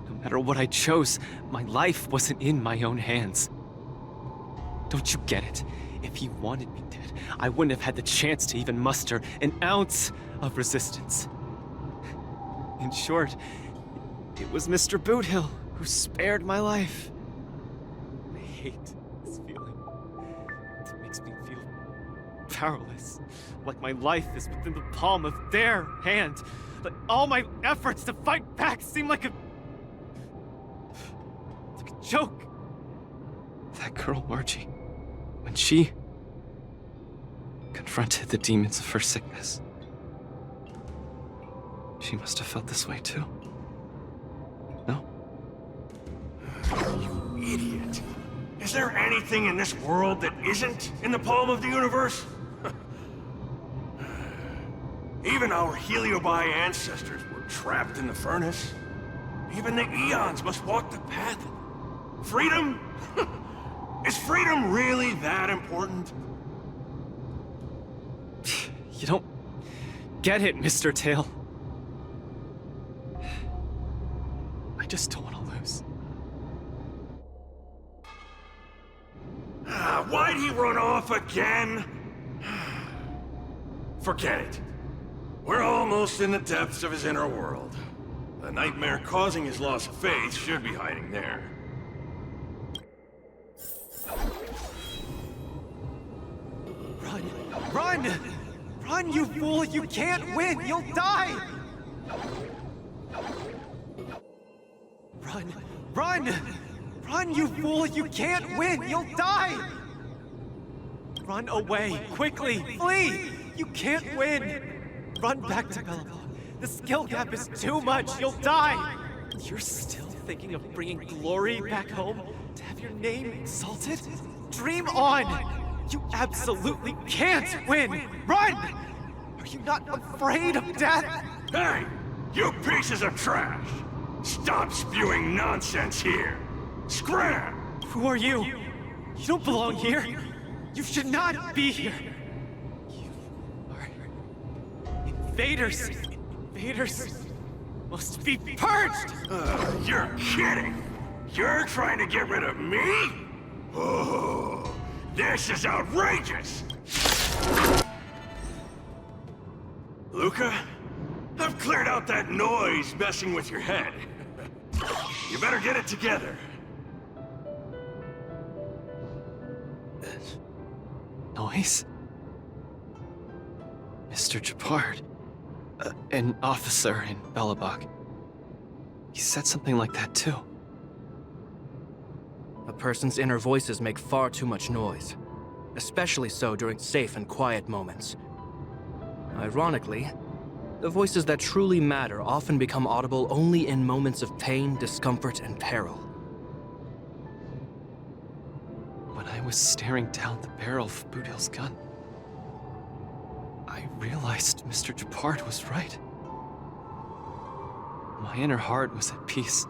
No matter what I chose, my life wasn't in my own hands. Don't you get it? If he wanted me dead, I wouldn't have had the chance to even muster an ounce of resistance. In short, it was Mr. Boothill who spared my life. I hate this feeling. It makes me feel powerless, like my life is within the palm of their hand. Like all my efforts to fight back seem like a joke. That girl, Margie, when she confronted the demons of her sickness, she must have felt this way too. No? You idiot. Is there anything in this world that isn't in the palm of the universe? Even our Heliobi ancestors were trapped in the furnace. Even the eons must walk the path. Freedom? Is freedom really that important? You don't get it, Mr. Tail. I just don't want to lose. Why'd he run off again? Forget it. We're almost in the depths of his inner world. The nightmare causing his loss of faith should be hiding there. Run! Run! Run, you fool! You can't win! You'll die! Run! Run! Run, you fool! You can't win! You'll die! Run away! Quickly! Flee! You can't win! Run back to Belleville. The skill gap is too much! You'll die! You're still thinking of bringing glory back home? To have your name exalted? Dream on! You absolutely can't win! Run! Are you not afraid of death? Hey! You pieces of trash! Stop spewing nonsense here! Scram! Who are you? You don't belong here! You should not be here! You are invaders! Invaders must be purged! You're kidding! You're trying to get rid of me? Oh, this is outrageous! Luca, I've cleared out that noise messing with your head. You better get it together. Noise? Mr. Japard. An officer in Belobog. He said something like that too. A person's inner voices make far too much noise, especially so during safe and quiet moments. Ironically, the voices that truly matter often become audible only in moments of pain, discomfort, and peril. When I was staring down the barrel of Bootill's gun, I realized Mr. Japard was right. My inner heart was at peace.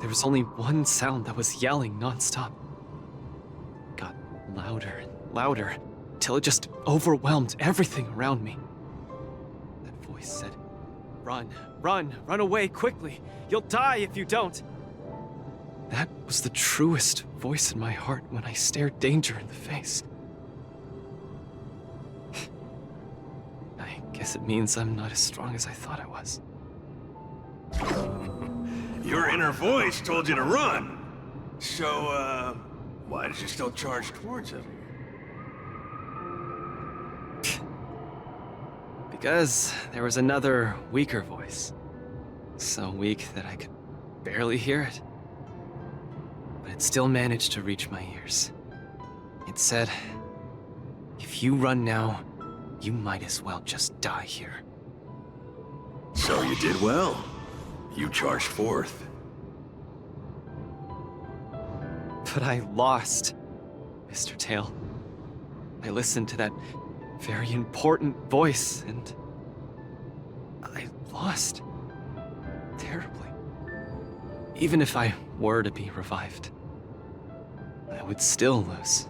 There was only one sound that was yelling nonstop. It got louder and louder, till it just overwhelmed everything around me. That voice said, "Run, run, run away quickly. You'll die if you don't." That was the truest voice in my heart when I stared danger in the face. I guess it means I'm not as strong as I thought I was. Your inner voice told you to run. So, why did you still charge towards him? Because there was another, weaker voice. So weak that I could barely hear it. But it still managed to reach my ears. It said, if you run now, you might as well just die here. So you did well. You charged forth. But I lost, Mr. Tail. I listened to that very important voice, and I lost. Terribly. Even if I were to be revived, I would still lose.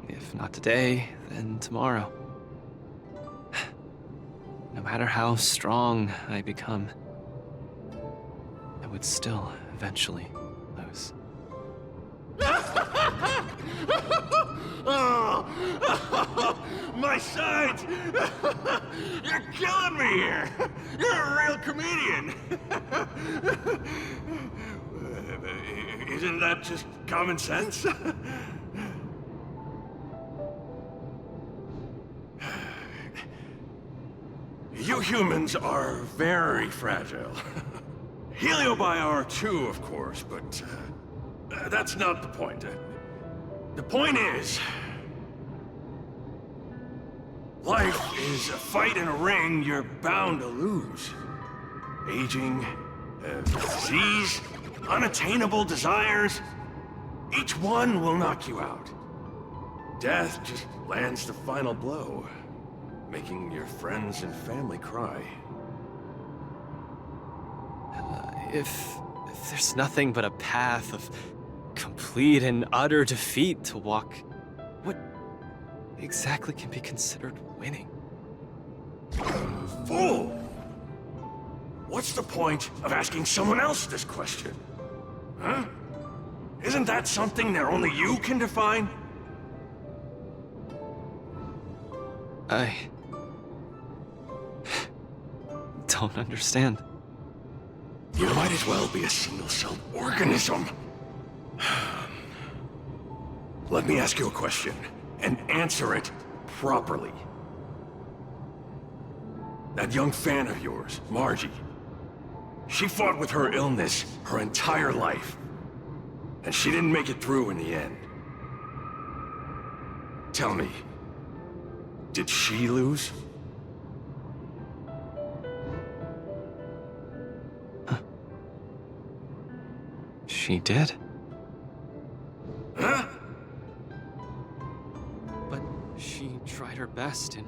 If not today, then tomorrow. No matter how strong I become, I would still eventually lose. Oh, my sides! You're killing me here! You're a real comedian! Isn't that just common sense? You humans are very fragile. Heliobiar too, of course, but that's not the point. The point is, life is a fight in a ring you're bound to lose. Aging, disease, unattainable desires, each one will knock you out. Death just lands the final blow, making your friends and family cry. If there's nothing but a path of complete and utter defeat to walk, what exactly can be considered winning? Fool! What's the point of asking someone else this question? Huh? Isn't that something that only you can define? I don't understand. You might as well be a single-celled organism. Let me ask you a question, and answer it properly. That young fan of yours, Margie, she fought with her illness her entire life, and she didn't make it through in the end. Tell me, did she lose? She did. Huh? But she tried her best in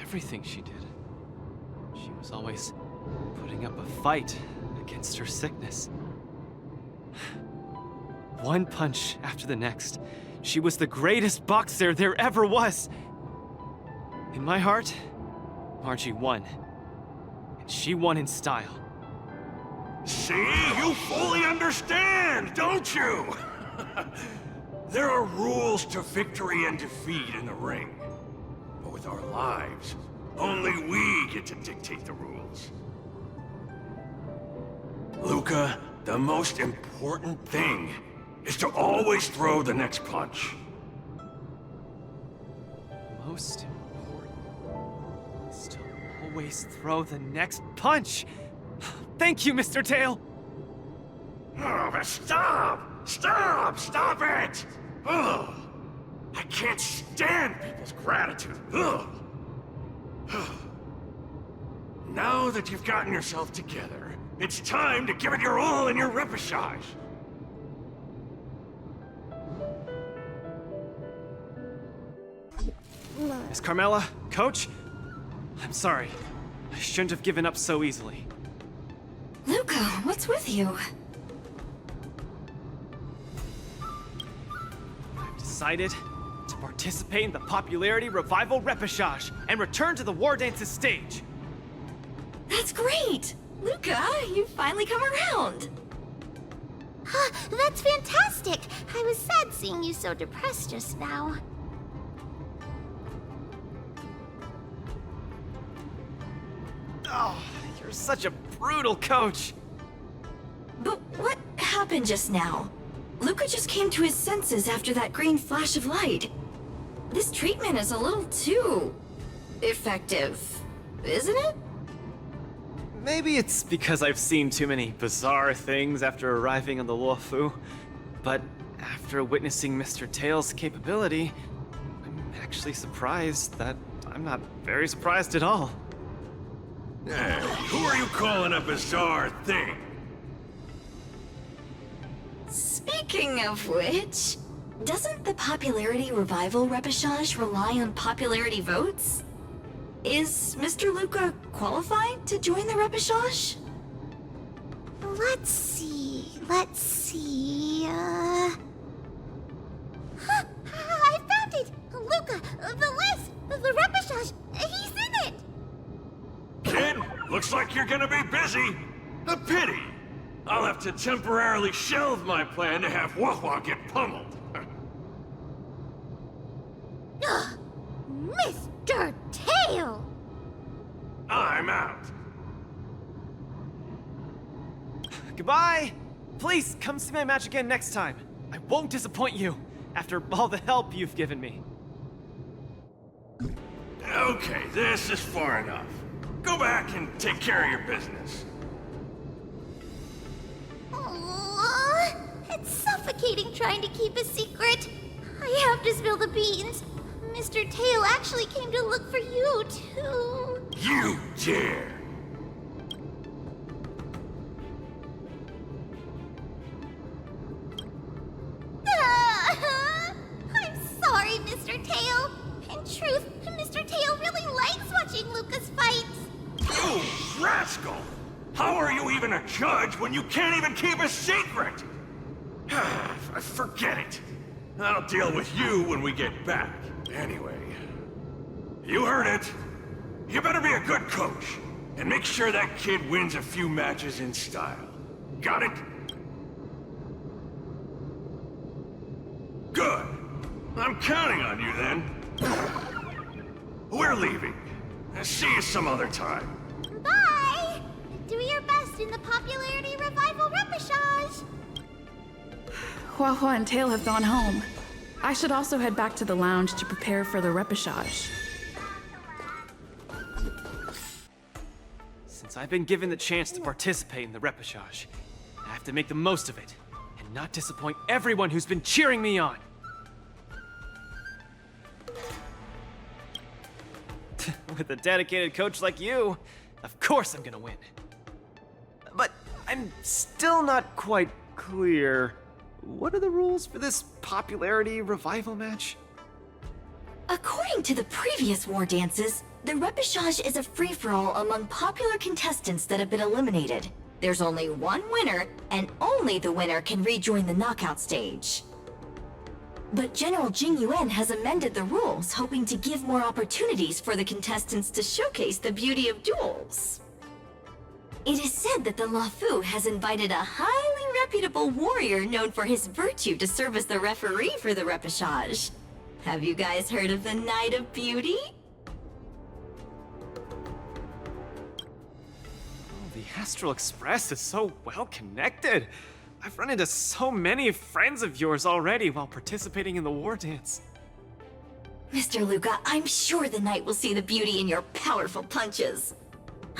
everything she did. She was always putting up a fight against her sickness. One punch after the next, she was the greatest boxer there ever was. In my heart, Margie won. And she won in style. See? You fully understand, don't you? There are rules to victory and defeat in the ring. But with our lives, only we get to dictate the rules. Luca, the most important thing is to always throw the next punch. Most important is to always throw the next punch. Thank you, Mr. Tail! Oh, but stop! Stop! Stop it! Ugh. I can't stand people's gratitude. Ugh. Now that you've gotten yourself together, it's time to give it your all in your repechage. Miss Carmela, Coach, I'm sorry. I shouldn't have given up so easily. Luca, what's with you? I've decided to participate in the Popularity Revival Repechage and return to the Wardance's stage. That's great! Luca, you've finally come around. That's fantastic! I was sad seeing you so depressed just now. Oh, you're such a brutal coach. But what happened just now? Luca just came to his senses after that green flash of light. This treatment is a little too effective, isn't it? Maybe it's because I've seen too many bizarre things after arriving on the Luofu, but after witnessing Mr. Tail's capability, I'm actually surprised that I'm not very surprised at all. Hey, who are you calling a bizarre thing? Speaking of which, doesn't the popularity revival repechage rely on popularity votes? Is Mr. Luca qualified to join the repechage? Let's see. Huh, I found it! Luca, the list! The repechage! He's in it! Kid, looks like you're gonna be busy. A pity. I'll have to temporarily shelve my plan to have Wawa get pummeled. Mr. Tail! I'm out. Goodbye! Please, come see my match again next time. I won't disappoint you, after all the help you've given me. Okay, this is far enough. Go back and take care of your business. It's suffocating trying to keep a secret. I have to spill the beans. Mr. Tail actually came to look for you, too. You dare! I'm sorry, Mr. Tail. In truth, Mr. Tail really likes watching Lucas fights. You rascal! How are you even a judge when you can't even keep a secret? Forget it. I'll deal with you when we get back. Anyway, you heard it. You better be a good coach, and make sure that kid wins a few matches in style. Got it? Good. I'm counting on you then. We're leaving. See you some other time. Bye! Do your best in the popularity revival repechage. Hua and Tail have gone home. I should also head back to the lounge to prepare for the repechage. Since I've been given the chance to participate in the repechage, I have to make the most of it, and not disappoint everyone who's been cheering me on. With a dedicated coach like you, of course I'm gonna win. But I'm still not quite clear. What are the rules for this popularity revival match? According to the previous war dances, the repechage is a free-for-all among popular contestants that have been eliminated. There's only one winner, and only the winner can rejoin the knockout stage. But General Jing Yuan has amended the rules, hoping to give more opportunities for the contestants to showcase the beauty of duels. It is said that the Luofu has invited a highly reputable warrior known for his virtue to serve as the referee for the repechage. Have you guys heard of the Knight of Beauty? Oh, the Astral Express is so well connected. I've run into so many friends of yours already while participating in the war dance. Mr. Luca, I'm sure the knight will see the beauty in your powerful punches.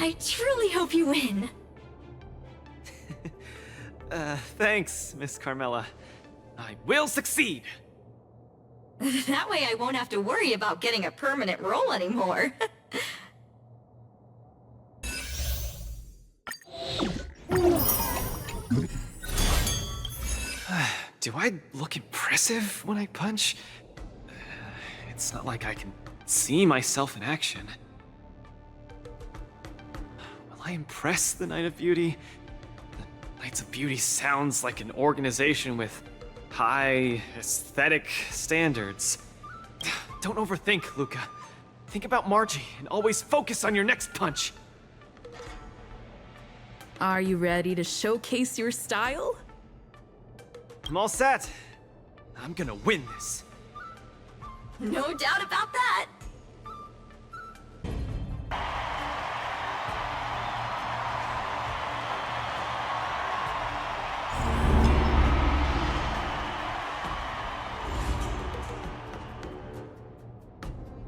I truly hope you win. Thanks, Miss Carmela. I will succeed. That way I won't have to worry about getting a permanent role anymore. Do I look impressive when I punch? It's not like I can see myself in action. Will I impress the Knight of Beauty? The Knights of Beauty sounds like an organization with high aesthetic standards. Don't overthink, Luca. Think about Margie and always focus on your next punch. Are you ready to showcase your style? I'm all set. I'm gonna win this. No doubt about that.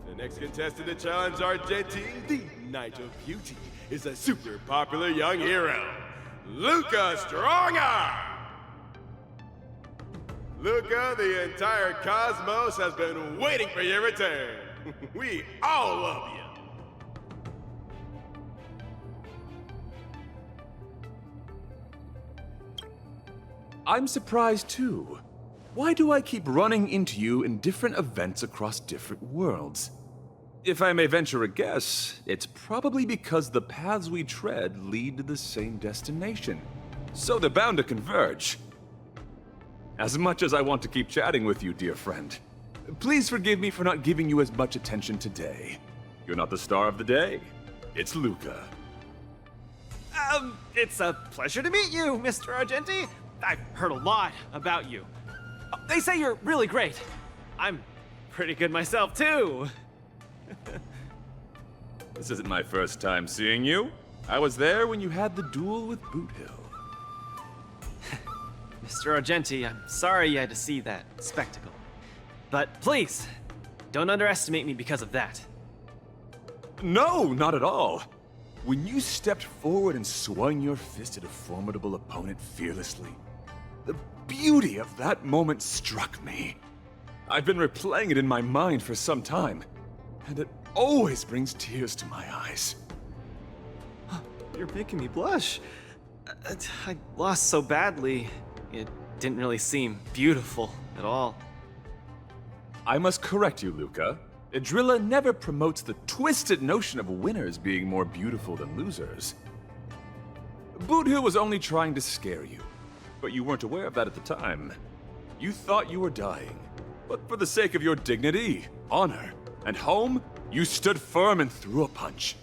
The next contestant to challenge Argentine, the Knight of Beauty, is a super popular young hero, Luca Stronger! Luca, the entire cosmos has been waiting for your return. We all love you. I'm surprised too. Why do I keep running into you in different events across different worlds? If I may venture a guess, it's probably because the paths we tread lead to the same destination. So they're bound to converge. As much as I want to keep chatting with you, dear friend, please forgive me for not giving you as much attention today. You're not the star of the day. It's Luca. It's a pleasure to meet you, Mr. Argenti. I've heard a lot about you. They say you're really great. I'm pretty good myself, too. This isn't my first time seeing you. I was there when you had the duel with Boot Hill. Mr. Argenti, I'm sorry you had to see that spectacle. But please, don't underestimate me because of that. No, not at all. When you stepped forward and swung your fist at a formidable opponent fearlessly, the beauty of that moment struck me. I've been replaying it in my mind for some time, and it always brings tears to my eyes. You're making me blush. I lost so badly, it didn't really seem beautiful at all. I must correct you, Luca. Idrilla never promotes the twisted notion of winners being more beautiful than losers. Boot Hill was only trying to scare you, but you weren't aware of that at the time. You thought you were dying, but for the sake of your dignity, honor, and home, you stood firm and threw a punch.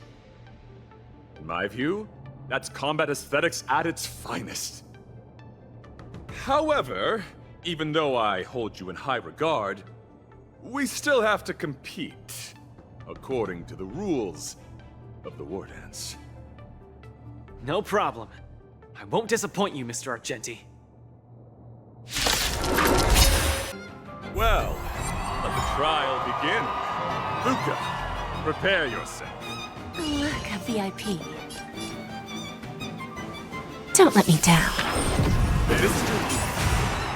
In my view, that's combat aesthetics at its finest. However, even though I hold you in high regard, we still have to compete, according to the rules of the Wardance. No problem. I won't disappoint you, Mr. Argenti. Well, let the trial begin. Luca, prepare yourself. Look, a VIP. Don't let me down.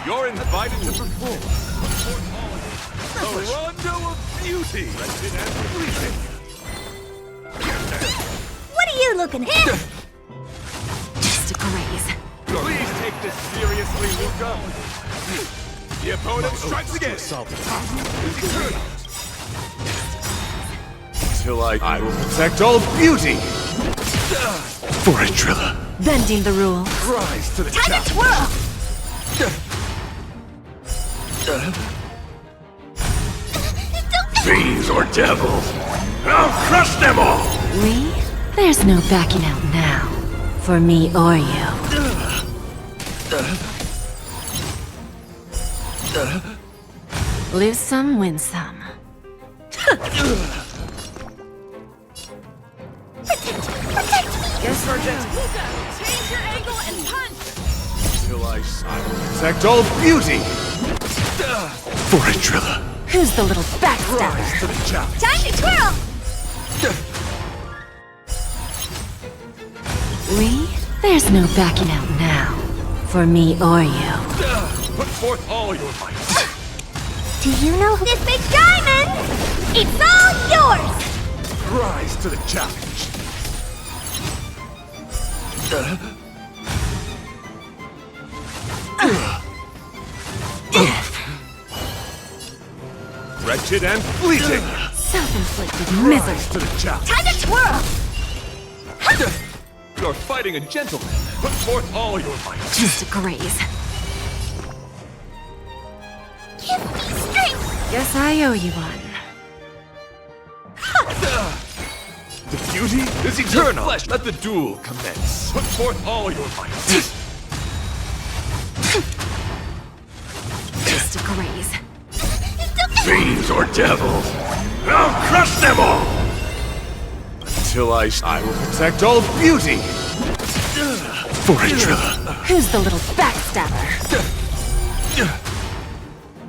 You're invited to perform the Rondo of Beauty. What are you looking at? Just a graze. Please take this seriously, Luca. The opponent strikes again. Until I will protect all beauty. For Idrilla. Bending the rules. Rise to the Time to twirl! Fiends or devils, I'll crush them all! We? There's no backing out now. For me or you. Lose some, win some. Yes, Argenti. Luca, change your angle and punch! Until I will protect all beauty. For Idrilla. Who's the little backstabber? Rise to the challenge. Time to twirl! We? There's no backing out now. For me or you. Put forth all your might. Do you know who this big diamond? It's all yours! Rise to the challenge. Wretched and fleeting. Self-inflicted misery. Rise to the challenge. Time to twirl! You're fighting a gentleman. Put forth all your might. Just a graze. Give me strength! Guess I owe you one. The beauty is eternal. Flesh, let the duel commence. Put forth all your might. or devils. I'll crush them all! Until I will protect all beauty! For Trilla. Who's the little backstabber?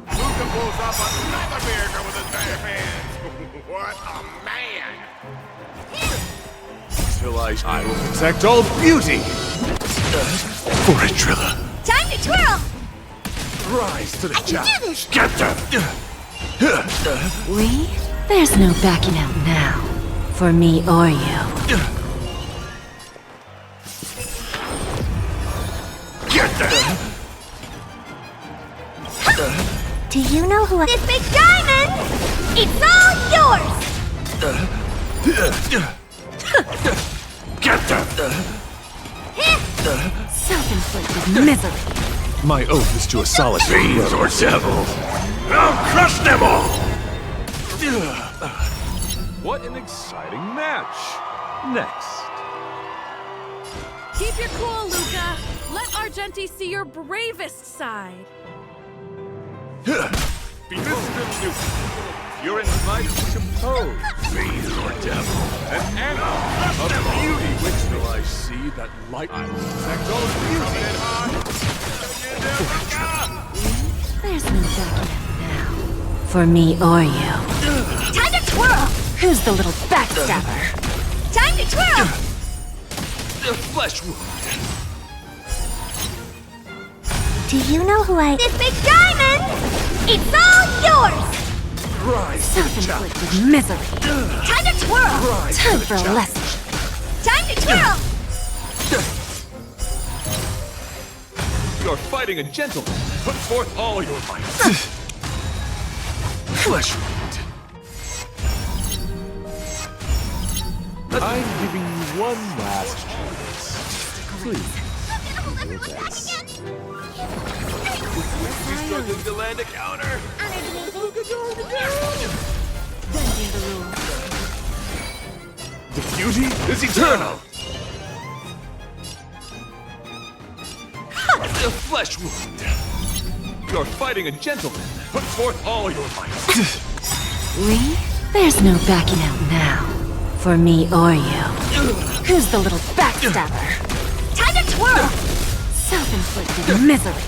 Luca pulls off another miracle with his bare hands. What a man! Until I will protect all beauty! For Trilla. Time to twirl! Rise to the I can challenge. do this! Get them! We? There's no backing out now. For me or you. Get them! Do you know who This big diamond! It's all yours! Get them! Self-inflicted misery. My oath is to a solitary fiends or devils. I'll crush them all! What an exciting match! Next. Keep your cool, Luca. Let Argenti see your bravest side. Mr. Luke, you're invited to compose. Fiends or devils. An animal of beauty which will I see that light I will protect all beauty. There's no backing out now. For me or you. Time to twirl! Who's the little backstabber? Time to twirl! The flesh wound. Do you know who This big diamond! It's all yours! Rise to the challenge. Self-inflicted misery. Time to twirl! Rise Time to the for a challenge. lesson. Time to twirl! You're fighting a gentleman. Put forth all your might. Flesh wound. I'm giving you one last chance. Please. Your best. He's struggling to land a counter. Bending the rules. The beauty is eternal. The flesh wound. You're fighting a gentleman. Put forth all your might. We? There's no backing out now. For me or you. Who's the little backstabber? Time to twirl! Self-inflicted misery.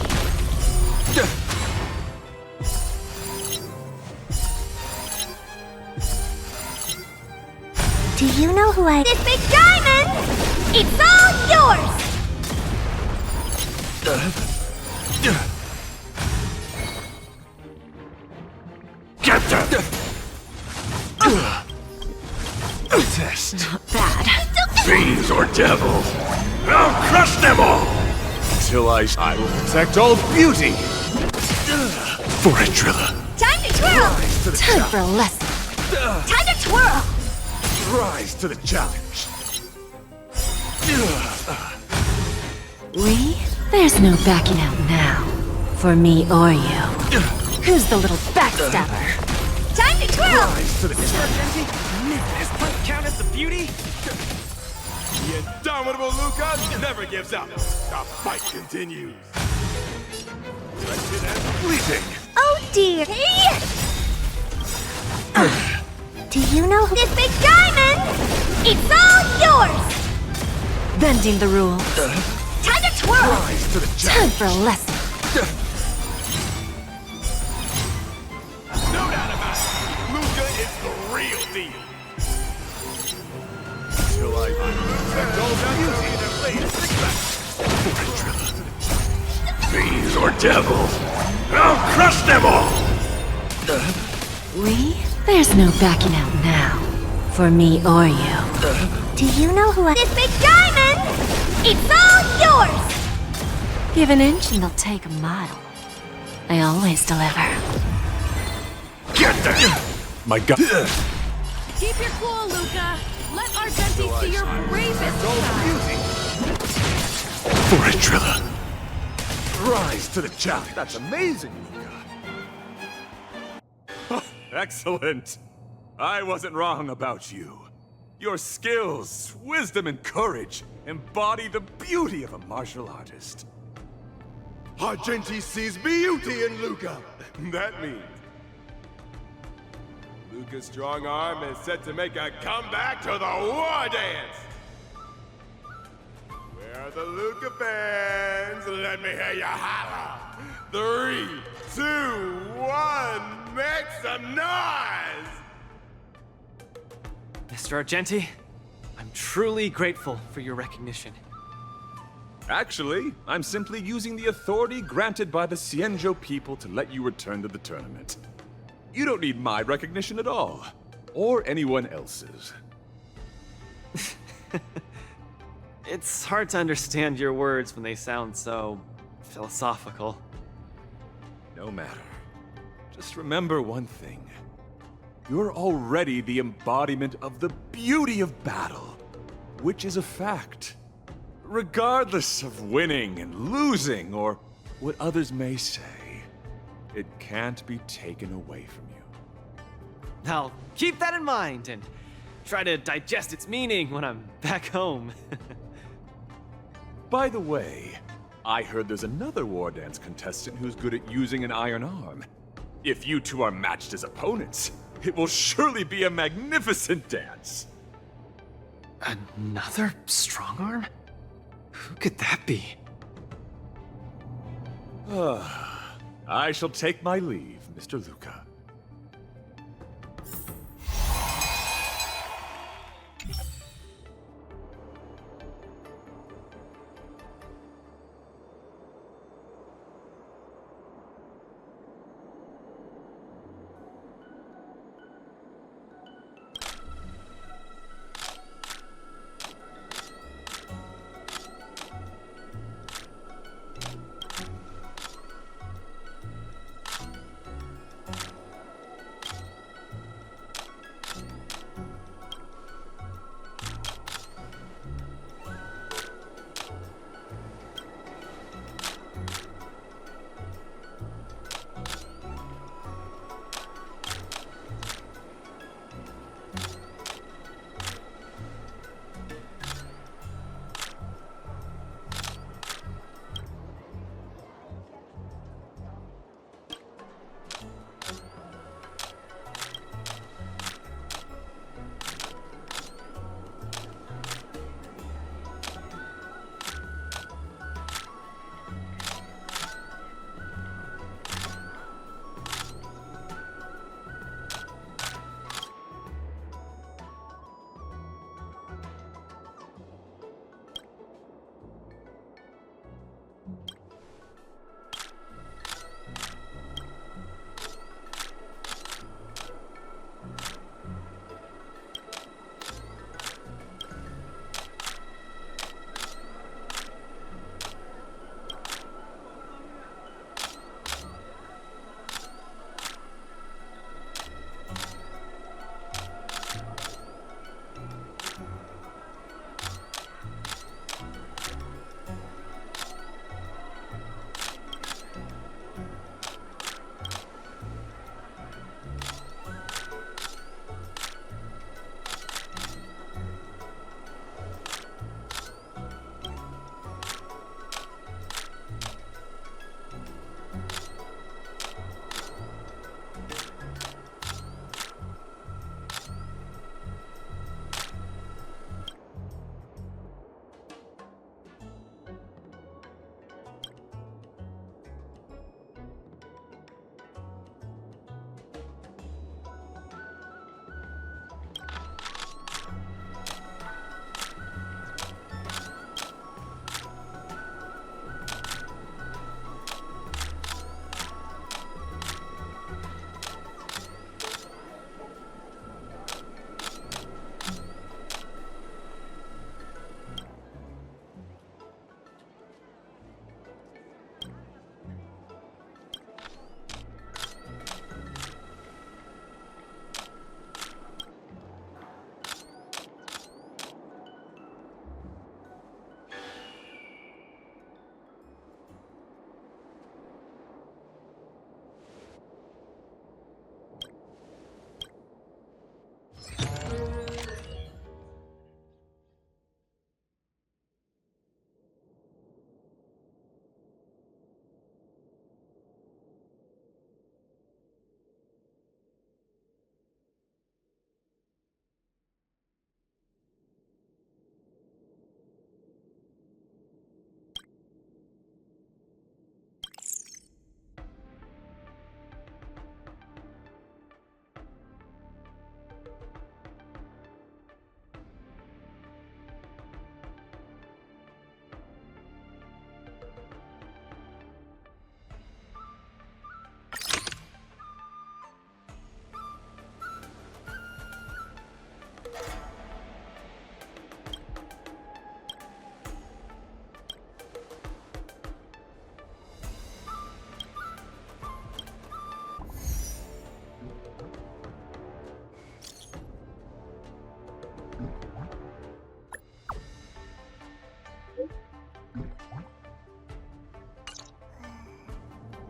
Do you know who This big diamond! It's all yours! Get them! Test. Not bad. Fiends or devils. I'll crush them all! Until I will protect all beauty! For Trilla. Time to twirl! Rise to the Time for a challenge. lesson. Time to twirl! Rise to the challenge. We? There's no backing out now. For me or you. Who's the little backstabber? Time to twirl! Rise to the challenge. Is fight count as the beauty? The indomitable Luca never gives up. The fight continues. Wretched and Bleeding. Oh dear! Do you know This big diamond! It's all yours! Bending the rules. Time to twirl! Rise to the Time challenge. for a lesson. no doubt about it. Luca is the real deal. Until I protect all beauty. Fiends or devils. I'll crush them all! We? There's no backing out now. For me or you. Do you know who This big diamond! It's all yours! Give an inch and they'll take a mile. I always deliver. Get them! My God. Keep your cool, Luca. Let Argenti see your bravest side. For Trilla. Rise to the challenge. That's amazing, Luca. Excellent. I wasn't wrong about you. Your skills, wisdom, and courage embody the beauty of a martial artist. Argenti sees beauty in Luca. That means Luca's strong arm is set to make a comeback to the war dance! Where are the Luca fans? Let me hear you holler! 3, 2, 1, make some noise! Mr. Argenti, I'm truly grateful for your recognition. Actually, I'm simply using the authority granted by the Cienjo people to let you return to the tournament. You don't need my recognition at all, or anyone else's. It's hard to understand your words when they sound so philosophical. No matter. Just remember one thing. You're already the embodiment of the beauty of battle, which is a fact. Regardless of winning and losing, or what others may say, it can't be taken away from you. I'll keep that in mind and try to digest its meaning when I'm back home. By the way, I heard there's another war dance contestant who's good at using an iron arm. If you two are matched as opponents, it will surely be a magnificent dance. Another strong arm? Who could that be? I shall take my leave, Mr. Luca.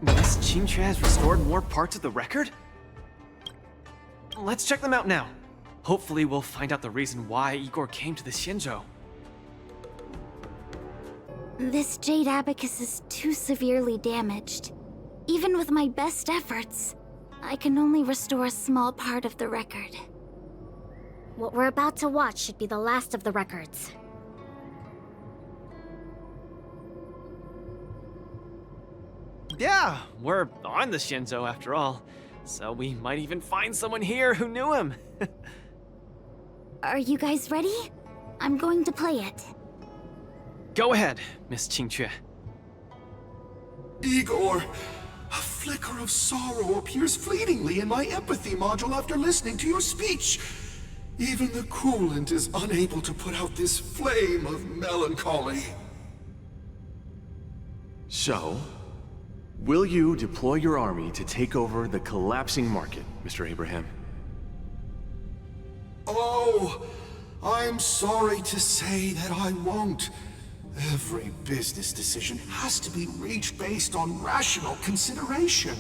Miss Qingque has restored more parts of the record? Let's check them out now. Hopefully we'll find out the reason why Igor came to the Xianzhou. This jade abacus is too severely damaged. Even with my best efforts, I can only restore a small part of the record. What we're about to watch should be the last of the records. Yeah, we're on the Xianzhou after all, so we might even find someone here who knew him. Are you guys ready? I'm going to play it. Go ahead, Miss Qingque. Igor, a flicker of sorrow appears fleetingly in my empathy module after listening to your speech. Even the coolant is unable to put out this flame of melancholy. So, will you deploy your army to take over the collapsing market, Mr. Abraham? Oh, I'm sorry to say that I won't. Every business decision has to be reached based on rational consideration.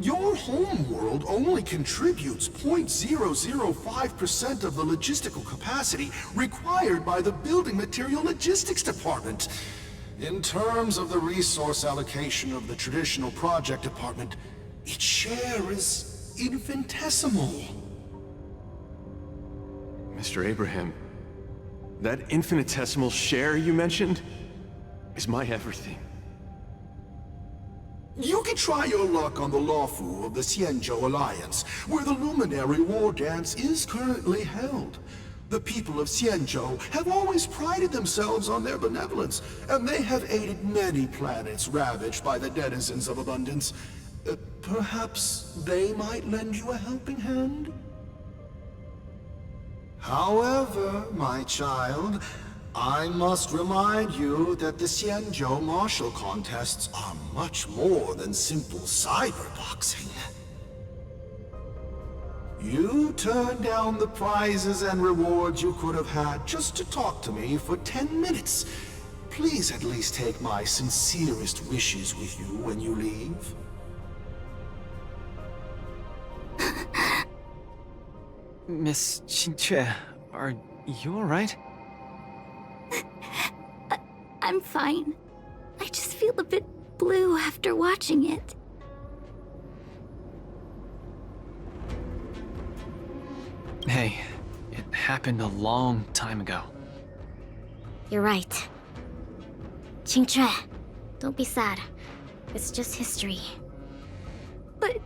Your homeworld only contributes 0.005% of the logistical capacity required by the Building Material Logistics Department. In terms of the resource allocation of the traditional project department, its share is infinitesimal. Mr. Abraham, that infinitesimal share you mentioned is my everything. You can try your luck on the Lawfu of the Xianzhou Alliance, where the Luminary Wardance is currently held. The people of Xianzhou have always prided themselves on their benevolence, and they have aided many planets ravaged by the denizens of abundance. Perhaps they might lend you a helping hand? However, my child, I must remind you that the Xianzhou martial contests are much more than simple cyberboxing. You turned down the prizes and rewards you could have had just to talk to me for 10 minutes. Please at least take my sincerest wishes with you when you leave. Miss Qingque, are you alright? I'm fine. I just feel a bit blue after watching it. Hey, it happened a long time ago. You're right. Qingque, don't be sad. It's just history. But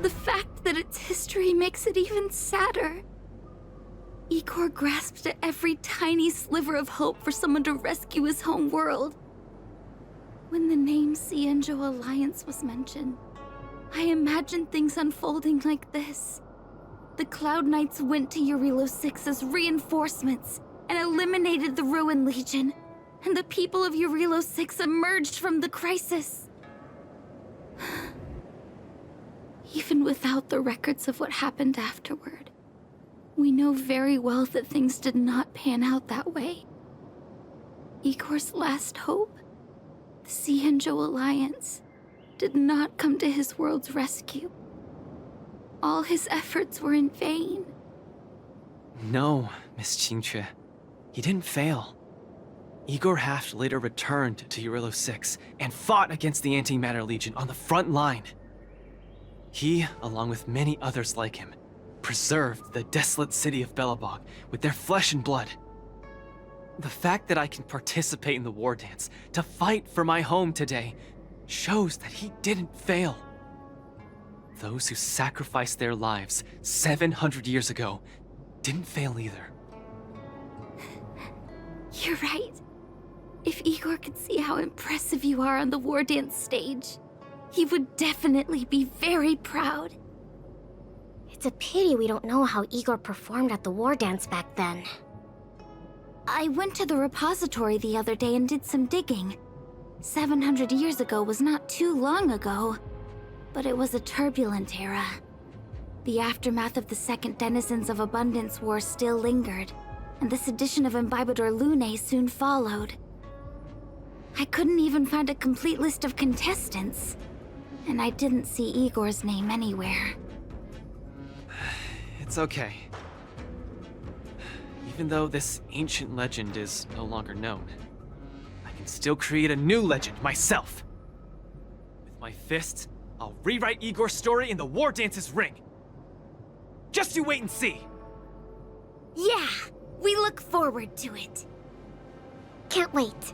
the fact that it's history makes it even sadder. Igor grasped at every tiny sliver of hope for someone to rescue his home world. When the name Xianzhou Alliance was mentioned, I imagined things unfolding like this. The Cloud Knights went to Eurilo 6 as reinforcements and eliminated the Ruin Legion, and the people of Eurilo 6 emerged from the crisis. Even without the records of what happened afterward, we know very well that things did not pan out that way. Igor's last hope, the Xianzhou Alliance, did not come to his world's rescue. All his efforts were in vain. No, Miss Qingque. He didn't fail. Igor Haft later returned to Eurilo 6 and fought against the Antimatter Legion on the front line. He, along with many others like him, preserved the desolate city of Belobog with their flesh and blood. The fact that I can participate in the war dance to fight for my home today shows that he didn't fail. Those who sacrificed their lives 700 years ago didn't fail either. You're right. If Igor could see how impressive you are on the war dance stage, he would definitely be very proud. It's a pity we don't know how Igor performed at the war dance back then. I went to the repository the other day and did some digging. 700 years ago was not too long ago, but it was a turbulent era. The aftermath of the Second Denizens of Abundance War still lingered, and the sedition of Imbibador Lune soon followed. I couldn't even find a complete list of contestants. And I didn't see Igor's name anywhere. It's okay. Even though this ancient legend is no longer known, I can still create a new legend myself. With my fists, I'll rewrite Igor's story in the War Dance's ring. Just you wait and see! Yeah, we look forward to it. Can't wait.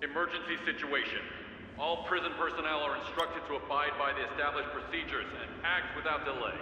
Emergency situation. All prison personnel are instructed to abide by the established procedures and act without delay.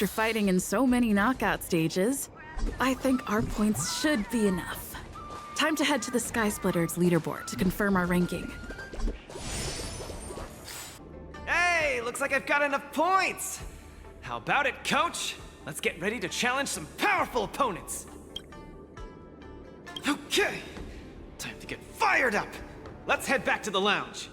After fighting in so many knockout stages, I think our points should be enough. Time to head to the Sky Splitter's leaderboard to confirm our ranking. Hey, looks like I've got enough points! How about it, coach? Let's get ready to challenge some powerful opponents! Okay, time to get fired up! Let's head back to the lounge.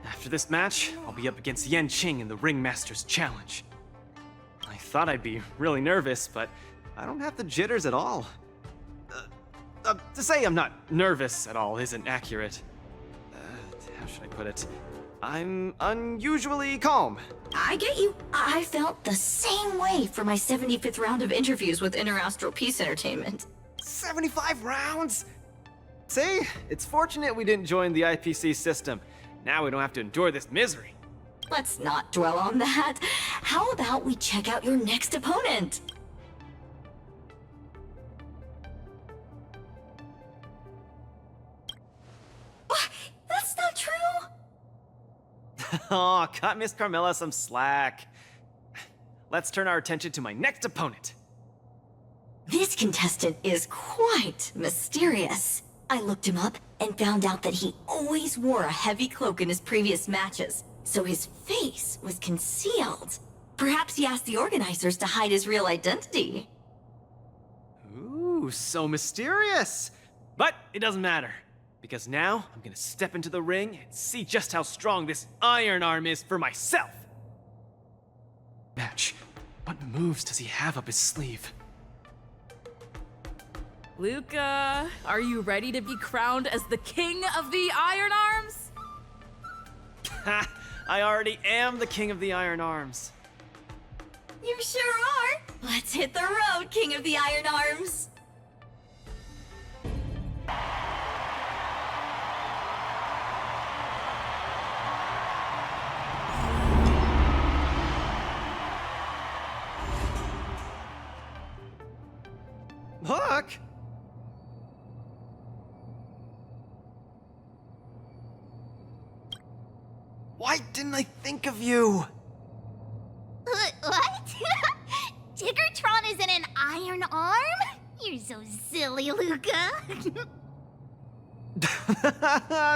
After this match, I'll be up against Yen Qing in the Ringmaster's Challenge. I thought I'd be really nervous, but I don't have the jitters at all. To say I'm not nervous at all isn't accurate. How should I put it? I'm unusually calm. I get you. I felt the same way for my 75th round of interviews with Interastral Peace Entertainment. 75 rounds? See? It's fortunate we didn't join the IPC system. Now we don't have to endure this misery. Let's not dwell on that. How about we check out your next opponent? What? That's not true. Aw, cut Miss Carmilla some slack. Let's turn our attention to my next opponent. This contestant is quite mysterious. I looked him up and found out that he always wore a heavy cloak in his previous matches, so his face was concealed. Perhaps he asked the organizers to hide his real identity. Ooh, so mysterious. But it doesn't matter, because now I'm gonna step into the ring and see just how strong this iron arm is for myself. Match, what moves does he have up his sleeve? Luca, are you ready to be crowned as the king of the Iron Arms? Ha! I already am the king of the Iron Arms. You sure are. Let's hit the road, King of the Iron Arms. Look! Why didn't I think of you? What? Tiggertron is in an iron arm? You're so silly, Luca.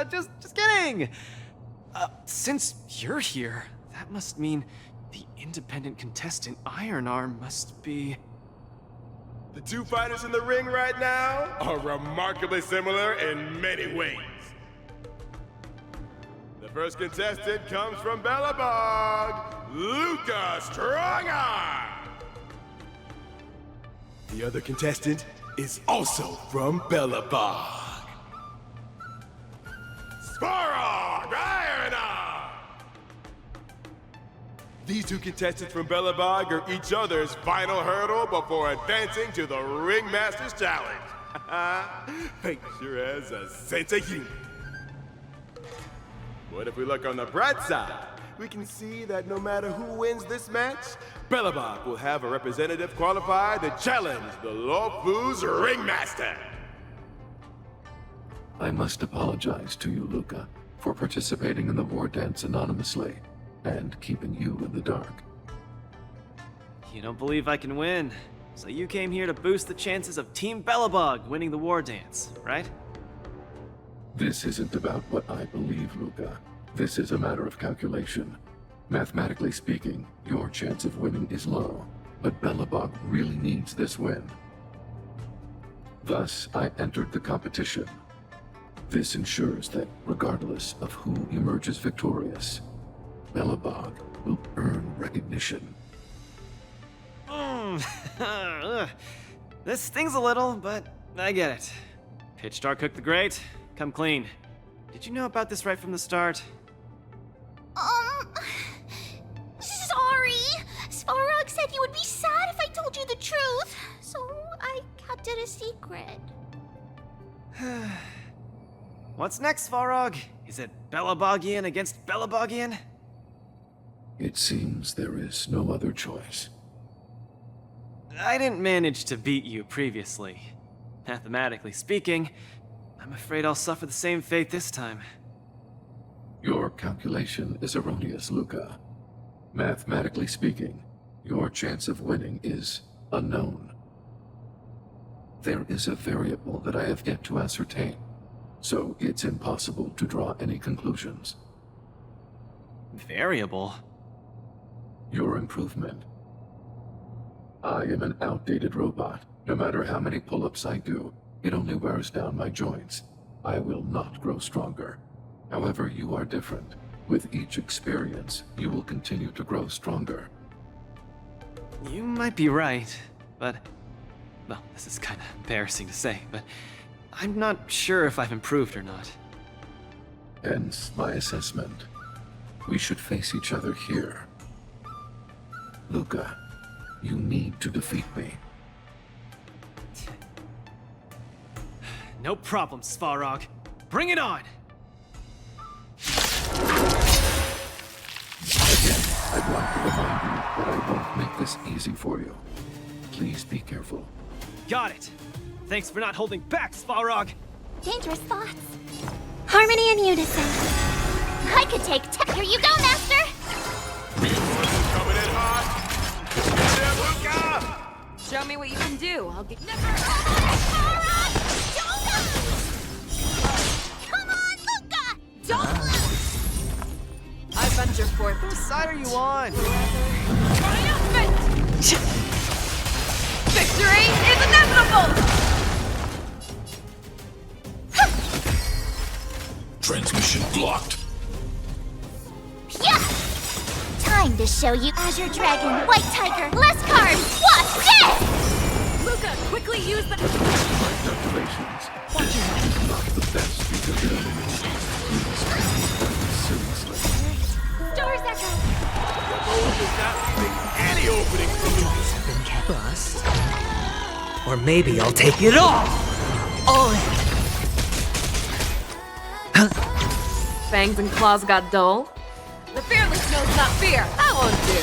Just kidding! Since you're here, that must mean the independent contestant Iron Arm must be... The two fighters in the ring right now are remarkably similar in many ways. The first contestant comes from Belobog, Luca Strongarm. The other contestant is also from Belobog, Svarog Iron Arm. These two contestants from Belobog are each other's final hurdle before advancing to the Ringmaster's Challenge. Fate sure has a sense of humor. But if we look on the bright side, we can see that no matter who wins this match, Belobog will have a representative qualified to challenge the Lawfu's Ringmaster. I must apologize to you, Luca, for participating in the war dance anonymously and keeping you in the dark. You don't believe I can win, so you came here to boost the chances of Team Belobog winning the war dance, right? This isn't about what I believe, Luca. This is a matter of calculation. Mathematically speaking, your chance of winning is low, but Belobog really needs this win. Thus, I entered the competition. This ensures that, regardless of who emerges victorious, Belobog will earn recognition. This stings a little, but I get it. Pitch Dark Cook the Great, come clean. Did you know about this right from the start? Sorry. Svarog said he would be sad if I told you the truth, so I kept it a secret. What's next, Svarog? Is it Belobogian against Belobogian? It seems there is no other choice. I didn't manage to beat you previously. Mathematically speaking, I'm afraid I'll suffer the same fate this time. Your calculation is erroneous, Luca. Mathematically speaking, your chance of winning is unknown. There is a variable that I have yet to ascertain, so it's impossible to draw any conclusions. Variable? Your improvement. I am an outdated robot. No matter how many pull-ups I do, it only wears down my joints. I will not grow stronger. However, you are different. With each experience, you will continue to grow stronger. You might be right, but... Well, this is kinda embarrassing to say, but I'm not sure if I've improved or not. Hence my assessment. We should face each other here. Luca, you need to defeat me. No problem, Svarog. Bring it on! Again, I want to remind you that I won't make this easy for you. Please be careful. Got it! Thanks for not holding back, Svarog! Dangerous thoughts. Harmony and unison. I could take Here you go, Master! Coming in hot! Get there, Luca! Show me what you can do. I'll get. Come on, Luca! Don't lose! I venture forth. Whose side are you on? Triumphant! Victory is inevitable! Transmission blocked. Yeah! Time to show you Azure Dragon, White Tiger, less cards, what's this? Luca, quickly use the... My calculations. This is not the best we could do. Please take this seriously. Stars Echo! Those does not leaving any opening for Lucas. Bust. Or maybe I'll take it all! All in! Fangs and claws got dull. The fearless knows not fear. That won't do.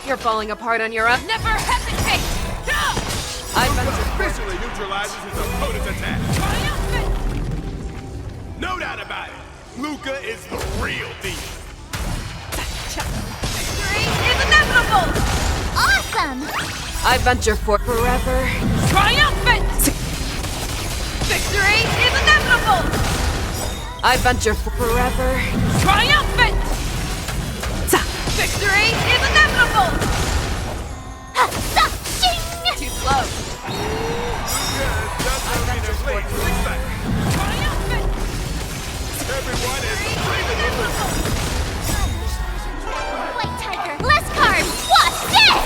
You're falling apart on your own. Never hesitate! I Luca officially neutralizes his opponent's attack. No doubt about it. Luca is the real deal. Victory is inevitable! Awesome! I venture for forever. Triumphant! Victory is inevitable! I venture for forever. Triumphant! Victory is inevitable! Too slow. Everyone is screaming White Tiger, less cards, what's this?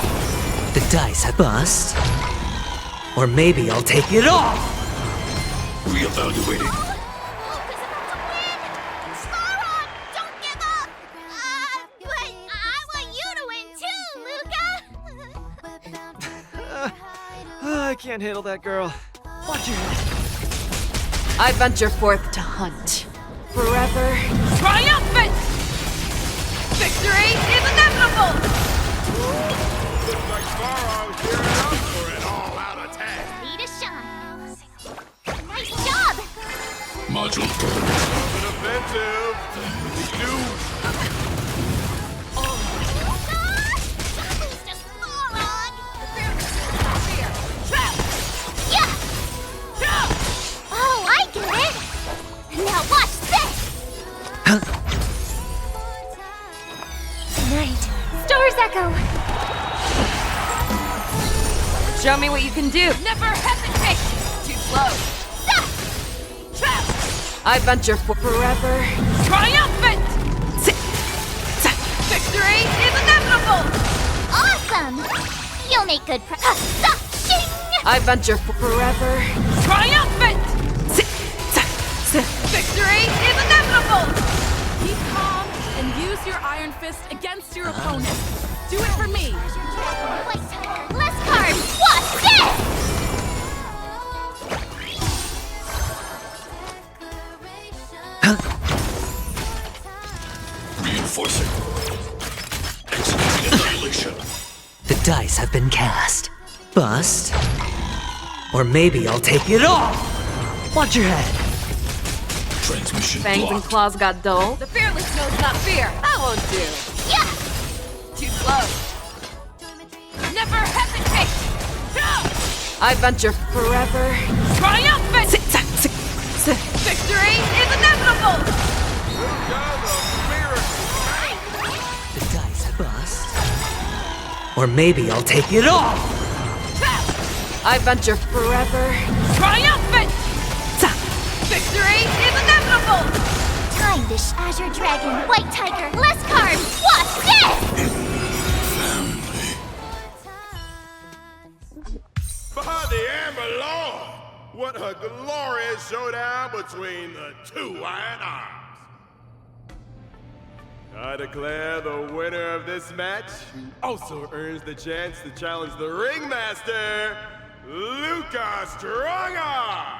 The dice have bust. Or maybe I'll take it all! Reevaluating. I can't handle that girl. Watch your head. I venture forth to hunt. Forever. Triumphant! Victory is inevitable! Looks like Svarog's gearing up for an all-out attack. Need a shine. Nice job! Module. An offensive. The dude. Oh, I get it! Now watch this! Night. Stars Echo! Show me what you can do. Never hesitate! Too slow. I venture for forever. Triumphant! Victory is inevitable! Awesome! You'll make good I venture for forever. Triumphant! Victory is inevitable! Keep calm and use your Iron Fist against your opponent. Do it for me! White Tiger, less cards, what's this? Reinforcing. Executing annihilation. The dice have been cast. Bust. Or maybe I'll take it all! Watch your head! Fangs and claws got dull. The fearless knows not fear. That won't do. Yeah! Too close. Never hesitate! I venture forever. Triumphant! Victory is inevitable! The dice bust. Or maybe I'll take it all! I venture forever. Triumphant! Victory is inevitable! Time to Azure Dragon, White Tiger, less carbs! What's this? By the Amber Lord! What a glorious showdown between the two Iron Arms! I declare the winner of this match, who also earns the chance to challenge the ringmaster, Luca Strongarm!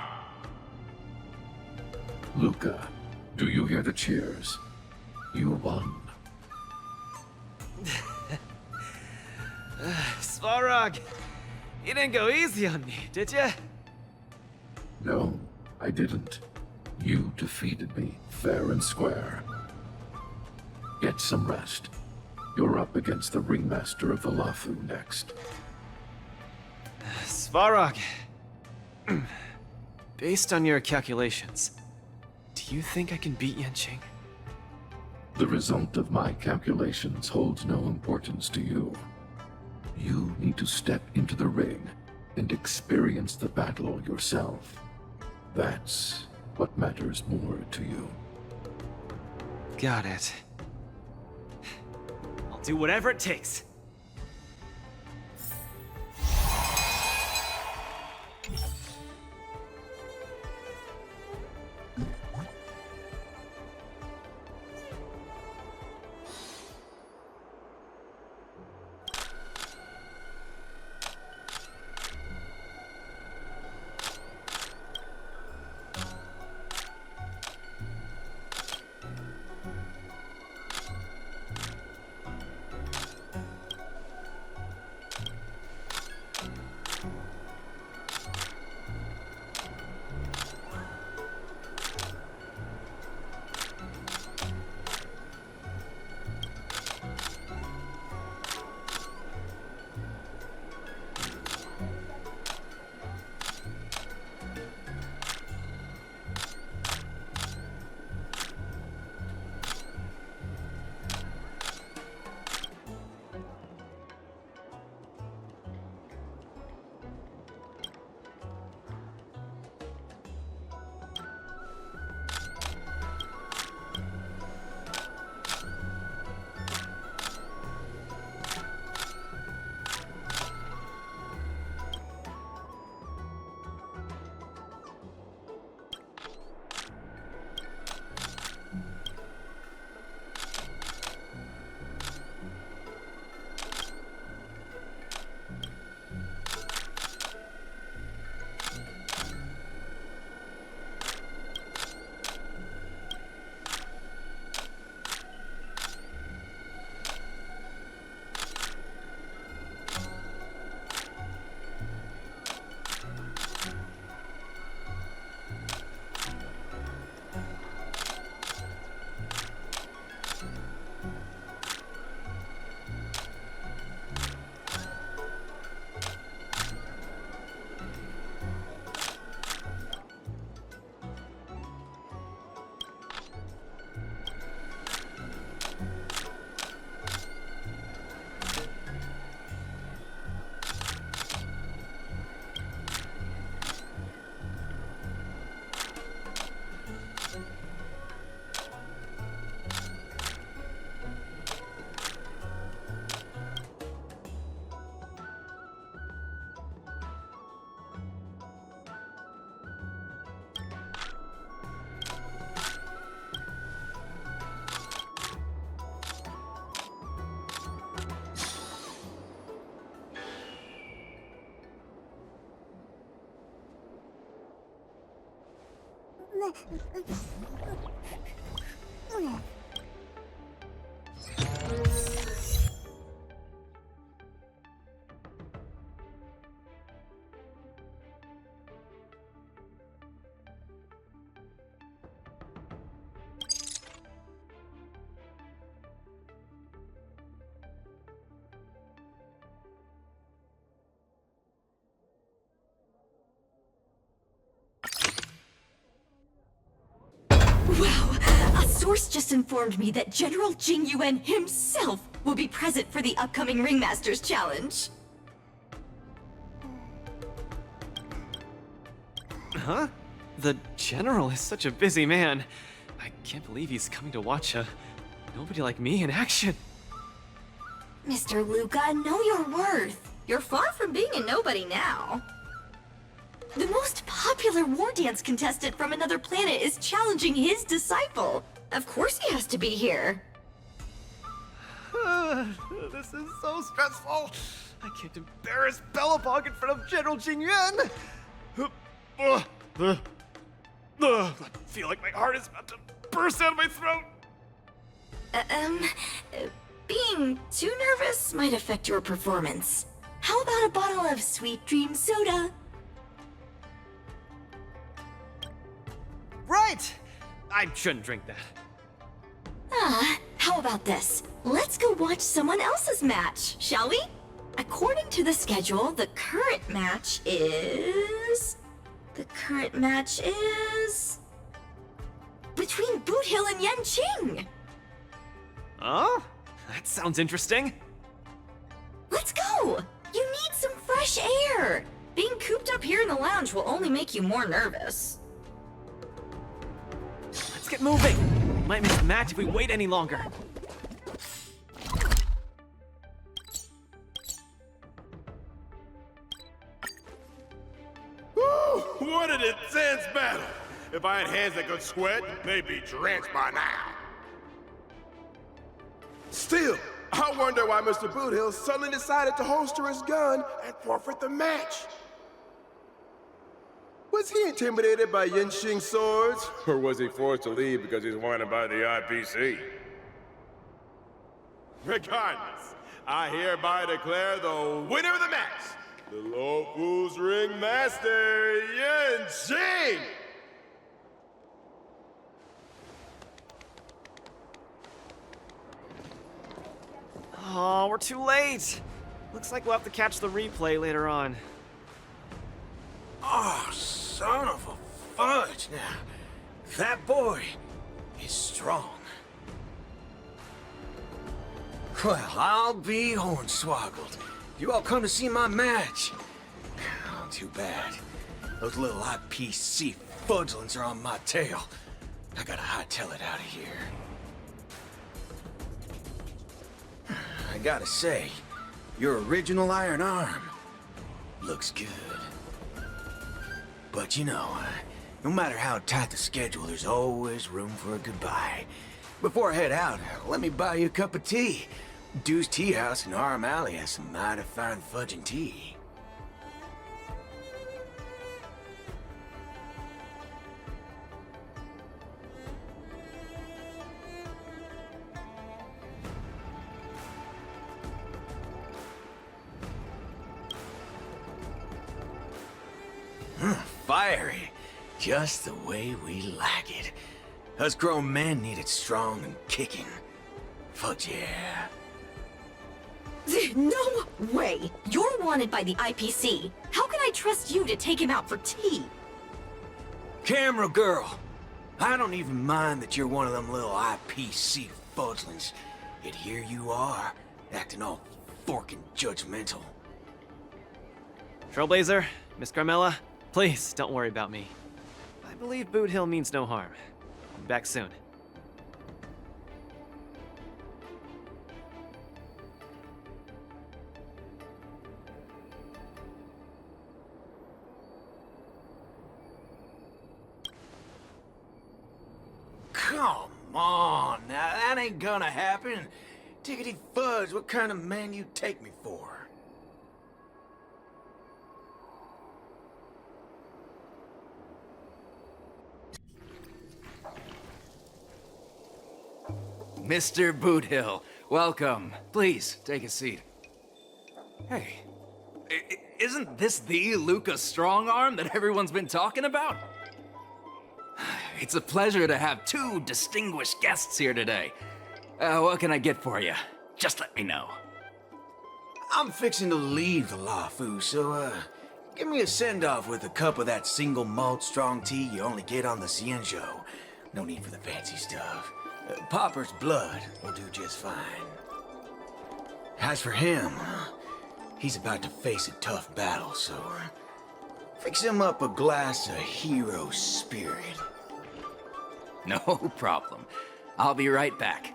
Luca, do you hear the cheers? You won. Svarog, you didn't go easy on me, did ya? No, I didn't. You defeated me, fair and square. Get some rest. You're up against the ringmaster of Valafu next. Svarog, based on your calculations, do you think I can beat Yanqing? The result of my calculations holds no importance to you. You need to step into the ring and experience the battle yourself. That's what matters more to you. Got it. I'll do whatever it takes. source just informed me that General Jing Yuan himself will be present for the upcoming Ringmasters Challenge. Huh? The General is such a busy man. I can't believe he's coming to watch a nobody like me in action. Mr. Luca, know your worth. You're far from being a nobody now. The most popular war dance contestant from another planet is challenging his disciple. Of course he has to be here. This is so stressful. I can't embarrass Bellabog in front of General Jing Yuan. I feel like my heart is about to burst out of my throat. Being too nervous might affect your performance. How about a bottle of Sweet Dream Soda? Right! I shouldn't drink that. How about this? Let's go watch someone else's match, shall we? According to the schedule, the current match is between Boot Hill and Yen Qing. Oh? That sounds interesting. Let's go! You need some fresh air! Being cooped up here in the lounge will only make you more nervous. Let's get moving! Might miss the match if we wait any longer. Woo! What an intense battle! If I had hands that could sweat, they'd be drenched by now. Still, I wonder why Mr. Boothill suddenly decided to holster his gun and forfeit the match. Was he intimidated by Yinxing's swords? Or was he forced to leave because he's wanted by the IPC? Regardless, I hereby declare the winner of the match, the Luofu's Ringmaster, Yinxing! Oh, we're too late. Looks like we'll have to catch the replay later on. Oh, son of a fudge. Now, that boy is strong. Well, I'll be hornswoggled. You all come to see my match. Oh, too bad. Those little IPC fudgelings are on my tail. I gotta hightail it out of here. I gotta say, your original iron arm looks good. But you know, no matter how tight the schedule, there's always room for a goodbye. Before I head out, let me buy you a cup of tea. Dew's Tea House in Arm Alley has some mighty fine fudging tea. Fiery, just the way we like it. Us grown men need it strong and kicking. Fudge yeah. No way! You're wanted by the IPC. How can I trust you to take him out for tea? Camera girl, I don't even mind that you're one of them little IPC fudglings. Yet here you are, acting all forking judgmental. Trailblazer, Miss Carmella, please don't worry about me. I believe Boot Hill means no harm. I'll be back soon. Come on, now that ain't gonna happen. Diggity fudge, what kind of man you take me for? Mr. Boothill, welcome. Please, take a seat. Hey, isn't this the Luca Strongarm that everyone's been talking about? It's a pleasure to have two distinguished guests here today. What can I get for you? Just let me know. I'm fixing to leave the Luofu, so, give me a send-off with a cup of that single malt strong tea you only get on the Xianzhou. No need for the fancy stuff. Popper's blood will do just fine. As for him, he's about to face a tough battle, so fix him up a glass of hero spirit. No problem. I'll be right back.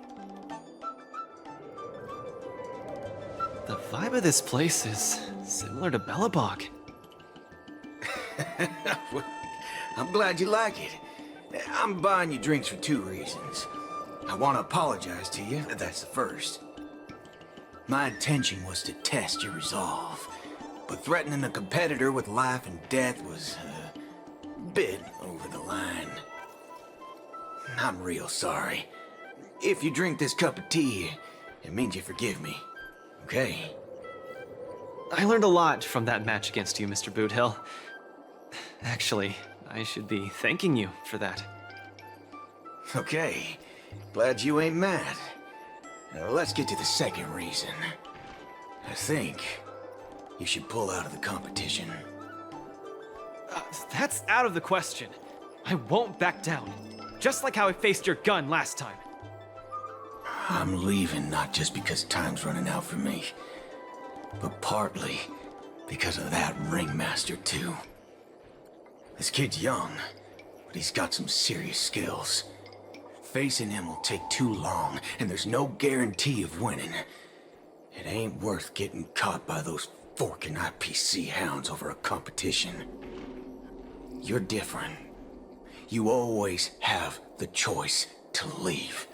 The vibe of this place is similar to Belobog. I'm glad you like it. I'm buying you drinks for 2 reasons. I want to apologize to you, that's the first. My intention was to test your resolve, but threatening a competitor with life and death was a bit over the line. I'm real sorry. If you drink this cup of tea, it means you forgive me, okay? I learned a lot from that match against you, Mr. Boothill. Actually, I should be thanking you for that. Okay, glad you ain't mad. Now let's get to the second reason. I think you should pull out of the competition. That's out of the question. I won't back down. Just like how I faced your gun last time. I'm leaving not just because time's running out for me, but partly because of that ringmaster too. This kid's young, but he's got some serious skills. Facing him will take too long, and there's no guarantee of winning. It ain't worth getting caught by those forking IPC hounds over a competition. You're different. You always have the choice to leave.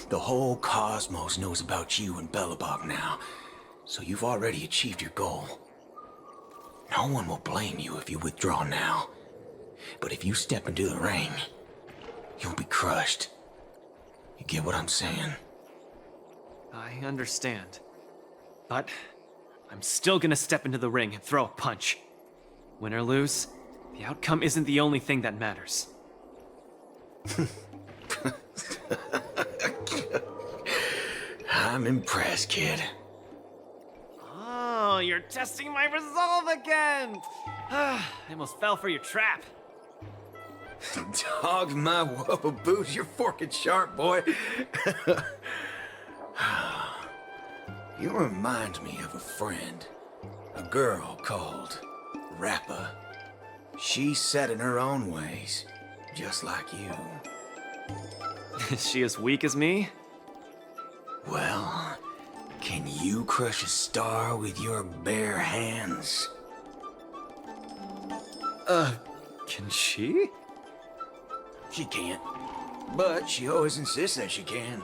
The whole cosmos knows about you and Belobog now, so you've already achieved your goal. No one will blame you if you withdraw now. But if you step into the ring, you'll be crushed. You get what I'm saying? I understand. But I'm still gonna step into the ring and throw a punch. Win or lose, the outcome isn't the only thing that matters. I'm impressed, kid. Oh, you're testing my resolve again! I almost fell for your trap. Dog my wubba boots, you're forking sharp, boy. You remind me of a friend. A girl called Rappa. She's set in her own ways, just like you. Is she as weak as me? Well, can you crush a star with your bare hands? Can she? She can't, but she always insists that she can.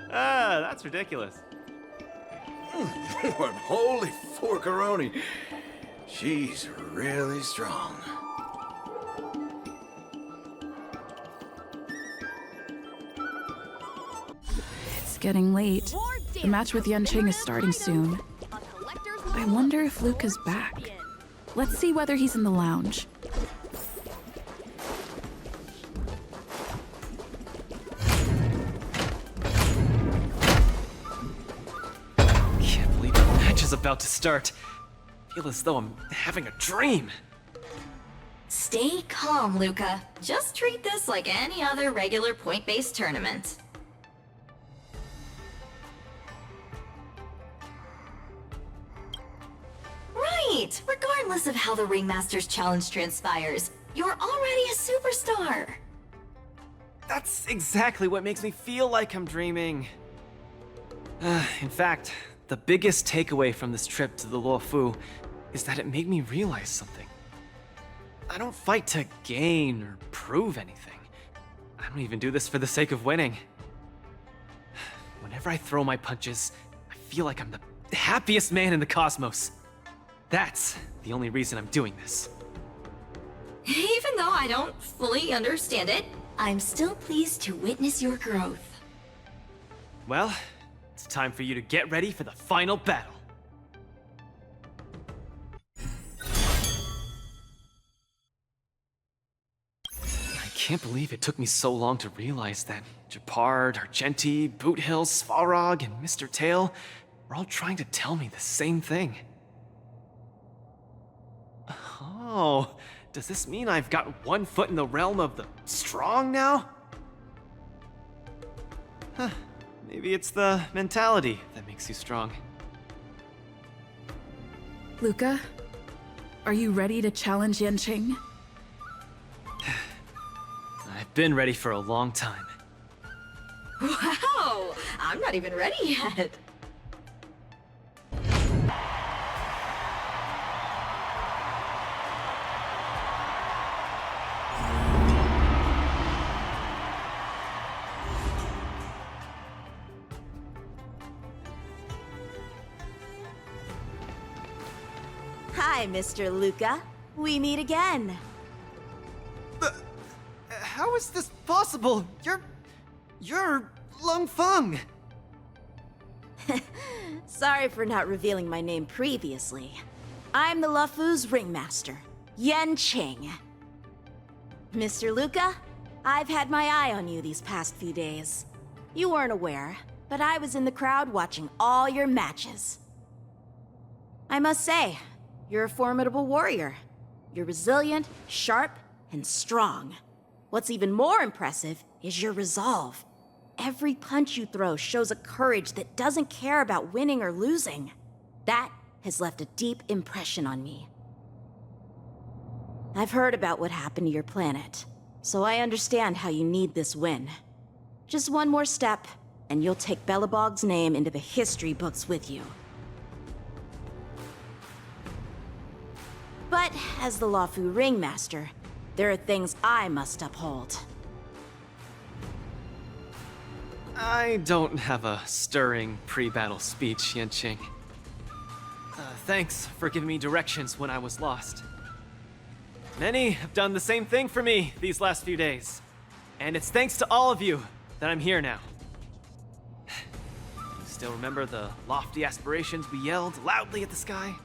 That's ridiculous. What holy forkaroni. She's really strong. It's getting late. The match with Yanqing is starting soon. I wonder if Luke is back. Let's see whether he's in the lounge. Can't believe the match is about to start. Feel as though I'm having a dream. Stay calm, Luca. Just treat this like any other regular point-based tournament. Right! Regardless of how the Ringmaster's challenge transpires, you're already a superstar! That's exactly what makes me feel like I'm dreaming. In fact, the biggest takeaway from this trip to the Luofu is that it made me realize something. I don't fight to gain or prove anything. I don't even do this for the sake of winning. Whenever I throw my punches, I feel like I'm the happiest man in the cosmos. That's the only reason I'm doing this. Even though I don't fully understand it, I'm still pleased to witness your growth. Well, it's time for you to get ready for the final battle. I can't believe it took me so long to realize that Gepard, Argenti, Boothill, Svarog, and Mr. Tail were all trying to tell me the same thing. Oh, Does this mean I've got one foot in the realm of the strong now? Huh. Maybe it's the mentality that makes you strong. Luca, are you ready to challenge Yanqing? I've been ready for a long time. Wow! I'm not even ready yet. Hi, Mr. Luca. We meet again. How is this possible? You're Lung Feng. Sorry for not revealing my name previously. I'm the Luofu's ringmaster, Yanqing. Mr. Luca, I've had my eye on you these past few days. You weren't aware, but I was in the crowd watching all your matches. I must say, you're a formidable warrior. You're resilient, sharp, and strong. What's even more impressive is your resolve. Every punch you throw shows a courage that doesn't care about winning or losing. That has left a deep impression on me. I've heard about what happened to your planet, so I understand how you need this win. Just one more step, and you'll take Belobog's name into the history books with you. But as the Luofu ringmaster, there are things I must uphold. I don't have a stirring pre-battle speech, Yanqing. Thanks for giving me directions when I was lost. Many have done the same thing for me these last few days. And it's thanks to all of you that I'm here now. You still remember the lofty aspirations we yelled loudly at the sky?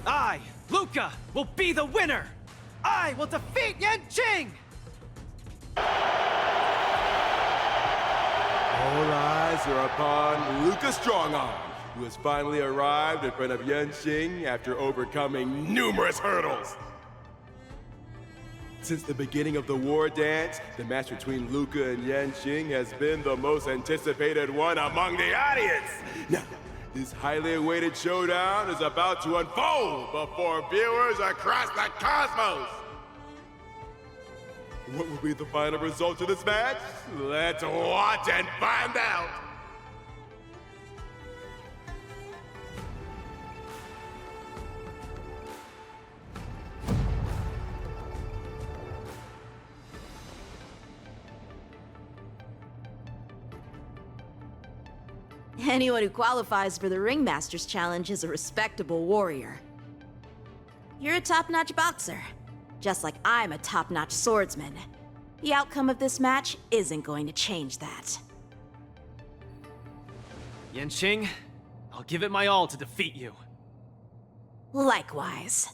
I, Luca, will be the winner! I will defeat Yanqing! All eyes are upon Luca Strongarm, who has finally arrived in front of Yanqing after overcoming numerous hurdles. Since the beginning of the war dance, the match between Luca and Yanqing has been the most anticipated one among the audience. Now, this highly awaited showdown is about to unfold before viewers across the cosmos. What will be the final result of this match? Let's watch and find out! Anyone who qualifies for the Ringmaster's Challenge is a respectable warrior. You're a top-notch boxer, just like I'm a top-notch swordsman. The outcome of this match isn't going to change that. Yanqing, I'll give it my all to defeat you. Likewise.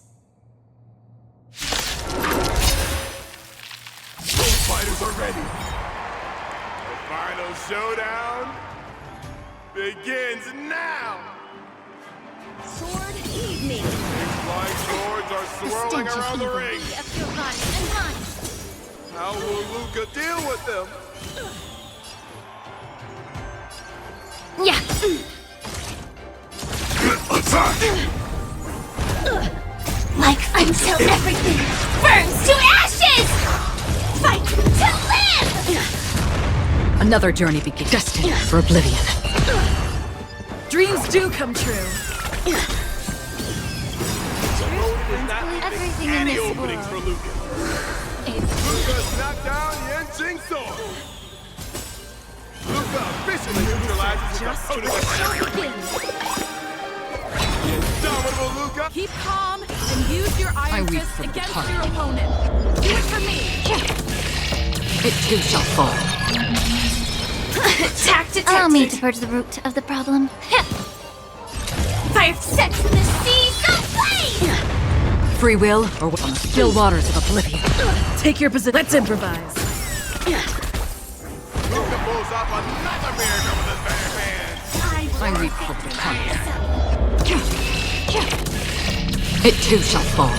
Both fighters are ready. The final showdown begins now! Sword evening! These flying swords are swirling around the ring! How will Luca deal with them? Yeah! Attack! Like until everything burns to ashes! Fight to live! Another journey begins, destined for oblivion. Dreams do come true. Everything in Any this openings for world. Luca. Luca's knocked down Yanqing's sword. Luca officially neutralizes his opponent's indomitable Luca. Keep calm and use your I iron weep fist for the against target. your opponent. Do it for me. It too shall fall. Attack detected! Allow me to purge the root of the problem. Fire sets in the sea, so play! Free will or on the still waters of oblivion. Take your position. Let's improvise. Luca pulls off another miracle with his bare hands. I weep for the target. It too shall fall.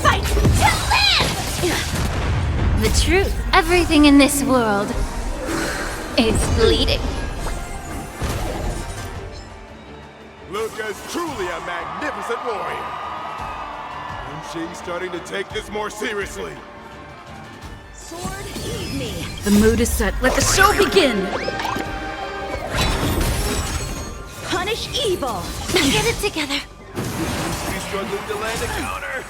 Fight to live! The truth. Everything in this world is bleeding. Luca's truly a magnificent warrior. And she's starting to take this more seriously. Sword, heed me. The mood is set. Let the show begin! Punish evil. Get it together. She's struggling to land a counter.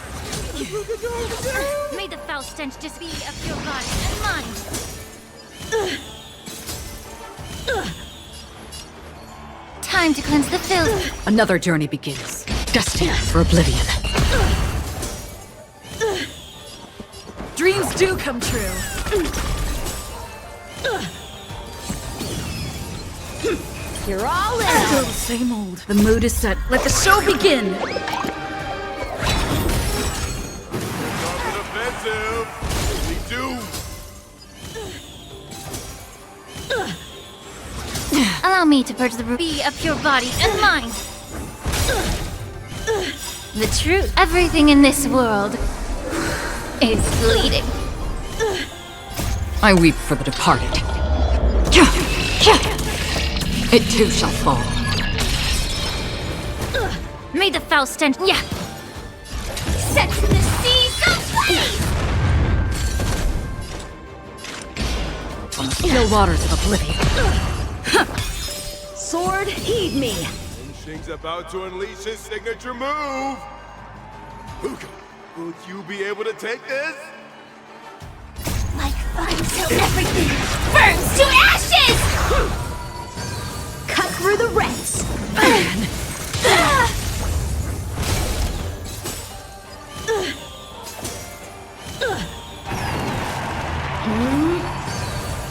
May the foul stench just be of your body and mine. Time to cleanse the filth. Another journey begins. Destined for oblivion. Dreams do come true. You're all in. Same old. The mood is set. Let the show begin! Offensive. We do. Allow me to purge the ruby of your body and mine. The truth. Everything in this world is bleeding. I weep for the departed. It too shall fall. May the foul stench. Yeah. Set the seas ablaze! On the still waters of oblivion. Sword, heed me. And Shing's about to unleash his signature move. Luca, will you be able to take this? Like fire till everything burns to ashes! Cut through the rents.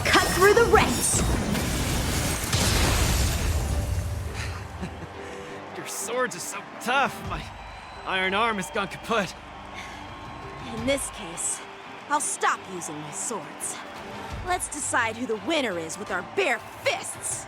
Cut through the rents. Your swords are so tough. My iron arm has gone kaput. In this case, I'll stop using my swords. Let's decide who the winner is with our bare fists.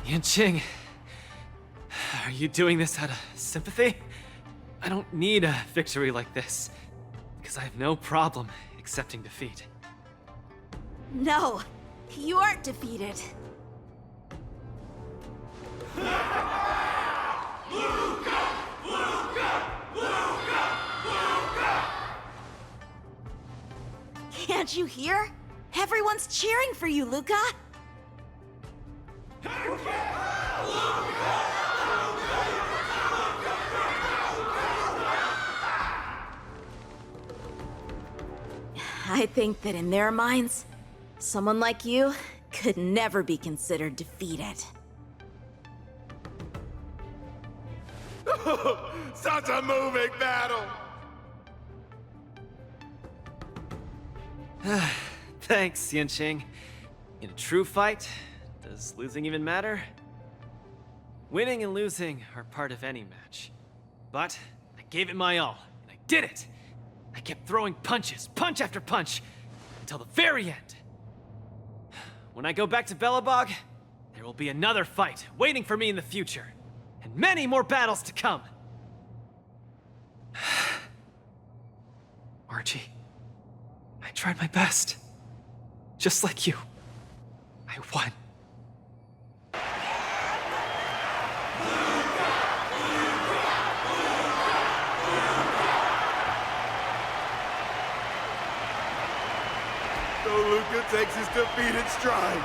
Yanqing, are you doing this out of sympathy? I don't need a victory like this, because I have no problem accepting defeat. No, you aren't defeated. Can't you hear? Everyone's cheering for you, Luca! I think that in their minds, someone like you could never be considered defeated. Such a moving battle! Thanks, Yanqing. In a true fight, does losing even matter? Winning and losing are part of any match. But I gave it my all, and I did it! I kept throwing punches, punch after punch, until the very end. When I go back to Belobog, there will be another fight waiting for me in the future, and many more battles to come. Archie, I tried my best. Just like you. I won. takes his defeat in stride.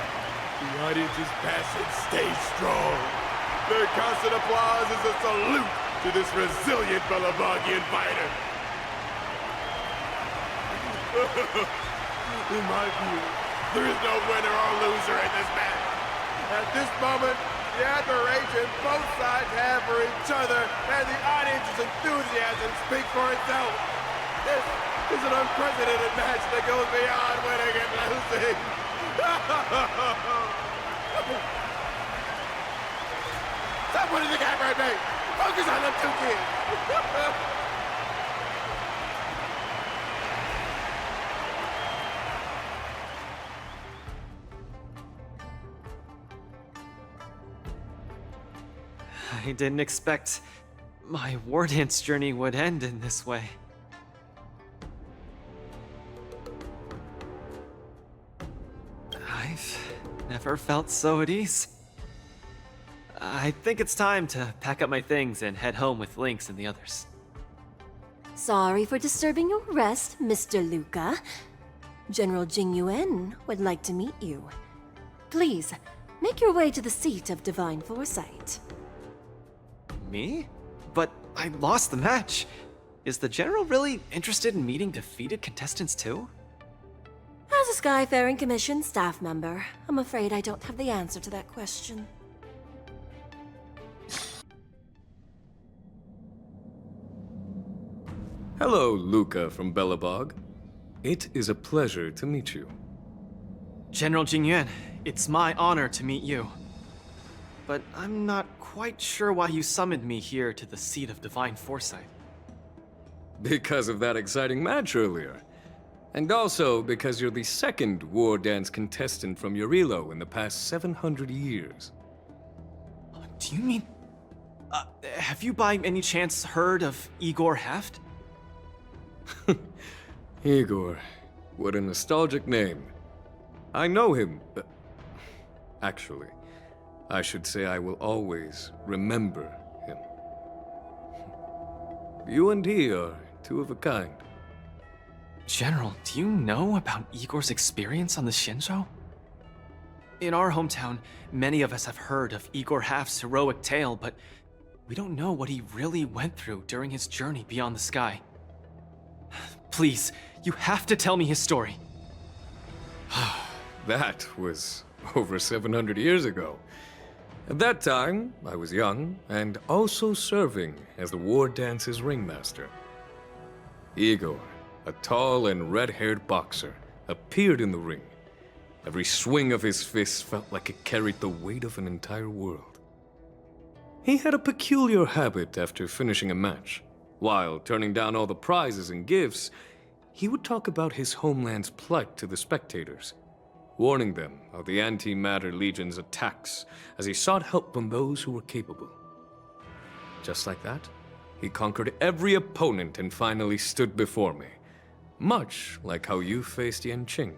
The audience's passion stays strong. Their constant applause is a salute to this resilient Belabogian fighter. In my view, there is no winner or loser in this match. At this moment, the admiration both sides have for each other and the audience's enthusiasm speaks for itself. This is an unprecedented match that goes beyond winning and losing. Stop pointing the camera at me! Focus on them two kids! I didn't expect my Wardance journey would end in this way. I've never felt so at ease. I think it's time to pack up my things and head home with Lynx and the others. Sorry for disturbing your rest, Mr. Luca. General Jingyuan would like to meet you. Please, make your way to the seat of Divine Foresight. Me? But I lost the match. Is the General really interested in meeting defeated contestants too? As a Skyfaring Commission staff member, I'm afraid I don't have the answer to that question. Hello, Luca from Belobog. It is a pleasure to meet you. General Jingyuan, it's my honor to meet you. But I'm not quite sure why you summoned me here to the seat of Divine Foresight. Because of that exciting match earlier. And also because you're the second Wardance contestant from Urilo in the past 700 years. Do you mean... have you by any chance heard of Igor Heft? Igor, what a nostalgic name. I know him, but... Actually, I should say I will always remember him. You and he are two of a kind. General, do you know about Igor's experience on the Shinjo? In our hometown, many of us have heard of Igor Half's heroic tale, but we don't know what he really went through during his journey beyond the sky. Please, you have to tell me his story. That was over 700 years ago. At that time, I was young and also serving as the Wardance's ringmaster. Igor, a tall and red-haired boxer, appeared in the ring. Every swing of his fist felt like it carried the weight of an entire world. He had a peculiar habit after finishing a match. While turning down all the prizes and gifts, he would talk about his homeland's plight to the spectators, warning them of the Antimatter Legion's attacks as he sought help from those who were capable. Just like that, he conquered every opponent and finally stood before me, much like how you faced Yanqing.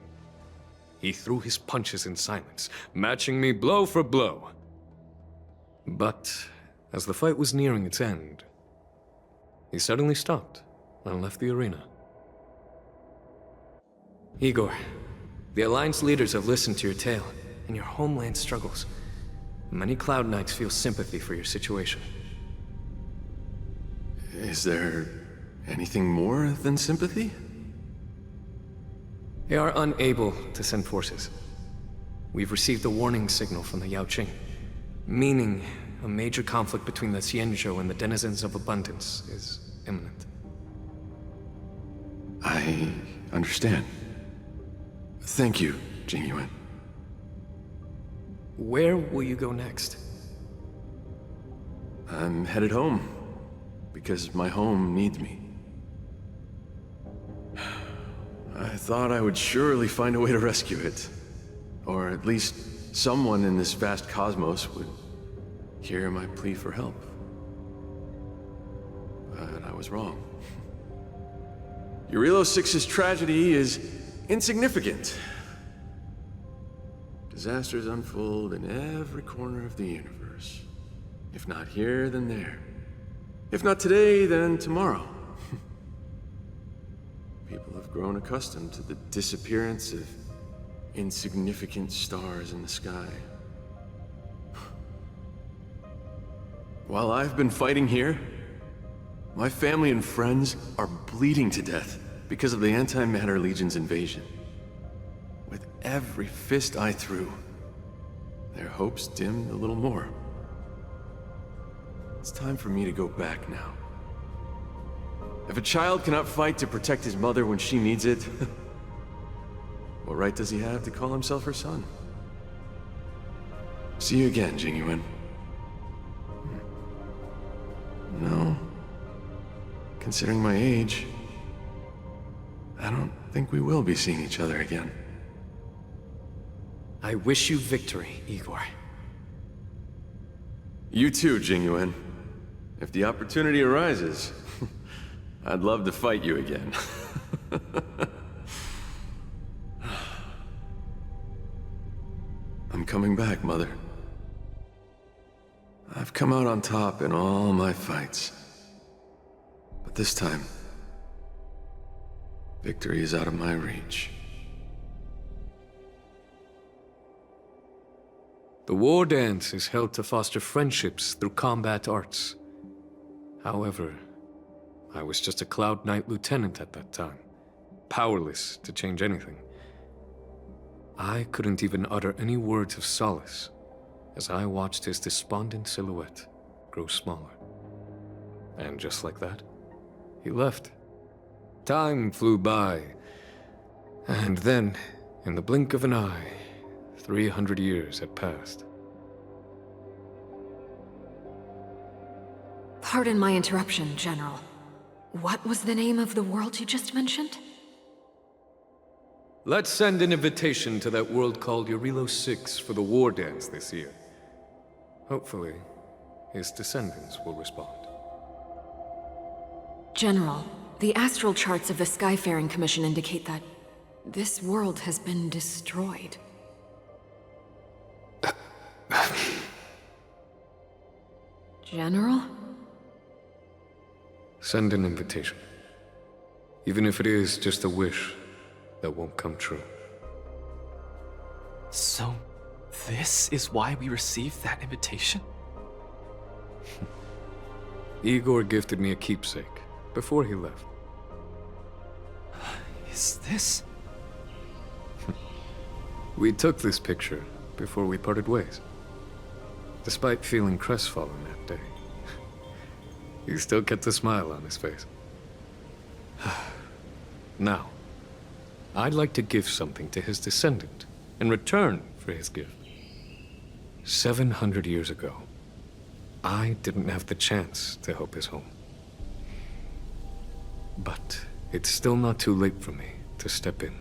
He threw his punches in silence, matching me blow for blow. But as the fight was nearing its end, he suddenly stopped and left the arena. Igor, the Alliance leaders have listened to your tale and your homeland struggles. Many Cloud Knights feel sympathy for your situation. Is there anything more than sympathy? They are unable to send forces. We've received a warning signal from the Yaoqing, meaning a major conflict between the Xianzhou and the denizens of abundance is imminent. I understand. Thank you, Jingyuan. Where will you go next? I'm headed home, because my home needs me. I thought I would surely find a way to rescue it. Or at least someone in this vast cosmos would hear my plea for help. But I was wrong. Urilo 6's tragedy is insignificant. Disasters unfold in every corner of the universe. If not here, then there. If not today, then tomorrow. People have grown accustomed to the disappearance of insignificant stars in the sky. While I've been fighting here, my family and friends are bleeding to death because of the Antimatter Legion's invasion. With every fist I threw, their hopes dimmed a little more. It's time for me to go back now. If a child cannot fight to protect his mother when she needs it, what right does he have to call himself her son? See you again, Jingyuan. No. Considering my age, I don't think we will be seeing each other again. I wish you victory, Igor. You too, Jingyuan. If the opportunity arises, I'd love to fight you again. I'm coming back, Mother. I've come out on top in all my fights. But this time, victory is out of my reach. The war dance is held to foster friendships through combat arts. However, I was just a Cloud Knight lieutenant at that time, powerless to change anything. I couldn't even utter any words of solace as I watched his despondent silhouette grow smaller. And just like that, he left. Time flew by, and then, in the blink of an eye, 300 years had passed. Pardon my interruption, General. What was the name of the world you just mentioned? Let's send an invitation to that world called Eurilo 6 for the war dance this year. Hopefully, his descendants will respond. General, the astral charts of the Skyfaring Commission indicate that this world has been destroyed. General? Send an invitation. Even if it is just a wish that won't come true. So, this is why we received that invitation? Igor gifted me a keepsake before he left. Is this? We took this picture before we parted ways. Despite feeling crestfallen that day, he still kept a smile on his face. Now, I'd like to give something to his descendant in return for his gift. 700 years ago, I didn't have the chance to help his home. But it's still not too late for me to step in.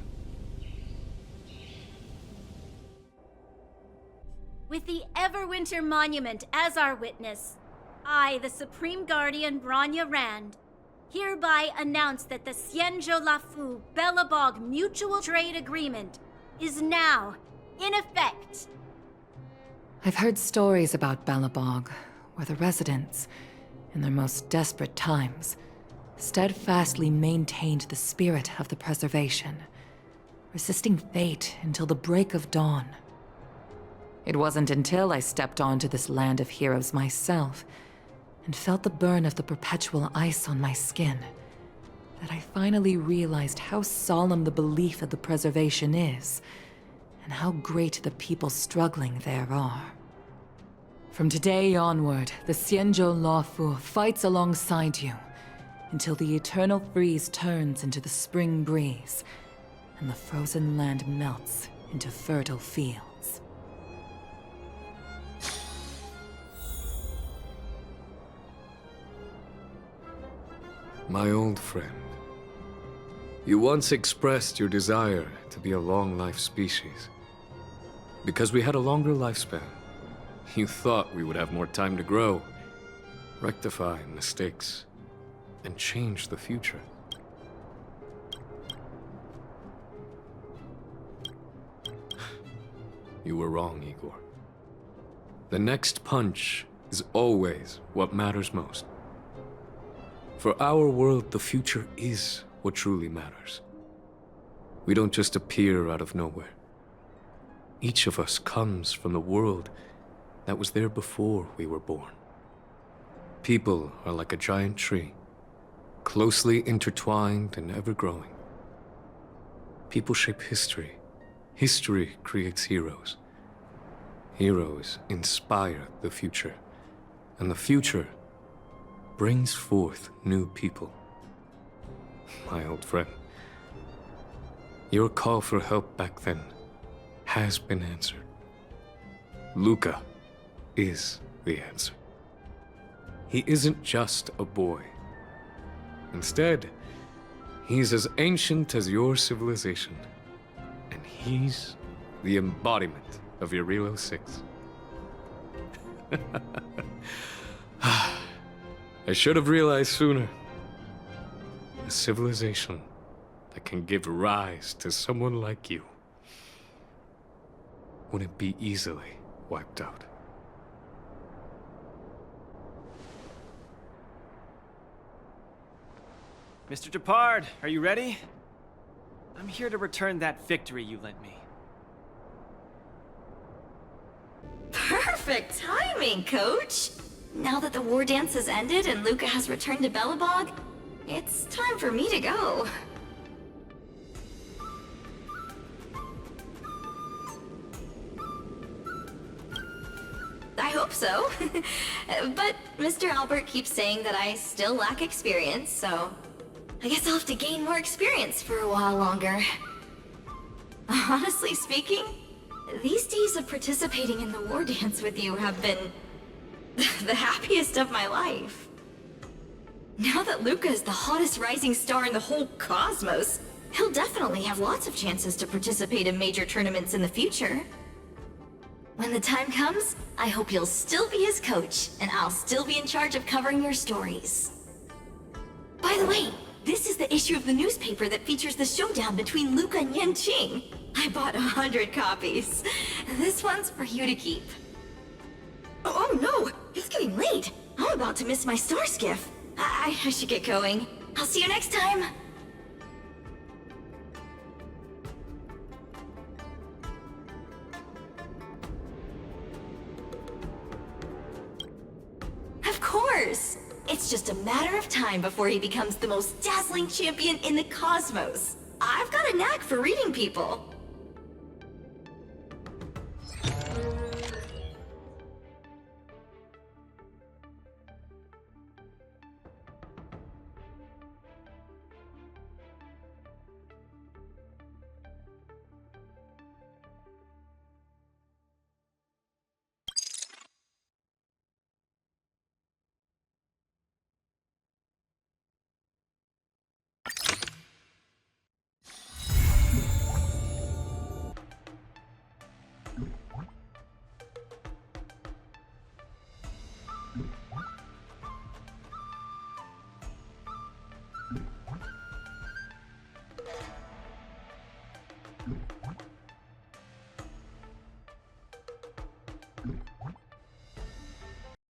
With the Everwinter Monument as our witness, I, the Supreme Guardian Branya Rand, hereby announce that the Xianzhou Lafu Belobog Mutual Trade Agreement is now in effect. I've heard stories about Belobog, where the residents, in their most desperate times, steadfastly maintained the spirit of the preservation, resisting fate until the break of dawn. It wasn't until I stepped onto this land of heroes myself and felt the burn of the perpetual ice on my skin that I finally realized how solemn the belief of the preservation is and how great the people struggling there are. From today onward, the Xianzhou Lafu fights alongside you until the eternal freeze turns into the spring breeze and the frozen land melts into fertile fields. My old friend, you once expressed your desire to be a long-life species. Because we had a longer lifespan, you thought we would have more time to grow, rectify mistakes, and change the future. You were wrong, Igor. The next punch is always what matters most. For our world, the future is what truly matters. We don't just appear out of nowhere. Each of us comes from the world that was there before we were born. People are like a giant tree, closely intertwined and ever-growing. People shape history. History creates heroes. Heroes inspire the future, and the future brings forth new people. My old friend, your call for help back then has been answered. Luca is the answer. He isn't just a boy. Instead, he's as ancient as your civilization, and he's the embodiment of your Relo 6. I should have realized sooner. A civilization that can give rise to someone like you wouldn't be easily wiped out. Mr. Depard, are you ready? I'm here to return that victory you lent me. Perfect timing, Coach! Now that the war dance has ended and Luca has returned to Belobog, it's time for me to go. I hope so. But Mr. Albert keeps saying that I still lack experience, so I guess I'll have to gain more experience for a while longer. Honestly speaking, these days of participating in the war dance with you have been the happiest of my life. Now that Luca is the hottest rising star in the whole cosmos, he'll definitely have lots of chances to participate in major tournaments in the future. When the time comes, I hope you'll still be his coach, and I'll still be in charge of covering your stories. By the way, this is the issue of the newspaper that features the showdown between Luca and Yanqing. I bought 100 copies. This one's for you to keep. Oh no! It's getting late! I'm about to miss my star skiff. I should get going. I'll see you next time! Of course! It's just a matter of time before he becomes the most dazzling champion in the cosmos. I've got a knack for reading people.